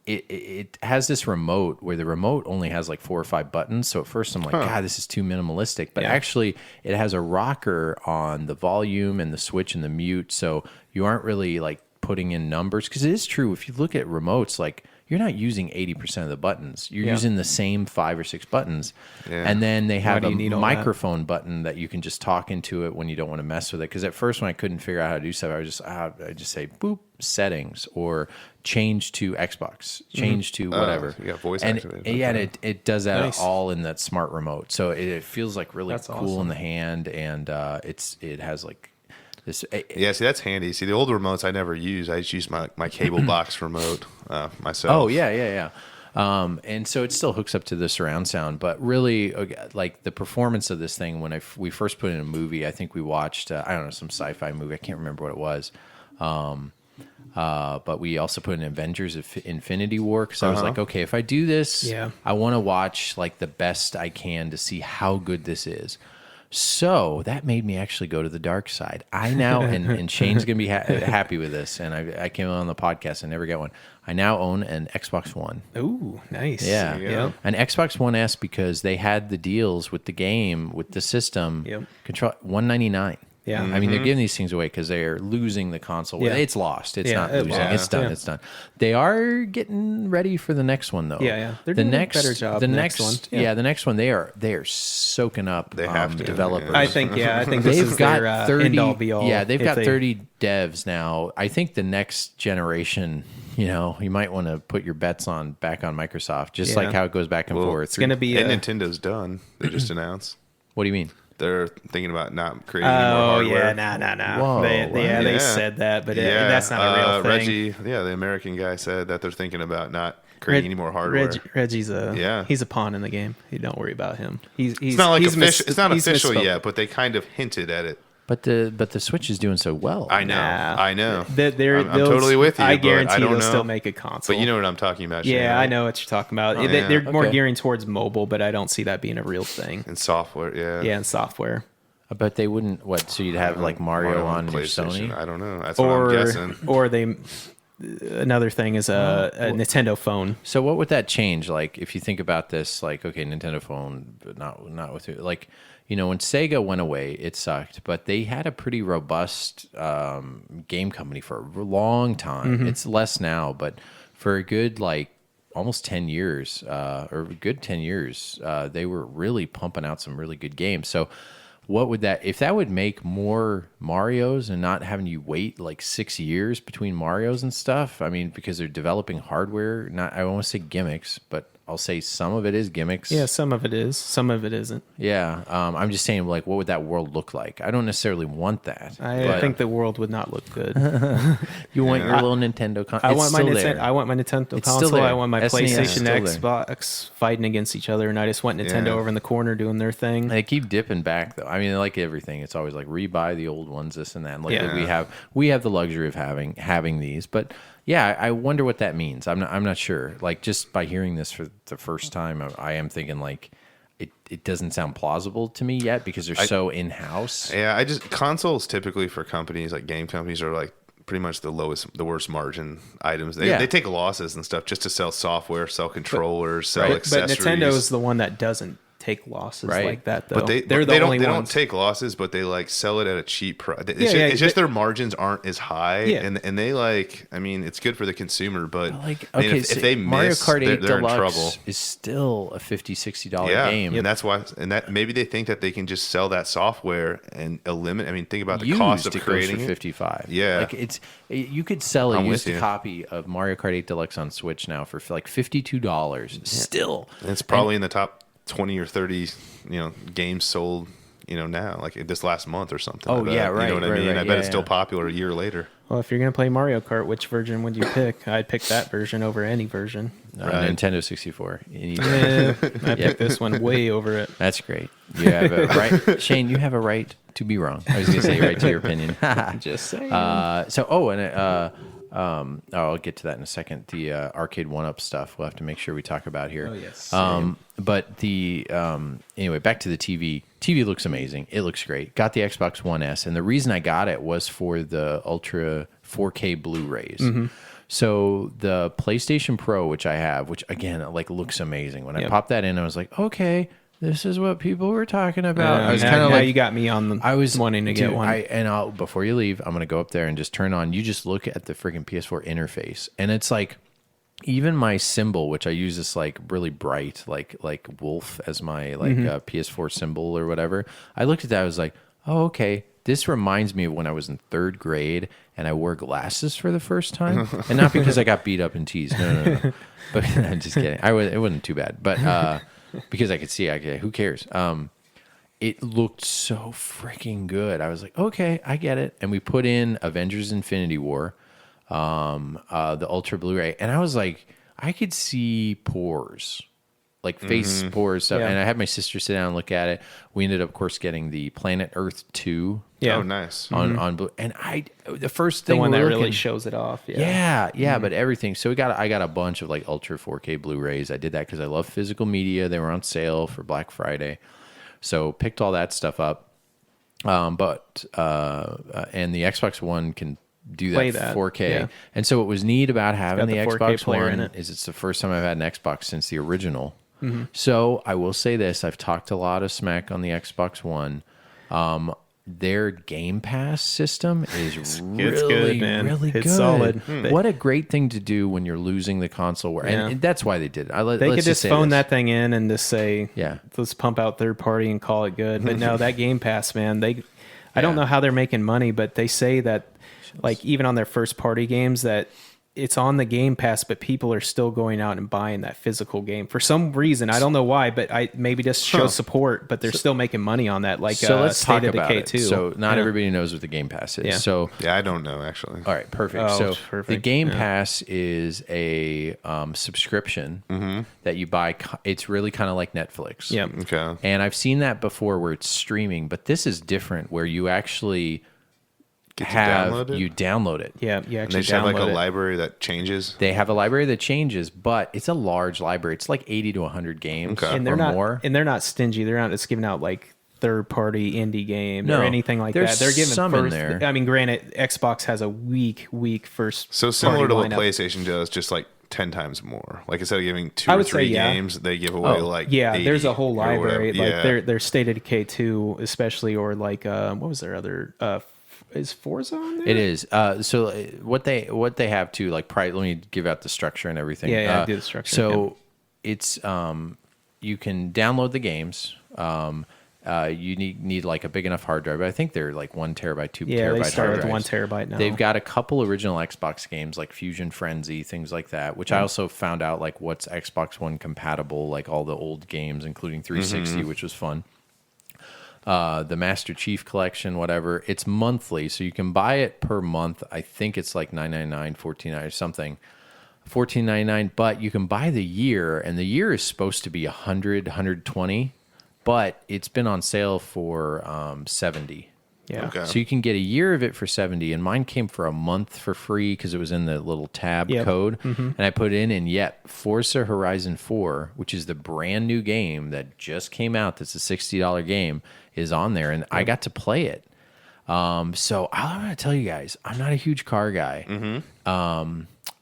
it has this remote where the remote only has like 4 or 5 buttons. So at first I'm like, God, this is too minimalistic. But actually, it has a rocker on the volume and the switch and the mute, so you aren't really like putting in numbers because it is true. If you look at remotes, like you're not using 80% of the buttons. You're using the same 5 or 6 buttons. Yeah. And then they have a microphone button that you can just talk into it when you don't want to mess with it. Because at first when I couldn't figure out how to do stuff, I just say, boop, settings, or change to Xbox, change to whatever. So you got voice and activated. and it does that all in that smart remote. So it feels like really cool in the hand. And it has like, yeah, see, that's handy. See, the old remotes I never use. I just use my cable box remote myself. Oh, yeah. And so it still hooks up to the surround sound. But really, like the performance of this thing, when we first put in a movie, I think we watched, I don't know, some sci-fi movie. I can't remember what it was. But we also put in Avengers Infinity War because I was like, okay, if I do this, I want to watch like the best I can to see how good this is. So that made me actually go to the dark side. I now, and Shane's going to be happy with this, and I came on the podcast and never got one. I now own an Xbox One. Ooh, nice. Yeah. An Xbox One S because they had the deals with the game, with the system. Control $199. Yeah. I mean, they're giving these things away because they're losing the console. Yeah. It's lost. It's not losing. Yeah. It's done. Yeah. It's done. They are getting ready for the next one, though. Yeah. They're doing a better job. The next one. The next one. They are soaking up. They have to, developers. yeah. I think this They've is got their 30. end all be all. Yeah, they've got 30 devs now. I think the next generation. You know, you might want to put your bets back on Microsoft, just like how it goes back and forth. It's going to be and Nintendo's done. They just announced. What do you mean? They're thinking about not creating any more hardware. Nah. Whoa, They said that, but that's not a real thing. Reggie, the American guy said that they're thinking about not creating any more hardware. Reggie's he's a pawn in the game. You don't worry about him. It's not like it's not official yet, but they kind of hinted at it. But the Switch is doing so well. I know. I'm totally with you. I guarantee they'll still make a console. But you know what I'm talking about. Yeah, Shane, I know what you're talking about. They're more gearing towards mobile, but I don't see that being a real thing. And software, Yeah, and software. But they wouldn't. What? So you'd have like Mario on your PlayStation. Sony? I don't know. That's what I'm guessing. Or another thing is a Nintendo phone. So what would that change? Like if you think about this, like okay, Nintendo phone, but not with it. Like you know, when Sega went away, it sucked, but they had a pretty robust game company for a long time. Mm-hmm. It's less now, but for a good like almost 10 years, or a good 10 years, they were really pumping out some really good games. So what would if that would make more Marios and not having you wait like 6 years between Marios and stuff? I mean, because they're developing hardware, I don't want to say gimmicks, but I'll say some of it is gimmicks. Yeah, some of it is, some of it isn't. Yeah. I'm just saying, like, what would that world look like? I don't necessarily want that. I think the world would not look good. You want your little Nintendo console. I want my Nintendo console. I want my SNES PlayStation, still Xbox fighting against each other, and I just want Nintendo over in the corner doing their thing. They keep dipping back though. I mean, like everything, it's always like rebuy the old ones, this and that. And like we have the luxury of having these, but yeah, I wonder what that means. I'm not sure. Like just by hearing this for the first time, I am thinking like it doesn't sound plausible to me yet because they're so in house. Yeah, consoles typically for companies like game companies are like pretty much the worst margin items. They take losses and stuff just to sell software, sell controllers, sell accessories. But Nintendo is the one that doesn't take losses like that, though. But they don't take losses, but they like sell it at a cheap price. It's just their margins aren't as high, and they like. I mean, it's good for the consumer, but like if they miss, Mario Kart 8 they're in Deluxe trouble. is still a $50-$60 game, and that's why. And that maybe they think that they can just sell that software and eliminate. I mean, think about the used, cost of it creating goes for it. $55. Yeah, like you could sell a I'm used with you. copy of Mario Kart 8 Deluxe on Switch now for like $52 still. And it's probably in the top 20 or 30, games sold, now, like this last month or something. Oh, yeah, right. You know what I mean? Right, I bet it's still popular a year later. Well, if you're going to play Mario Kart, which version would you pick? I'd pick that version over any version. Nintendo 64. I picked this one way over it. That's great. You have a right, Shane. You have a right to be wrong. I was going to say right to your opinion. Just saying. I'll get to that in a second. The arcade 1-up stuff we'll have to make sure we talk about here. Oh, yes. But the anyway, back to the TV. TV looks amazing. It looks great. Got the Xbox One S, and the reason I got it was for the Ultra 4K Blu-rays. Mm-hmm. So the PlayStation Pro, which I have, which again like looks amazing. When I popped that in, I was like, okay, this is what people were talking about. I was kind of like, you got me on. I was wanting to get one. Before you leave, I'm gonna go up there and just turn on. You just look at the freaking PS4 interface, and it's like, even my symbol, which I use this like really bright, like wolf as my PS4 symbol or whatever. I looked at that. I was like, oh, okay. This reminds me of when I was in 3rd grade and I wore glasses for the first time, and not because I got beat up and teased. No. But I'm just kidding. It wasn't too bad, but because I could see. Who cares? It looked so freaking good. I was like, okay, I get it. And we put in Avengers: Infinity War, the Ultra Blu-ray, and I was like, I could see pores. Like face pores stuff. Yeah. And I had my sister sit down and look at it. We ended up, of course, getting the Planet Earth 2. Yeah. Oh, nice. On Blue. And the first thing the one that looking, really shows it off. Yeah, but everything. So I got a bunch of like Ultra 4K Blu-rays. I did that because I love physical media. They were on sale for Black Friday. So picked all that stuff up. And the Xbox One can do that 4K. Yeah. And so what was neat about having the 4K Xbox player One in it. is it's the first time I've had an Xbox since the original. So I will say this: I've talked a lot of smack on the Xbox One. Their Game Pass system is really good, man. really It's good. solid. What a great thing to do when you're losing the console. And that's why they did it. They could just phone that thing in and just say, Yeah. let's pump out third party and call it good. But no, that Game Pass, man, I don't know how they're making money, but they say that, like, even on their first party games, that it's on the Game Pass, but people are still going out and buying that physical game for some reason. I don't know why, but maybe just show support, but they're still making money on that. Like, so let's State talk of about Decay it. 2. So not everybody knows what the Game Pass is. Yeah. So Yeah, I don't know, actually. all right, perfect. Oh, So perfect. the Game Pass is a subscription that you buy. It's really kind of like Netflix. Yeah. Okay. And I've seen that before where it's streaming, but this is different where you actually Get to download it? you download it. Yeah, you And actually they just have like a download it. library that changes. They have a library that changes, but it's a large library. It's like 80 to 100 games Okay. And or they're not, more. and they're not stingy. They're not just giving out like third-party indie game No, or anything like there's that. They're giving some in first. there. I mean, granted, Xbox has a weak first. So similar to what lineup. PlayStation does, just like 10 times more. Like instead of giving 2 I or would 3 say, yeah. games, they give away like yeah, 80 there's a whole or library. whatever. Like Yeah. their State of Decay 2, especially, or like what was their other? Is Forza on there? It is. So what they have too, like let me give out the structure and everything. Yeah, do the structure, So it's you can download the games. you need like a big enough hard drive. But I think they're like 1 terabyte, 2 Yeah, terabyte they start hard with drives. 1 terabyte now. They've got a couple original Xbox games like Fusion Frenzy, things like that, which I also found out like what's Xbox One compatible, like all the old games, including 360, which was fun. The Master Chief Collection, whatever. It's monthly, so you can buy it per month. I think it's like $9.99, $14.99 or something. $14.99, but you can buy the year, and the year is supposed to be $100, $120, but it's been on sale for $70. Yeah. Okay. So you can get a year of it for $70, and mine came for a month for free because it was in the little tab Yep. code, and I put it in, and yet Forza Horizon 4, which is the brand new game that just came out, that's a $60 game, is on there, and I got to play it. So I'm going to tell you guys, I'm not a huge car guy.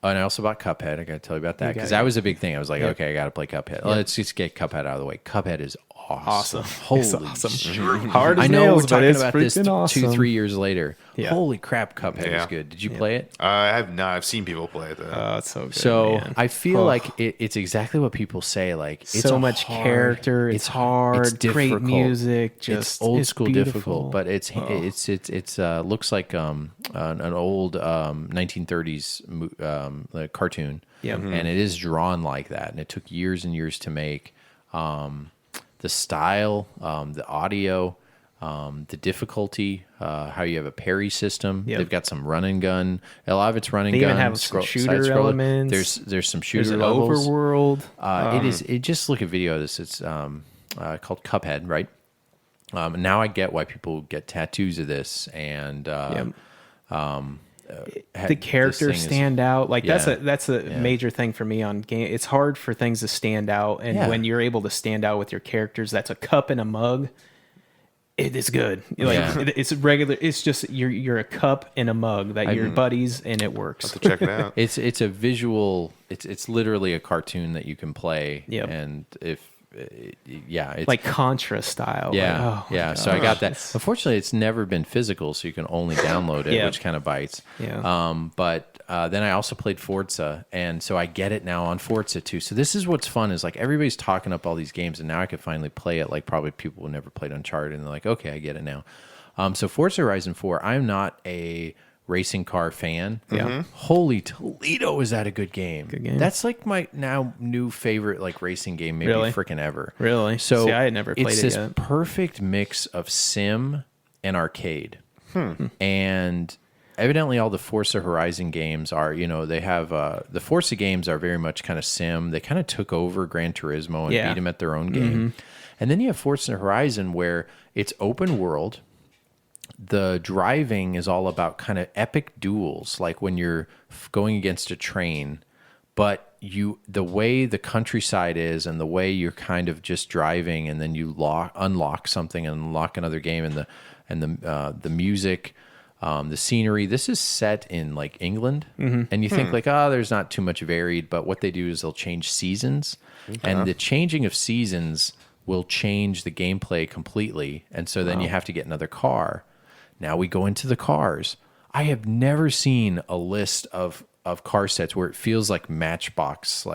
And I also bought Cuphead. I got to tell you about that because that was a big thing. I was like, okay, I got to play Cuphead. Let's just get Cuphead out of the way. Cuphead is awesome. Holy It's awesome. shit. Hard as I know nails, we're but talking it's about this freaking awesome. 2-3 years later. Yeah. Holy crap, Cuphead Yeah. is good. Did you play it? I have not. I've seen people play it though. Oh, it's so good. So man. I feel like it's exactly what people say. Like it's so a much hard- character. It's hard. It's Great difficult. music. It's Just old school beautiful. difficult, but it's looks like an old 1930s cartoon. Yeah. And it is drawn like that, and it took years and years to make. The style, the audio, the difficulty, how you have a parry system. Yep. They've got some run and gun. A lot of it's run and They gun. even have some shooter side-scroller. elements. There's some There's shooter an levels. overworld. Just look at video of this. It's called Cuphead, right? Now I get why people get tattoos of this, and The characters stand out. Like Yeah. that's a major thing for me on game. It's hard for things to stand out, and Yeah. when you're able to stand out with your characters, that's a cup and a mug. It is good. Like Yeah. it's regular. It's just you're a cup and a mug that you're buddies, and it works. To check it out. It's a visual. It's literally a cartoon that you can play. Yep. And it's Like Contra style. Yeah, Like, oh my yeah. So I gosh. got that. Unfortunately, it's never been physical, so you can only download it, Yeah. which kind of bites. Yeah. But then I also played Forza, and so I get it now on Forza too. So this is what's fun is like everybody's talking up all these games, and now I can finally play it. Like probably people who never played Uncharted, and they're like, okay, I get it now. So Forza Horizon 4, I'm not a racing car fan. Yeah. Holy Toledo, is that a good game? Good game. That's like my now new favorite like racing game, maybe Really? freaking ever. Really? So See, I had never played it's it this yet. perfect mix of sim and arcade. And evidently all the Forza Horizon games are, they have the Forza games are very much kind of sim. They kind of took over Gran Turismo and Yeah. beat them at their own game. And then you have Forza Horizon where it's open world. The driving is all about kind of epic duels, like when you're going against a train, but the way the countryside is and the way you're kind of just driving, and then you unlock something and unlock another game, and the music, the scenery. This is set in like England, and you think like, there's not too much varied, but what they do is they'll change seasons, and the changing of seasons will change the gameplay completely, and so then you have to get another car. Now we go into the cars. I have never seen a list of car sets where it feels like Matchbox,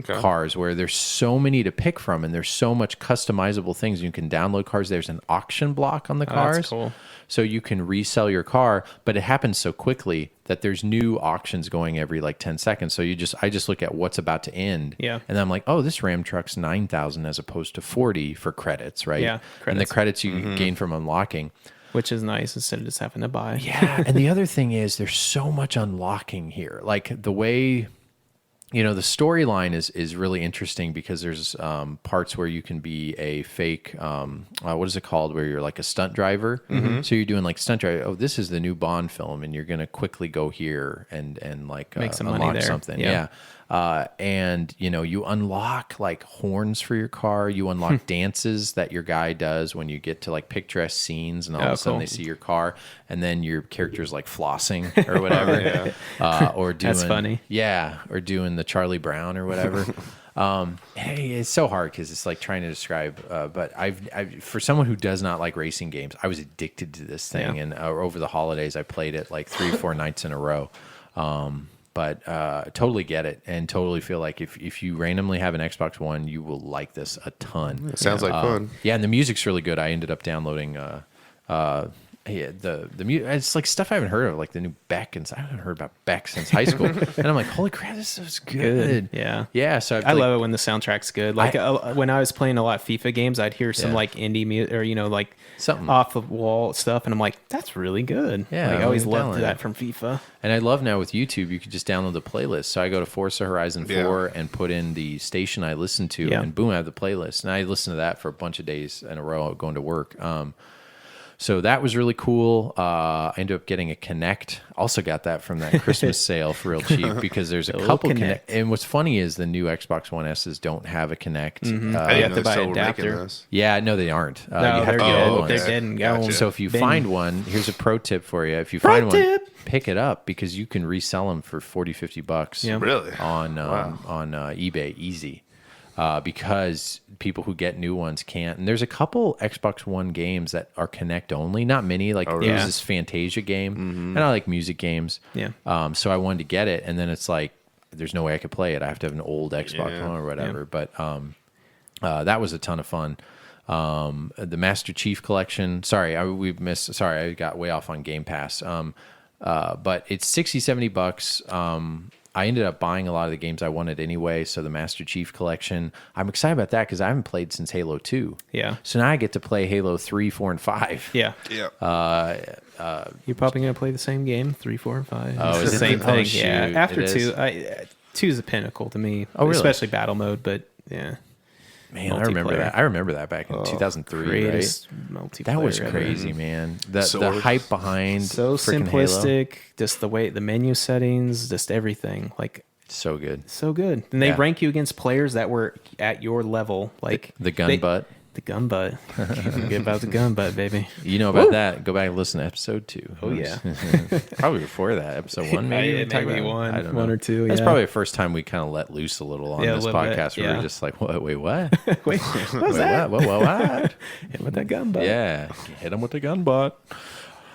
cars, where there's so many to pick from, and there's so much customizable things. You can download cars. There's an auction block on the cars. that's cool. So you can resell your car, but it happens so quickly that there's new auctions going every like 10 seconds. So I just look at what's about to end. Yeah. And I'm like, oh, this Ram truck's 9,000 as opposed to 40 for credits, right? Yeah, And the credits. credits you gain from unlocking. Which is nice instead of just having to buy. Yeah, and the other thing is there's so much unlocking here. Like the way, the storyline is really interesting because there's parts where you can be a fake, what is it called, where you're like a stunt driver. So you're doing like stunt driver. Oh, this is the new Bond film, and you're going to quickly go here and like Make some money unlock there. something. Yeah. And you unlock like horns for your car. You unlock dances that your guy does when you get to like picturesque scenes, and all of a sudden cool. they see your car, and then your character's like flossing or whatever, or doing That's funny. yeah, or doing the Charlie Brown or whatever. Hey, it's so hard because it's like trying to describe. But I've for someone who does not like racing games, I was addicted to this thing, Yeah. and over the holidays I played it like 3 or 4 nights in a row. But totally get it, and totally feel like if you randomly have an Xbox One, you will like this a ton. It sounds like fun. Yeah, and the music's really good. I ended up downloading the music. It's like stuff I haven't heard of, like the new Beck, and I haven't heard about Beck since high school. And I'm like, holy crap, this is good. Yeah. So I love it when the soundtrack's good. Like when I was playing a lot of FIFA games, I'd hear some like indie music or like something off the wall stuff, and I'm like, that's really good. Yeah, like, I always loved download that it. from FIFA. And I love now with YouTube, you can just download the playlist. So I go to Forza Horizon 4 and put in the station I listen to, and boom, I have the playlist. And I listen to that for a bunch of days in a row going to work. So that was really cool. I ended up getting a Kinect. Also got that from that Christmas sale for real cheap because there's a couple Kinect. And what's funny is the new Xbox One S's don't have a Kinect. You have to buy an adapter. Yeah, no, they aren't. No, you have they're to get old good. ones. They're dead and gone. Gotcha. So if you Bing. find one, here's a pro tip for you. If you find one, pick it up because you can resell them for $40-$50 Yeah. Really? on eBay easy. Because people who get new ones can't. And there's a couple Xbox One games that are Kinect only, not many. Like there's this Fantasia game, and I like music games. Yeah. So I wanted to get it, and then it's like there's no way I could play it. I have to have an old Xbox One or whatever. But that was a ton of fun. The Master Chief Collection. Sorry, I got way off on Game Pass. But it's $60-$70. I ended up buying a lot of the games I wanted anyway. So the Master Chief Collection, I'm excited about that because I haven't played since Halo 2. Yeah. So now I get to play Halo 3, 4, and 5. Yeah. Yeah. You're probably going to play the same game, 3, 4, and 5. Oh, It's is the it? same Oh, thing. shoot, Yeah. After it 2, is. 2 is the pinnacle to me. Oh, really? Especially battle mode, but yeah. Man, I remember Multiplayer. that. I remember that back in 2003, Greatest right? multiplayer That was ever. crazy, man. The Swords. hype behind So frickin' Halo. simplistic, just the way the menu settings, just everything. Like So good. so good. And they Yeah. rank you against players that were at your level. Like The gun butt. The gun butt. Can't forget about the gun butt, baby. You know about that. Go back and listen to episode 2. Oh, yeah. Probably before that. Episode 1, maybe. Yeah, we talked maybe about it? one. I don't One know. or two, That's yeah. probably the first time we kind of let loose a little on Yeah, a this little bit, podcast. Where we yeah. were just like, wait, what? Wait, what was Wait, that? what? Hit with that gun butt. Yeah. Hit him with the gun butt.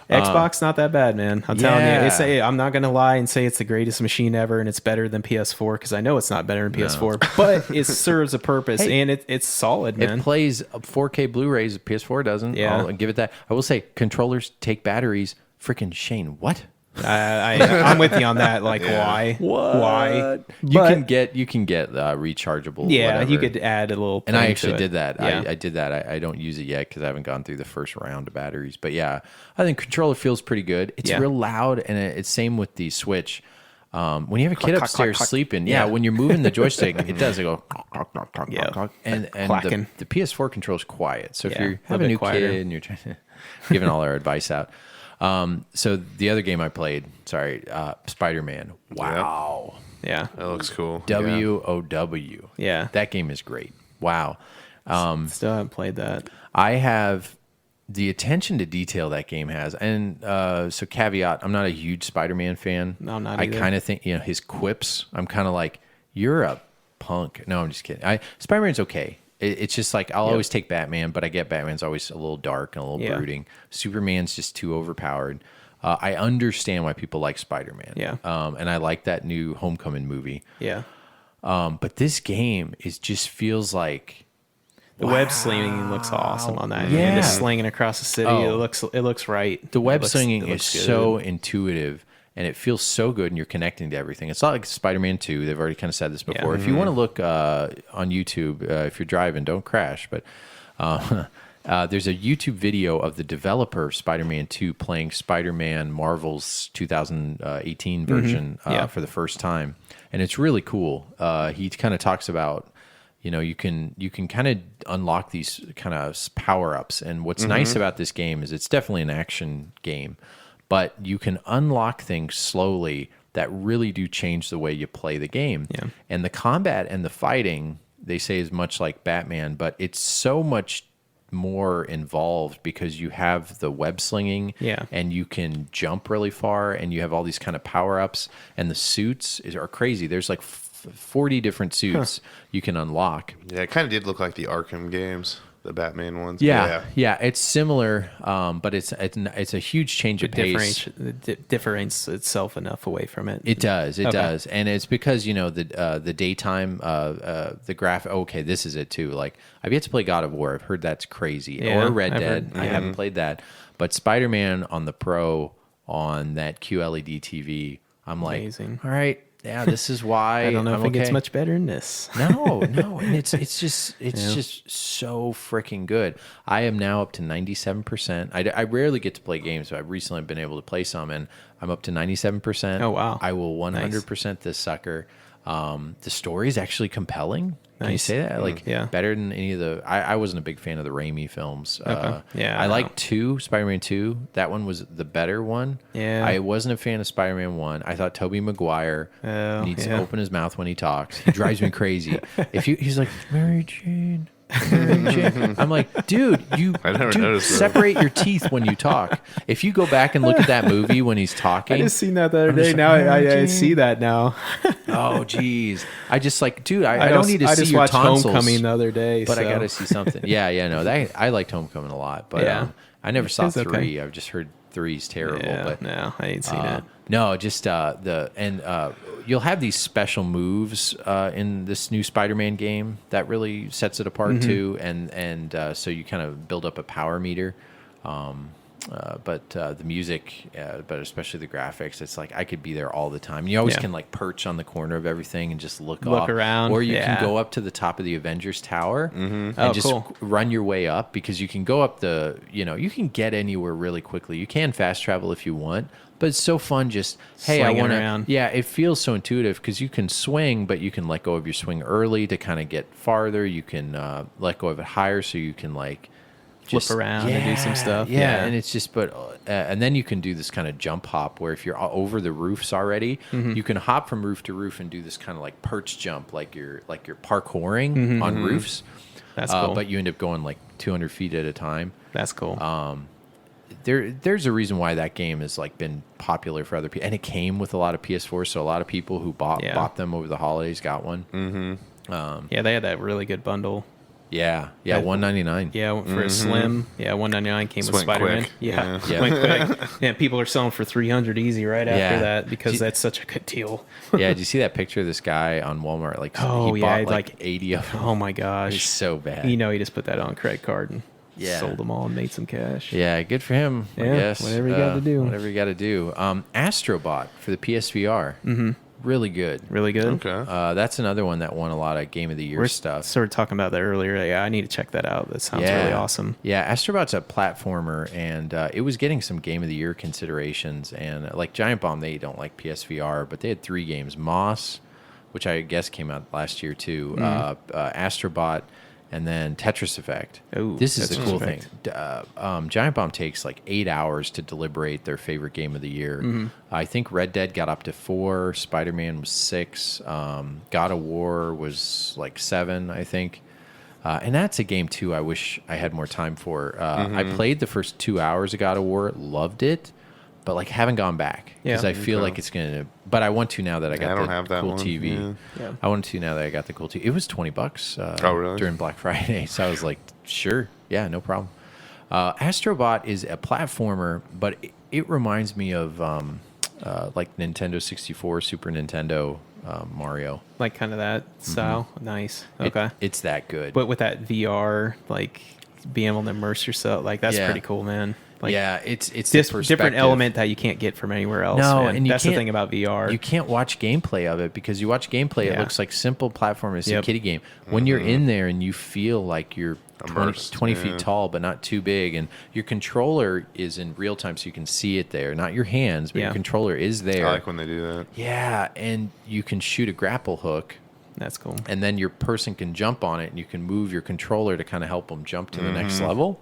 Xbox not that bad, man. I'm telling yeah. you. I'm not gonna lie and say it's the greatest machine ever and it's better than PS4 because I know it's not better than PS4, but it serves a purpose Hey, and it's solid, man. It plays 4K Blu-rays. PS4 doesn't. Yeah. I'll give it that. I will say controllers take batteries. Freaking Shane, what? I'm with you on that. Like, why? Why? You But- can get rechargeable. Yeah, whatever. you could add a little. And I thing actually to it. did that. Yeah. I did that. I don't use it yet because I haven't gone through the first round of batteries. But yeah, I think controller feels pretty good. It's Yeah. real loud, and it's same with the Switch. When you have a kid clack, upstairs clack. sleeping, Yeah. when you're moving the joystick, it does. It go Yeah. and Clacking. the PS4 controls quiet. So if Yeah, you a have a bit new quieter. kid and you're trying to giving all our advice out. So the other game I played, Spider-Man. Wow. Yeah. That looks cool. WOW. Yeah. That game is great. Wow. Still haven't played that. I have the attention to detail that game has. And so caveat, I'm not a huge Spider-Man fan. No, I'm not I either. kind of think, his quips, I'm kind of like, you're a punk. No, I'm just kidding. Spider-Man's okay. It's just like, I'll always take Batman, but I get Batman's always a little dark and a little brooding. Superman's just too overpowered. I understand why people like Spider-Man. Yeah. And I like that new Homecoming movie. Yeah. But this game just feels like, The web slinging looks awesome on that. Yeah. And just slinging across the city, Oh. it looks right. the web It looks- slinging it is looks good. so intuitive and it feels so good and you're connecting to everything. It's not like Spider-Man 2. They've already kind of said this before. If you want to look on YouTube, if you're driving, don't crash. But there's a YouTube video of the developer of Spider-Man 2 playing Spider-Man Marvel's 2018 version for the first time. And it's really cool. He kind of talks about, you can kind of unlock these kind of power-ups. And what's nice about this game is it's definitely an action game, but you can unlock things slowly that really do change the way you play the game. Yeah. And the combat and the fighting, they say, is much like Batman, but it's so much more involved because you have the web slinging and you can jump really far and you have all these kind of power-ups and the suits are crazy. There's like 40 different suits you can unlock. Yeah, it kind of did look like the Arkham games. the Batman ones. Yeah. It's similar, but it's a huge change of pace. It differentiates itself enough away from it. It does, and it's because the daytime, the graph. Okay, this is it too. Like I've yet to play God of War. I've heard that's crazy. Or Red Dead. I haven't played that, but Spider-Man on the Pro on that QLED TV. I'm like, amazing. All right. Yeah, this is why I don't know if it gets much better than this. No, and it's just so freaking good. I am now up to 97%. I rarely get to play games, but I've recently been able to play some, and I'm up to 97%. Oh wow! I will 100% this sucker. The story is actually compelling. Can you say that? Like, better than any of the... I wasn't a big fan of the Raimi films. I liked 2, Spider-Man 2. That one was the better one. Yeah. I wasn't a fan of Spider-Man 1. I thought Tobey Maguire needs to open his mouth when he talks. He drives me crazy. He's like, Mary Jane... I'm like, dude, separate your teeth when you talk. If you go back and look at that movie when he's talking, I just seen that the other day. Now I see that now. Oh, geez. I just like, dude, I don't need to see your tonsils. Homecoming the other day, but I got to see something. I liked Homecoming a lot, but I never saw 3. Okay. I've just heard 3's terrible. Yeah, but no, I ain't seen it. No, just you'll have these special moves in this new Spider-Man game that really sets it apart too, and so you kind of build up a power meter. But the music, but especially the graphics, it's like I could be there all the time. You always can like perch on the corner of everything and just look around, or you can go up to the top of the Avengers Tower and just run your way up, because you can go up you can get anywhere really quickly. You can fast travel if you want. But it's so fun just, hey, I want to... Yeah, it feels so intuitive because you can swing, but you can let go of your swing early to kind of get farther. You can let go of it higher so you can like... Flip around and do some stuff. Yeah, and it's just... and then you can do this kind of jump hop where if you're over the roofs already, you can hop from roof to roof and do this kind of like perch jump, like you're parkouring on roofs. That's cool. But you end up going like 200 feet at a time. That's cool. There's a reason why that game has like been popular for other people, and it came with a lot of PS4, so a lot of people who bought them over the holidays got one. They had that really good bundle. Yeah, $199. Yeah, for a Slim. Yeah, $199 came with Spider-Man. Quick. Yeah, went quick. Yeah, people are selling for $300 easy right after that because that's such a good deal. Yeah, did you see that picture of this guy on Walmart? Like, he bought like 80 of them. Oh my gosh, it's so bad. He just put that on a credit card and sold them all and made some cash. Yeah, good for him. Yeah, I guess. whatever you got to do. Whatever you got to do. Astrobot for the PSVR. Really good. Really good. Okay. That's another one that won a lot of Game of the Year stuff. Sort of talking about that earlier. Yeah, I need to check that out. That sounds really awesome. Yeah, Astrobot's a platformer, and it was getting some Game of the Year considerations. And like Giant Bomb, they don't like PSVR, but they had 3 games: Moss, which I guess came out last year too, Astrobot, and then Tetris Effect. Ooh, this is the cool Effect. thing. Giant Bomb takes like 8 hours to deliberate their favorite game of the year. I think Red Dead got up to 4. Spider-Man was 6. God of War was like 7, I think. And that's a game too I wish I had more time for. I played the first 2 hours of God of War, loved it, but like haven't gone back because I feel like it's gonna. But I want to now that I got the cool TV. Yeah. I want to now that I got the cool TV. It was $20 during Black Friday, so I was like, sure, yeah, no problem. Astrobot is a platformer, but it reminds me of like Nintendo 64, Super Nintendo Mario, like kind of that style. Nice. Okay, it's that good. But with that VR, like being able to immerse yourself, like that's pretty cool, man. Like, it's this different element that you can't get from anywhere else. No, man. and that's the thing about VR. You can't watch gameplay of it because you watch gameplay, it looks like simple platform. It's a kiddie game. When you're in there and you feel like you're 20 feet tall, but not too big, and your controller is in real time, so you can see it there. Not your hands, but your controller is there. I like when they do that. Yeah, and you can shoot a grapple hook. That's cool. And then your person can jump on it, and you can move your controller to kind of help them jump to the next level.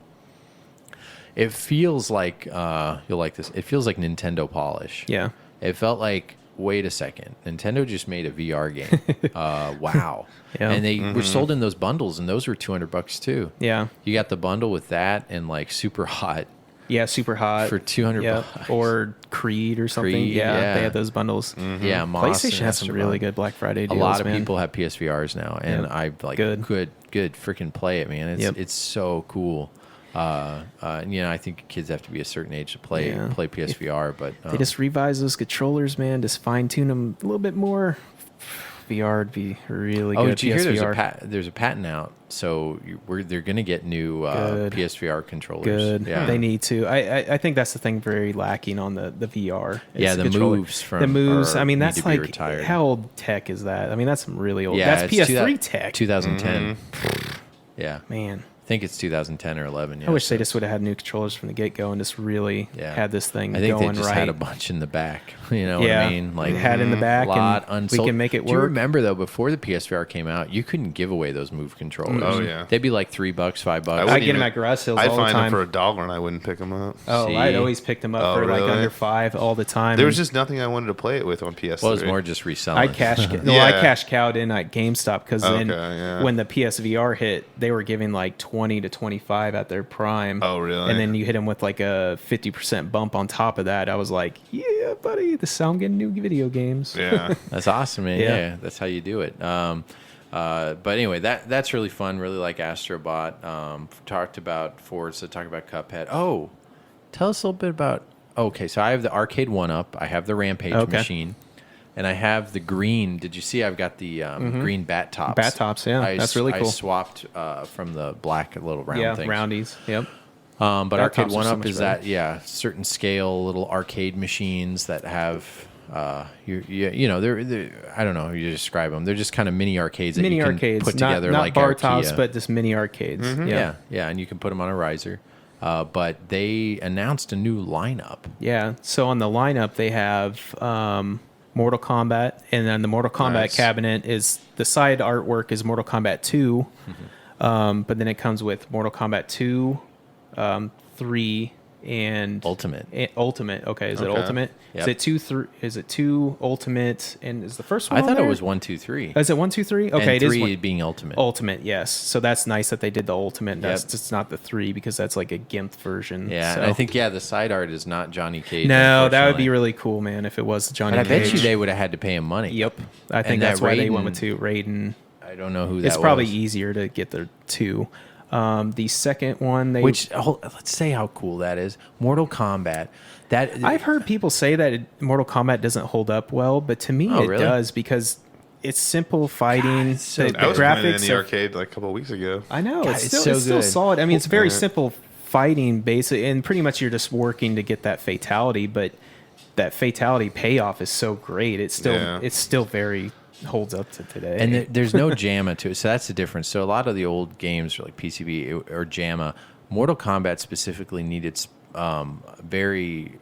It feels like, you'll like this, it feels like Nintendo polish. Yeah. It felt like, wait a second, Nintendo just made a VR game. Wow. And they were sold in those bundles, and those were $200 too. Yeah. You got the bundle with that and like Super Hot. Yeah, Super Hot. For $200. Or Creed or something. Creed, they had those bundles. Yeah, Moss PlayStation has some really good Black Friday deals, A lot of people have PSVRs now, and I like good good, freaking play it, man. It's so cool. I think kids have to be a certain age to play PSVR, but they just revise those controllers, man. Just fine tune them a little bit more. VR would be really good. Did you hear PSVR. there's a patent out, so they're going to get new PSVR controllers. Good. Yeah. They need to. I think that's the thing very lacking on the VR. Yeah, the moves I mean, that's like retired. How old tech is that? I mean, that's some really old. Yeah, that's PS3 tech. 2010. Mm-hmm. Yeah, man. I think it's 2010 or 11. Yeah, I wish they just would have had new controllers from the get go and just really had this thing going right. I think they just had a bunch in the back. You know what I mean? Like had in the back, and we can make it work. Do you remember though? Before the PSVR came out, you couldn't give away those Move controllers. Oh yeah, they'd be like $3, $5. I'd get them at garage sales all the time. I'd find them for $1 and I wouldn't pick them up. Oh, See? I'd always pick them up for like under $5 all the time. There was just nothing I wanted to play it with on PS3. Well, it was more just reselling. I cash cowed in at GameStop because then when the PSVR hit, they were giving like 20 to 25 at their prime. Oh, really? And then you hit them with like a 50% bump on top of that. I was like, yeah, buddy, this I'm getting new video games. Yeah. That's awesome, man. Yeah, that's how you do it. But anyway, that's really fun. Really like Astrobot. Talked about Forza. Talked about Cuphead. Oh, tell us a little bit about... Okay, so I have the arcade 1-up. I have the Rampage machine. And I have the green. Did you see? I've got the green bat tops. Bat tops, yeah. That's really cool. I swapped from the black little round things. Yeah, roundies. Yep. But Bat Arcade tops are 1-up so is much that, certain scale little arcade machines that have, they're I don't know how you describe them. They're just kind of mini arcades that you can put together not like bar IKEA. tops, but just mini arcades. Yeah, and you can put them on a riser. But they announced a new lineup. Yeah, so on the lineup they have Mortal Kombat, and then the Mortal Kombat cabinet is the side artwork is Mortal Kombat 2, but then it comes with Mortal Kombat 2, 3, and Ultimate. Ultimate. Okay, is it Ultimate? Yep. Is it 2? Is it 2 Ultimate? And is the first one? I thought it was 1, 2, 3. Is it 1, 2, 3? Okay, and it is 3 being Ultimate. Ultimate, yes. So that's nice that they did the Ultimate. That's just not the 3 because that's like a GIMP version. Yeah, so. and I think the side art is not Johnny Cage. No, that would be really cool, man, if it was Johnny Cage. But I bet you they would have had to pay him money. Yep, I think that's why they went with 2. Raiden. I don't know who that was. It's probably easier to get the 2. The second one, let's say how cool that is. Mortal Kombat. I've heard people say that Mortal Kombat doesn't hold up well, but to me it does because it's simple fighting. The I was graphics in the arcade like a couple of weeks ago. I know it's still solid. I mean, it's very simple fighting, basically, and pretty much you're just working to get that fatality. But that fatality payoff is so great. It's still very holds up to today. And there's no JAMA to it, so that's the difference. So a lot of the old games like PCB or JAMA, Mortal Kombat specifically needed very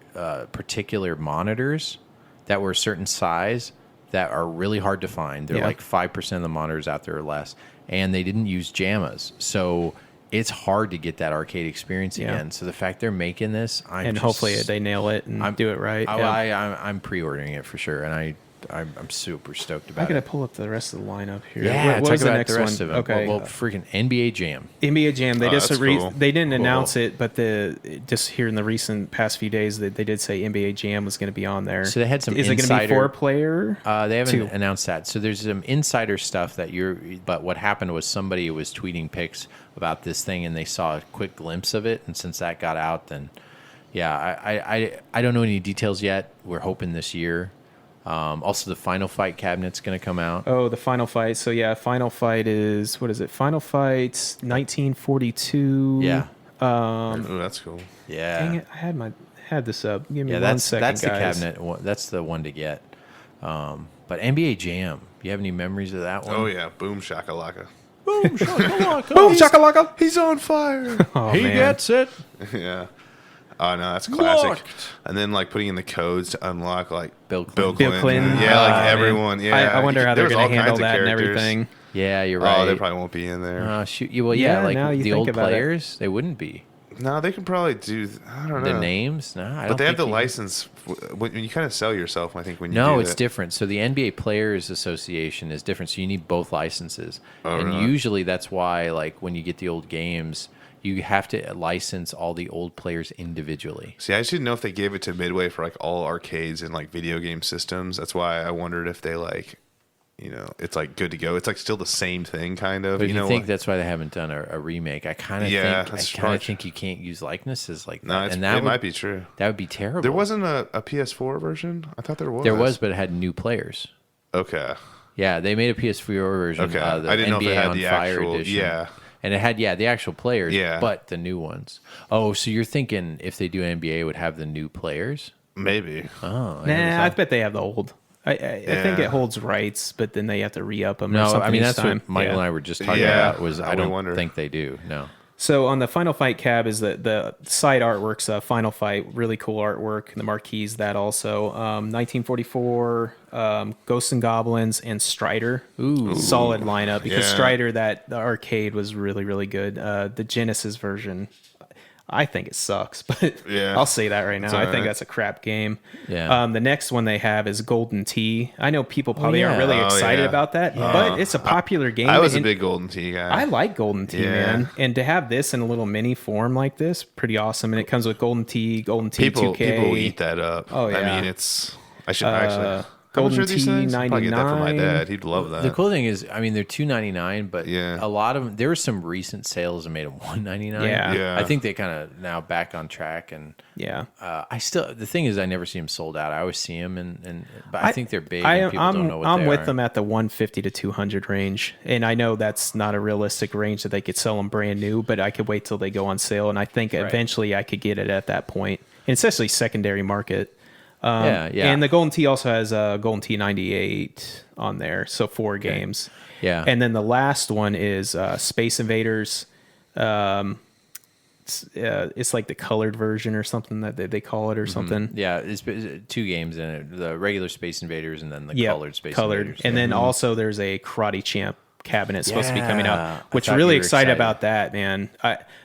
particular monitors that were a certain size that are really hard to find. They're like 5% of the monitors out there or less, and they didn't use JAMAs. So it's hard to get that arcade experience again. So the fact they're making this, hopefully they nail it and do it right. I'm pre-ordering it for sure, and I'm super stoked about it. I gotta pull up the rest of the lineup here. Yeah, what was the next the rest one? Of it. Okay, well, freaking NBA Jam. NBA Jam. They cool. They didn't announce it, but just here in the recent past few days, they did say NBA Jam was going to be on there. So they had some. Is it going to be 4-player? They haven't announced that. So there's some insider stuff But what happened was somebody was tweeting pics about this thing, and they saw a quick glimpse of it. And since that got out, then I don't know any details yet. We're hoping this year. Also, the Final Fight cabinet's going to come out. Oh, the Final Fight. So, Final Fight is, what is it? Final Fight 1942. Yeah. Oh, that's cool. Yeah. Dang it. I had this up. Give me 1 second, that's guys. the cabinet. That's the one to get. But NBA Jam, you have any memories of that one? Oh, yeah. Boom shakalaka. Boom shakalaka. Boom shakalaka. He's on fire. He gets it. Yeah. Oh, no, that's classic. Locked. And then, like, putting in the codes to unlock, like, Bill Clinton. Bill Clinton. Yeah, like, everyone. Yeah. I wonder how they're There's going to all handle kinds of that and characters. everything. Yeah, you're right. Oh, they probably won't be in there. Oh, shoot. Well, Yeah, like now you the think old about it. players, they wouldn't be. No, they can probably do, I don't know. The names? No, I don't But they have the think license. When you kind of sell yourself, I think, when you do No, that. it's different. So the NBA Players Association is different. So you need both licenses. Oh, and really? usually that's why, like, when you get the old games, you have to license all the old players individually. See, I just didn't know if they gave it to Midway for, like, all arcades and, like, video game systems. That's why I wondered if they, like, it's like good to go. It's like still the same thing, kind of. But you think that's why they haven't done a remake? I kind of think you can't use likenesses like that. No, and that might be true. That would be terrible. There wasn't a PS4 version. I thought there was. There was, but it had new players. Okay. Yeah, they made a PS4 version. Okay. The I didn't know if it had on the Fire actual. edition. Yeah. And it had the actual players. Yeah. But the new ones. Oh, so you're thinking if they do NBA, it would have the new players? Maybe. Oh, I bet they have the old. I think it holds rights, but then they have to re-up them. No, or something I mean each that's time. what Michael and I were just talking about. I don't think they do. No. So on the Final Fight cab is the side artwork's Final Fight, really cool artwork. The marquees that also 1944, Ghosts and Goblins, and Strider. Ooh, solid lineup because Strider the arcade was really really good. The Genesis version, I think it sucks, but I'll say that right now. I think that's a crap game. Yeah. The next one they have is Golden Tee. I know people probably aren't really excited about that, but it's a popular game. I was a big Golden Tee guy. I like Golden Tee, man. And to have this in a little mini form like this, pretty awesome. And it comes with Golden Tee 2K. People will eat that up. Oh, yeah. I mean, I should actually... Golden Tee $99. Probably get that for my dad. He'd love that. The cool thing is, I mean, they're $2.99, but Yeah. a lot of them. There were some recent sales that made them $1.99. Yeah. I think they kind of now back on track, and the thing is, I never see them sold out. I always see them, but I think they're big. And people don't know what I'm they with are. them at the 150 to 200 range, and I know that's not a realistic range that they could sell them brand new, but I could wait till they go on sale, and I think eventually I could get it at that point, and it's actually secondary market. And the Golden Tee also has a Golden Tee 98 on there, so 4 games. Yeah. And then the last one is Space Invaders. It's like the colored version or something that they call it or something. Yeah, it's 2 games in it: the regular Space Invaders and then the colored Space Invaders. And then also there's a Karate Champ cabinet supposed to be coming out, I which thought really you were excited excited about that, man.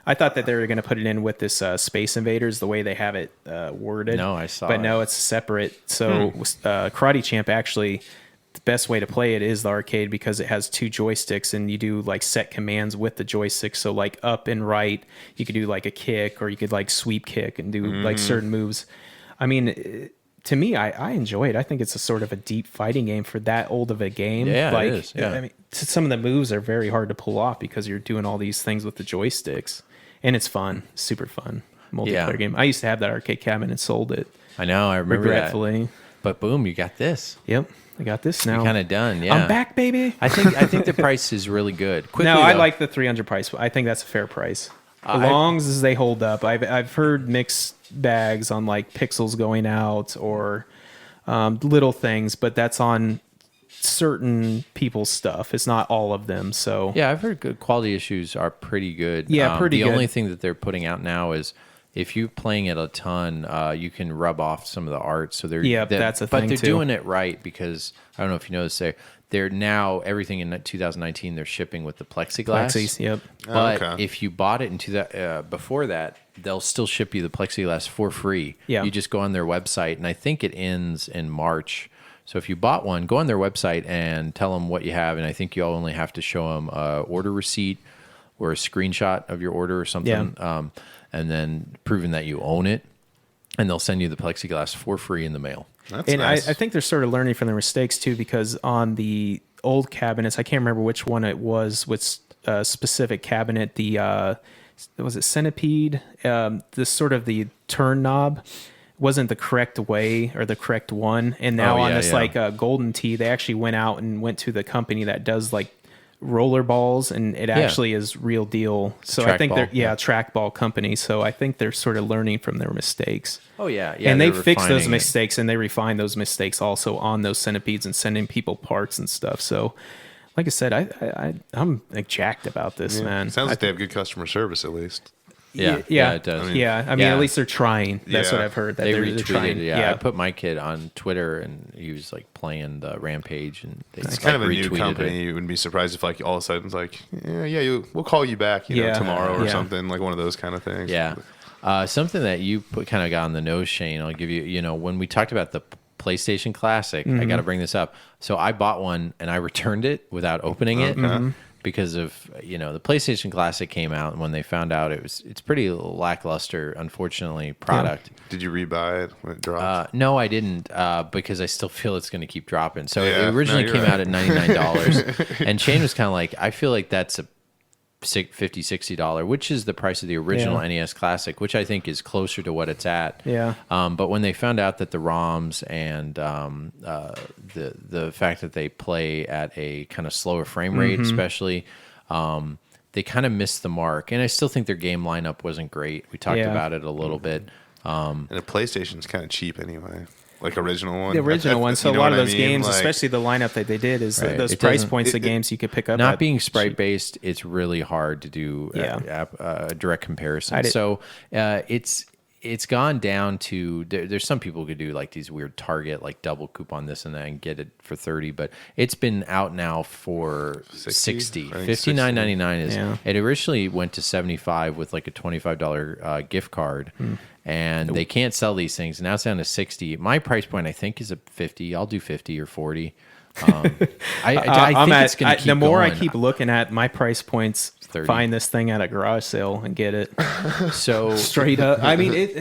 I thought that they were going to put it in with this Space Invaders the way they have it worded. No, I saw but it. no, it's separate. So Karate Champ, actually the best way to play it is the arcade because it has 2 joysticks and you do like set commands with the joysticks. So like up and right, you could do like a kick, or you could like sweep kick and do like certain moves. I mean, to me, I enjoy it. I think it's a sort of a deep fighting game for that old of a game. Yeah, like, it is. Yeah. I mean, some of the moves are very hard to pull off because you're doing all these things with the joysticks, and it's fun, super fun multiplayer game. I used to have that arcade cabinet and sold it. I know, I remember regretfully. that. But boom, you got this. Yep, I got this now. You're kind of done. Yeah, I'm back, baby. I think the price is really good. Quickly, I though, like the 300 price. I think that's a fair price. As long as they hold up. I've heard mixed bags on like pixels going out or little things, but that's on certain people's stuff. It's not all of them. So yeah, I've heard good quality issues are pretty good. Yeah, pretty good. The only thing that they're putting out now is if you're playing it a ton, you can rub off some of the art. So that's a thing but they're too. doing it right because I don't know if you noticed they're now everything in 2019 they're shipping with the plexiglass. Plexis, yep. But if you bought it before that, they'll still ship you the plexiglass for free. Yeah. You just go on their website, and I think it ends in March. So if you bought one, go on their website and tell them what you have, and I think you only have to show them a order receipt or a screenshot of your order or something, and then proving that you own it, and they'll send you the plexiglass for free in the mail. That's and nice. I think they're sort of learning from their mistakes too, because on the old cabinets, I can't remember which one it was, with a specific cabinet, was it Centipede? This sort of the turn knob wasn't the correct way or the correct one. And now Golden Tee, they actually went out and went to the company that does like roller balls, and it actually is real deal. So I think they're trackball company. So I think they're sort of learning from their mistakes. Oh yeah, and they fix those mistakes and they refine those mistakes also on those centipedes and sending people parts and stuff. So like I said, I'm like jacked about this, man. It sounds like they have good customer service at least. Yeah, it does. I mean, at least they're trying. That's what I've heard. That they they're retweeted. trying. Yeah, I put my kid on Twitter, and he was like playing the Rampage, and they It's kind of a new company. You wouldn't be surprised if like all of a sudden it's like, we'll call you back, tomorrow or something, like one of those kind of things. Yeah. Something that you kind of got on the nose, Shane. I'll give you. When we talked about the PlayStation Classic, I got to bring this up. So I bought one and I returned it without opening it. because of the PlayStation Classic came out, and when they found out it's pretty lackluster, unfortunately, product. Did you rebuy it when it dropped? No, I didn't, because I still feel it's going to keep dropping. So Yeah, it originally no, came you're out at $99, and Shane was kind of like, I feel like that's a $50, $60, which is the price of the original NES Classic, which I think is closer to what it's at. Yeah. But when they found out that the ROMs and the fact that they play at a kind of slower frame rate, especially, they kind of missed the mark. And I still think their game lineup wasn't great. We talked about it a little bit. And the PlayStation's kind of cheap anyway. Like original one. The original one. So you a know lot of what I those mean? games, Like, especially the lineup that they did, is Right. those It price doesn't- points of games you could pick up. Not at being sprite based, it's really hard to do a direct comparison. So it's gone down to there's some people who could do like these weird Target like double coupon this and that and get it for 30, but it's been out now for 60. $59.99 is it originally went to 75 with like a $25 gift card. And they can't sell these things. Now it's down to 60. My price point, I think, is a 50. I'll do 50 or 40. I think it's going to keep the more going. I keep looking at my price points, 30. find this thing at a garage sale and get it So straight up. I mean,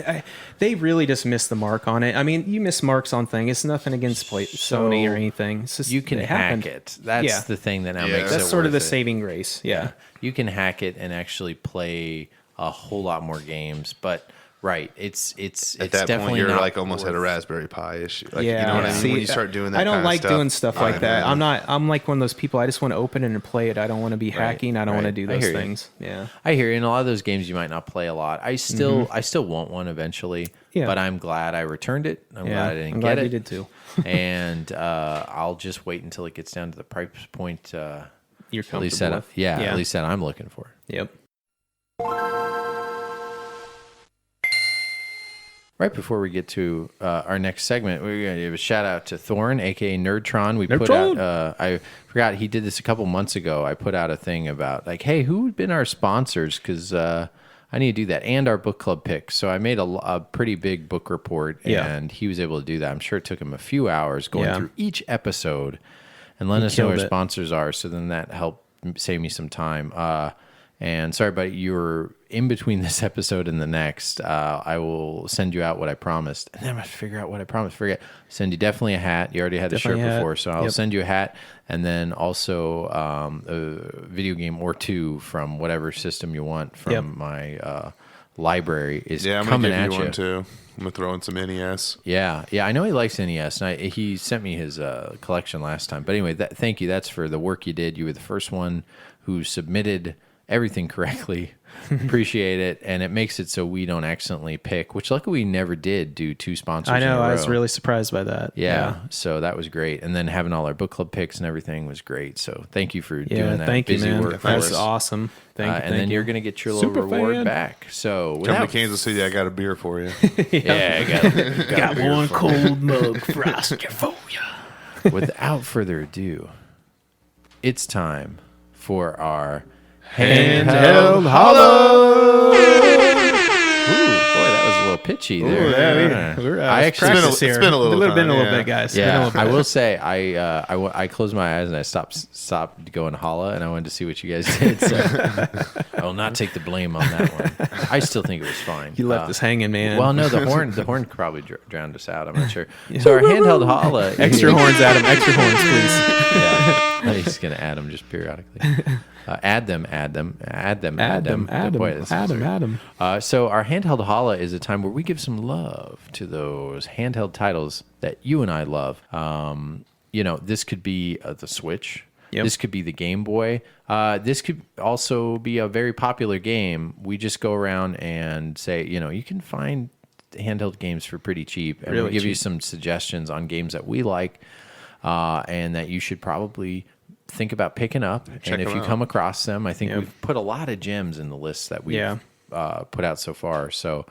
they really just missed the mark on it. I mean, you miss marks on things. It's nothing against Sony or anything. It's just, you can it hack happened. it. That's the thing that now makes it That's sort of the worth it. saving grace. Yeah. You can hack it and actually play a whole lot more games, but it's at that definitely point, you're not like almost worth at a Raspberry Pi issue. Like, Yeah, you know what I mean? see, When you start doing that, I don't kind of like doing stuff like that. know. I'm like one of those people. I just want to open it and play it. I don't want to be hacking. I don't want to do I those hear you. things. Yeah. I hear you. In a lot of those games, you might not play a lot. I still want one eventually. Yeah. But I'm glad I returned it. I'm Yeah. glad I didn't I'm get glad it. you did too. And I'll just wait until it gets down to the price point. You're At least comfortable that, with. at least that I'm looking for. Yep. Right before we get to our next segment, we're going to give a shout out to Thorn, aka Nerdtron. We put out, I forgot he did this a couple months ago. I put out a thing about like, hey, who have been our sponsors? Because I need to do that, and our book club picks. So I made a pretty big book report, and he was able to do that. I'm sure it took him a few hours going through each episode and letting us know who our sponsors are. So then that helped save me some time. And sorry, but you're in between this episode and the next. I will send you out what I promised. And then I'm going to figure out what I promised. Forget. Send you definitely a hat. You already had the shirt before, so I'll send you a hat. And then also a video game or two from whatever system you want from my library is coming at you. I'm going to give you one too. I'm going to throw in some NES. Yeah. I know he likes NES. And he sent me his collection last time. But anyway, thank you. That's for the work you did. You were the first one who submitted everything correctly. Appreciate it. And it makes it so we don't accidentally pick, which luckily we never did do two sponsors I know. in a row. I was really surprised by that. Yeah. So that was great. And then having all our book club picks and everything was great. So thank you for doing that thank you, busy man. work for That's us. awesome. Thank you. And then you're going to get your little Super reward fan. back. So Come without, to Kansas City, I got a beer for you. I got one cold mug frosted for you. Without further ado, it's time for our Handheld Hollow. Ooh, boy, that was a little pitchy there. I actually it's been a little been a little time, bit, guys. Yeah, I will say I closed my eyes and I stopped going holla, and I wanted to see what you guys did. So I will not take the blame on that one. I still think it was fine. You left us hanging, man. Well, no, the horn probably drowned us out. I'm not sure. So our handheld holla. Extra horns, Adam. Extra horns, please. Yeah, he's gonna add them just periodically. Add them. Boy, that's Adam. So our handheld holla is a time where we give some love to those handheld titles that you and I love. This could be the Switch. Yep. This could be the Game Boy. This could also be a very popular game. We just go around and say, you can find handheld games for pretty cheap, and we give you some suggestions on games that we like, and that you should probably think about picking up. And if you come across them, I think we've put a lot of gems in the list that we've put out so far. So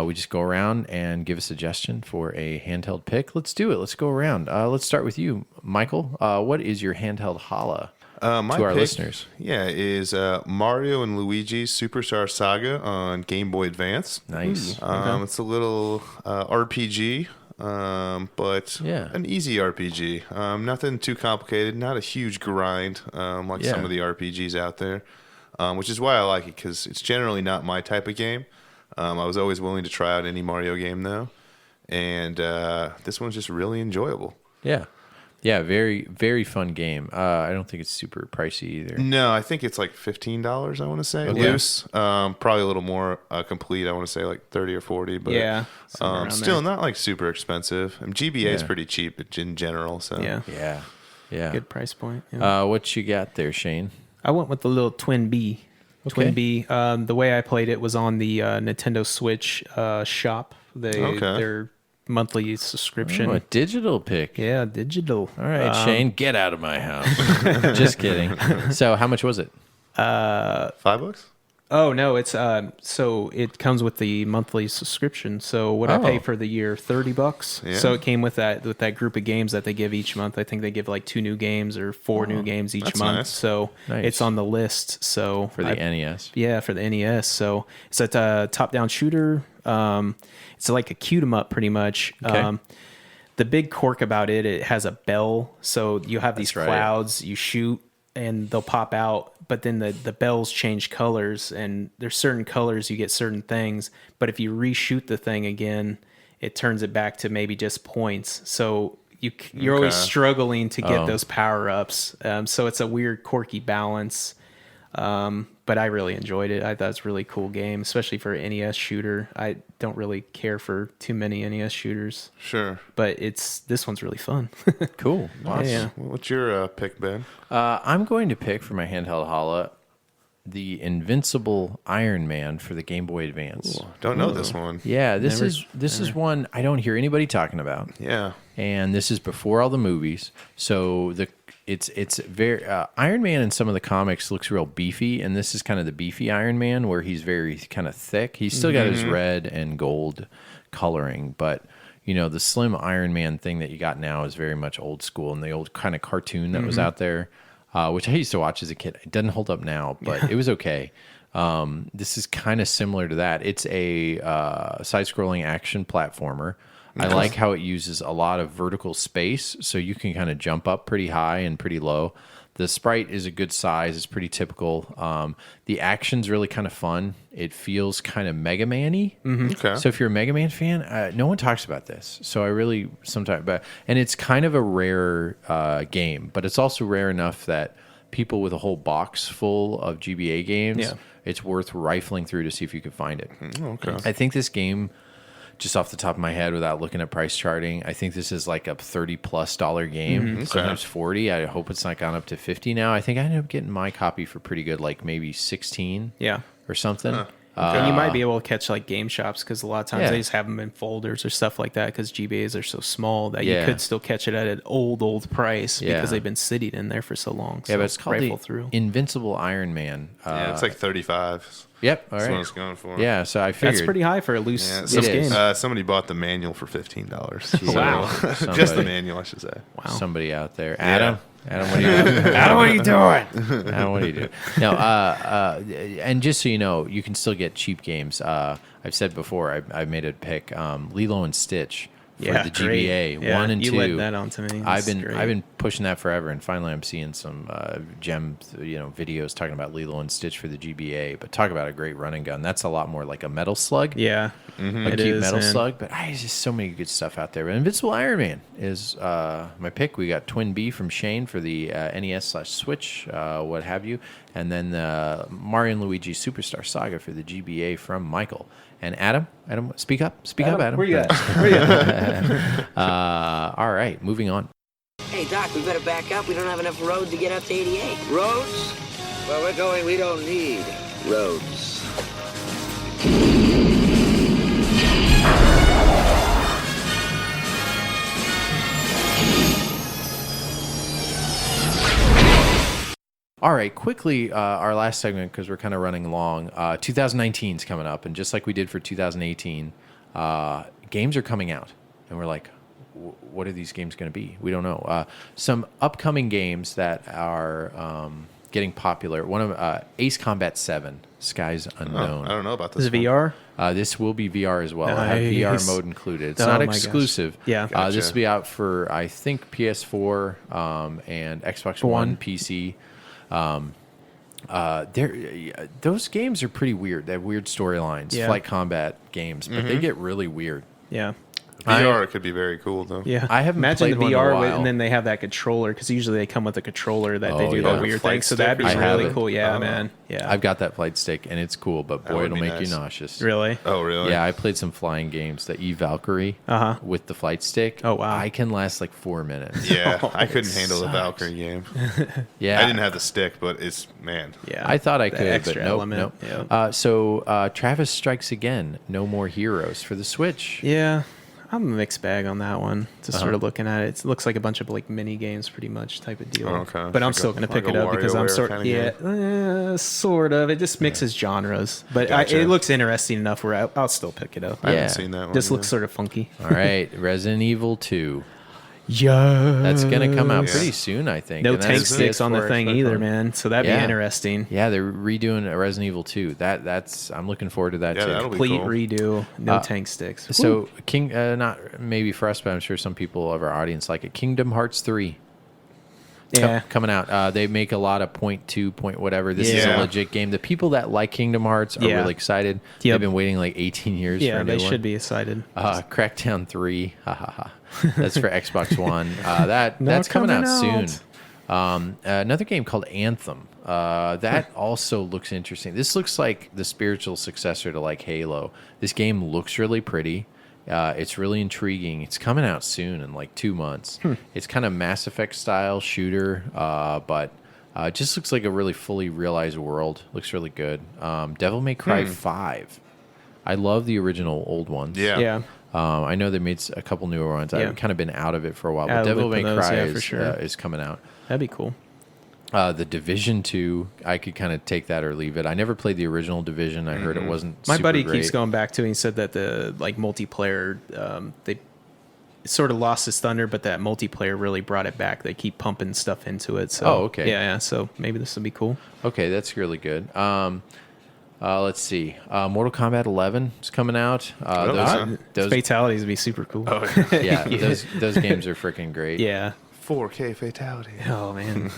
we just go around and give a suggestion for a handheld pick. Let's do it. Let's go around. Let's start with you, Michael. What is your handheld holla to our listeners? Yeah, is Mario and Luigi's Superstar Saga on Game Boy Advance. Nice. It's a little RPG. but an easy RPG. Nothing too complicated, not a huge grind like some of the RPGs out there, which is why I like it, because it's generally not my type of game. I was always willing to try out any Mario game, though, and this one's just really enjoyable. Yeah. Yeah, very, very fun game. I don't think it's super pricey either. No, I think it's like $15, I want to say, loose. Probably a little more complete, I want to say like 30 or 40, but still not like super expensive. And GBA is pretty cheap in general, so Yeah. Good price point. Yeah. What you got there, Shane? I went with the little Twin B. Twin B. The way I played it was on the Nintendo Switch shop. Their monthly subscription. Oh, a digital pick. Yeah, digital. All right, Shane, get out of my house. Just kidding. So how much was it? $5? Oh no, it's so it comes with the monthly subscription. So what I pay for the year, $30. Yeah. So it came with that group of games that they give each month. I think they give like 2 new games or 4 new games each month. Nice. So it's on the list. So For the NES. Yeah, for the NES. So it's a top-down shooter. It's like a cute 'em up pretty much. Okay. The big quirk about it has a bell. So you have these That's right. clouds, you shoot, and they'll pop out. But then the bells change colors, and there's certain colors you get certain things. But if you reshoot the thing again, it turns it back to maybe just points. So you're always struggling to get those power-ups. So it's a weird, quirky balance. But I really enjoyed it. I thought it's a really cool game, especially for an NES shooter. I don't really care for too many NES shooters. Sure. But this one's really fun. Cool. Awesome. Yeah. What's your pick, Ben? I'm going to pick for my handheld holla the Invincible Iron Man for the Game Boy Advance. Ooh, don't know this one. Yeah, this is one I don't hear anybody talking about. Yeah. And this is before all the movies. So it's very Iron Man in some of the comics looks real beefy, and this is kind of the beefy Iron Man where he's very kind of thick. He's still got his red and gold coloring, but the slim Iron Man thing that you got now is very much old school, and the old kind of cartoon that was out there, which I used to watch as a kid. It doesn't hold up now, but it was okay. This is kind of similar to that. It's a side-scrolling action platformer. I like how it uses a lot of vertical space, so you can kind of jump up pretty high and pretty low. The sprite is a good size. It's pretty typical. The action's really kind of fun. It feels kind of Mega Man-y. Okay. So if you're a Mega Man fan, no one talks about this. So I really sometimes... And it's kind of a rare game, but it's also rare enough that people with a whole box full of GBA games, it's worth rifling through to see if you can find it. Okay. I think this game... Just off the top of my head, without looking at price charting, I think this is like a $30+ game. Sometimes 40. I hope it's not gone up to 50 now. I think I ended up getting my copy for pretty good, like maybe 16. Or something. And you might be able to catch like game shops, because a lot of times they just have them in folders or stuff like that, because GBAs are so small that you could still catch it at an old price because they've been sitting in there for so long. Yeah, but it's called the Invincible Iron Man. Yeah, it's like 35. Yep. All That's right. what I was going for. Yeah, so I figured That's pretty high for a loose game. Somebody bought the manual for $15. Wow. Just the manual, I should say. Wow. Somebody out there. Adam, what are you doing? Adam, what are you doing? Adam, what are you doing? No, and just so you know, you can still get cheap games. I've said before, I made a pick Lilo and Stitch for the GBA 1 and 2. You led that on to me. I've been pushing that forever, and finally I'm seeing some videos talking about Lilo and Stitch for the GBA. But talk about a great run and gun. That's a lot more like a Metal Slug. Yeah, a cute Metal Slug. But there's just so many good stuff out there. But Invincible Iron Man is my pick. We got Twin B from Shane for the NES/Switch, what have you, and then the Mario and Luigi Superstar Saga for the GBA from Michael. And Adam, speak up, Adam. Where you at? All right, moving on. Hey, Doc, we better back up. We don't have enough road to get up to 88. Roads? Where we're going, we don't need roads. All right, quickly, our last segment, because we're kind of running long. 2019 is coming up, and just like we did for 2018, games are coming out. And we're like, what are these games going to be? We don't know. Some upcoming games that are getting popular. One of Ace Combat 7, Skies Unknown. I don't know about this. Is it one. VR? This will be VR as well. It'll have VR Nice. mode included. It's Oh not my gosh. exclusive. Yeah. Gotcha. This will be out for, I think, PS4 and Xbox One, PC. Those games are pretty weird. They have weird storylines, Yeah. flight combat games, but they get really weird. Yeah. VR could be very cool though. Yeah, I haven't imagine played the one in a VR, while. and then they have that controller because usually they come with a controller that they Oh, do yeah. that weird Flight thing. So stick that'd be or something? really cool. Yeah, Oh. man. Yeah, I've got that flight stick, and it's cool, but boy, would it'll be make nice. you nauseous. really. Oh really? Yeah, I played some flying games. The Valkyrie with the flight stick. Oh, wow. I can last like 4 minutes. Yeah, I it couldn't handle the sucks. Valkyrie game. Yeah, I didn't have the stick, but it's man. Yeah, I thought I the could, but extra nope, element. nope. Yeah. So Travis Strikes Again, No More Heroes for the Switch. Yeah, I'm a mixed bag on that one. Just Uh-huh. sort of looking at it, it looks like a bunch of like mini games, pretty much type of deal. Oh, okay. But I'm Like still a- gonna like pick a it up because I'm WarioWare sort kinda sort of. It just mixes genres, but Gotcha. it looks interesting enough where I'll still pick it up. I Yeah. haven't seen that one. Just yet. looks sort of funky. All right, Resident Evil 2. Yeah, That's going to come out Yeah. pretty soon, I think. No and tank that's sticks on the PS4, thing Xbox either, One. man. So that'd Yeah. be interesting. Yeah, they're redoing Resident Evil 2. That's I'm looking forward to that Yeah, too. that'll be Complete cool. redo. No tank sticks. So King, not maybe for us, but I'm sure some people of our audience like it. Kingdom Hearts 3. Yeah. Coming out. They make a lot of point whatever. This is a Yeah. legit game. The people that like Kingdom Hearts are Yeah. really excited. Yep. They've been waiting like 18 years for Yeah, a new they one. should be excited. Crackdown 3. Ha ha ha. That's for Xbox One. That's coming out soon. Another game called Anthem. That also looks interesting. This looks like the spiritual successor to like Halo. This game looks really pretty. It's really intriguing. It's coming out soon in like 2 months. It's kind of Mass Effect style shooter, but it just looks like a really fully realized world. Looks really good. Devil May Cry 5. I love the original old ones. Yeah. Yeah. I know they made a couple newer ones. Yeah. I've kind of been out of it for a while, Out but of the Devil loop May of those, Cry yeah, for sure. is coming out. That'd be cool. The Division 2, I could kind of take that or leave it. I never played the original Division. I heard it wasn't My super buddy great. keeps going back to it. He said that the like multiplayer, they sort of lost its thunder, but that multiplayer really brought it back. They keep pumping stuff into it. So, Oh, okay. Yeah. So maybe this will be cool. Okay, that's really good. Let's see. Mortal Kombat 11 is coming out. Those Fatalities would be super cool. yeah, those games are freaking great. Yeah. 4K fatality. Oh man.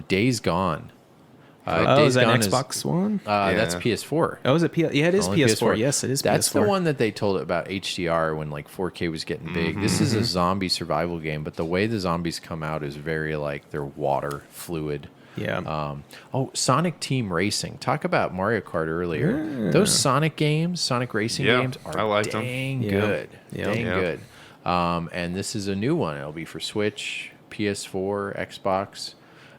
Days Gone. Is that an Xbox One? That's Yeah. PS4. Oh, is it PS? Yeah, it is Only PS4. Yes, it is That's PS4. the one that they told about HDR when like 4K was getting big. This is a zombie survival game, but the way the zombies come out is very like they're water fluid. Yeah. Sonic Team Racing. Talk about Mario Kart earlier. Those Sonic games, Sonic racing Yeah, games are I liked 'em. dang Yeah. good. Yeah. Dang Yeah. good. And this is a new one. It'll be for Switch, PS4, Xbox,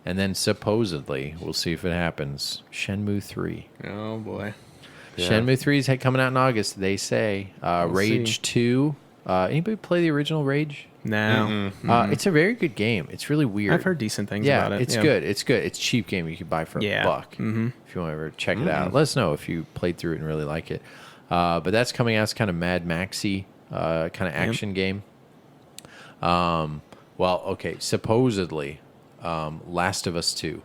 and then supposedly, we'll see if it happens, Shenmue 3. Oh boy. Shenmue 3 is coming out in August, they say. Rage 2. Anybody play the original Rage? No. It's a very good game. It's really weird. I've heard decent things Yeah, about it. it's good. It's good. It's a cheap game you could buy for Yeah. $1 if you want to ever check it out. Let us know if you played through it and really like it. But that's coming out. It's kind of Mad Maxy kind of action game. Supposedly, Last of Us 2.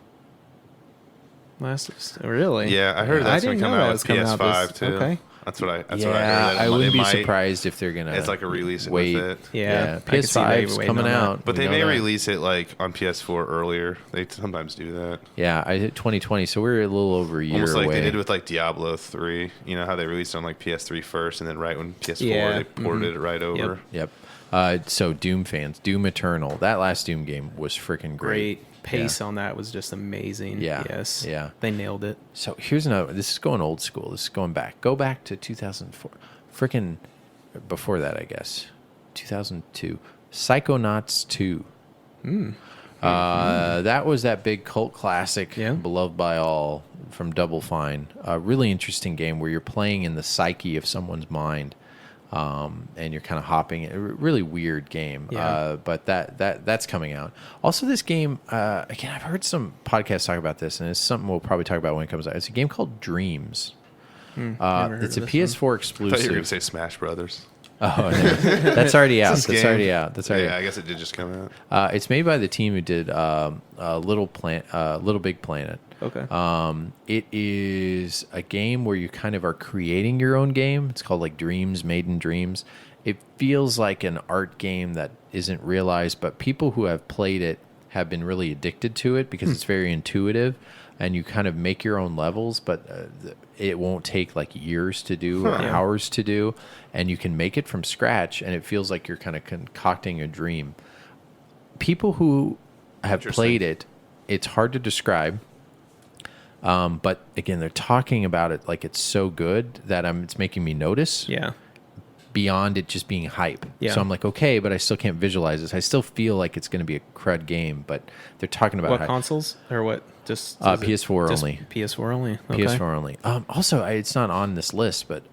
Really? Yeah, I heard that's didn't gonna come know out that with was coming out PS5 this- too. Okay. That's what I heard. Yeah, That I wouldn't it be might- surprised if they're gonna. It's like a release it wait. with it. Yeah. I could see PS5 they is waiting coming on that. out, But We they know may that. release it like on PS4 earlier. They sometimes do that. Yeah, I hit 2020, so we're a little over a year Almost like away. they did with like Diablo 3. You know how they released it on like PS3 first, and then right when PS4 Yeah. they ported it right over. Yep. So Doom fans, Doom Eternal. That last Doom game was freaking great. Great pace on that was just amazing. Yeah. Yes. Yeah. They nailed it. So here's another. This is going old school. This is going back. Go back to 2004. Freaking before that, I guess. 2002. Psychonauts 2. That was that big cult classic, Yeah. beloved by all, from Double Fine. A really interesting game where you're playing in the psyche of someone's mind, and you're kind of hopping. A really weird game, Yeah. but that's coming out. Also, this game, again, I've heard some podcasts talk about this, and it's something we'll probably talk about when it comes out. It's a game called Dreams. Never heard It's a of this PS4 I thought you were exclusive. going to say Smash Brothers. Oh, no. That's already out. This That's game- already out. That's already Yeah, out. I guess it did just come out. It's made by the team who did Little Big Planet. Okay. It is a game where you kind of are creating your own game. It's called like Dreams, Made in Dreams. It feels like an art game that isn't realized, but people who have played it have been really addicted to it because it's very intuitive, and you kind of make your own levels, but it won't take like years to do or hours to do, and you can make it from scratch, and it feels like you're kind of concocting a dream. People who have played it, it's hard to describe. But again, they're talking about it like it's so good that it's making me notice. Yeah. Beyond it just being hype. Yeah. So I'm like, okay, but I still can't visualize this. I still feel like it's going to be a crud game, but they're talking about What consoles or what? Just PS4 just only. PS4 only. Okay. PS4 only. Also, it's not on this list, but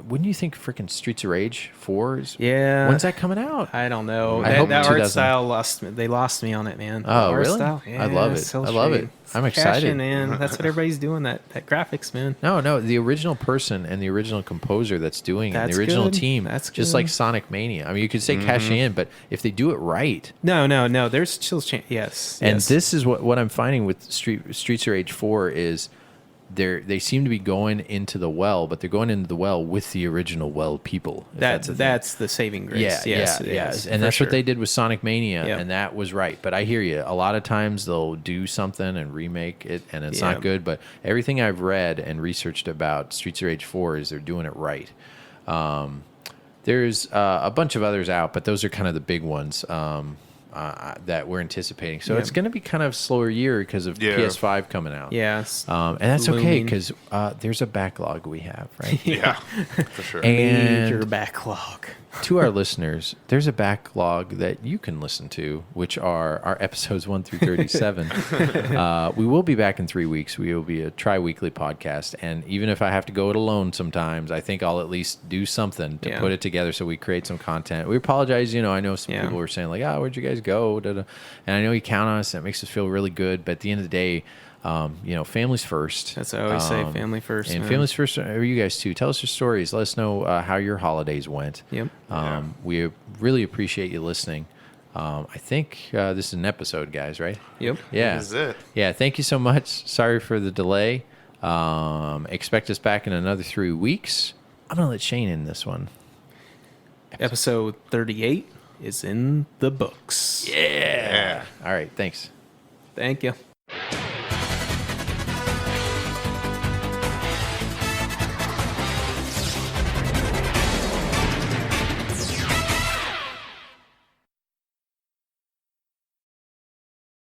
wouldn't you think freaking Streets of Rage 4 is? Yeah. When's that coming out? I don't know. I hope That art 2000. style lost me. They lost me on it, man. The Oh, art really? Style, I love it. so I love it. shady. I'm Cash excited. in, man. That's what everybody's doing. That graphics, man. No, the original person and the original composer that's doing it, That's the original good. team, That's just good. like Sonic Mania. I mean, you could say cash in, but if they do it right, No. There's still chance. Yes. and yes. this is what I'm finding with Streets of Rage 4 is they seem to be going into the well, but they're going into the well with the original well people. if a thing. that's the saving grace. Yeah, yes, yeah, it yeah. is, And for that's sure. what they did with Sonic Mania, Yeah. and that was right. But I hear you. A lot of times they'll do something and remake it, and it's Yeah. not good. But everything I've read and researched about Streets of Rage 4 is they're doing it right. There's a bunch of others out, but those are kind of the big ones that we're anticipating. So Yeah. it's going to be kind of a slower year because of Yeah. PS5 coming out. Yes. And that's okay Looming. because there's a backlog we have, right? Yeah, for sure. Major And backlog. to our listeners, there's a backlog that you can listen to, which are our episodes 1 through 37. We will be back in 3 weeks. We will be a tri-weekly podcast. And even if I have to go it alone sometimes, I think I'll at least do something to Yeah. put it together so we create some content. We apologize. I know some Yeah. people were saying like, where'd you guys go? Da-da. And I know you count on us. That makes us feel really good. But at the end of the day, family's first. That's what I always say. Family first. And man. families first are you guys too. Tell us your stories. Let us know how your holidays went. Yep. We really appreciate you listening. I think this is an episode, guys, right? Yep. Yeah. This is it. Yeah, thank you so much. Sorry for the delay. Expect us back in another 3 weeks. I'm going to let Shane in this one. Episode 38 is in the books. Yeah. All right, thanks. Thank you.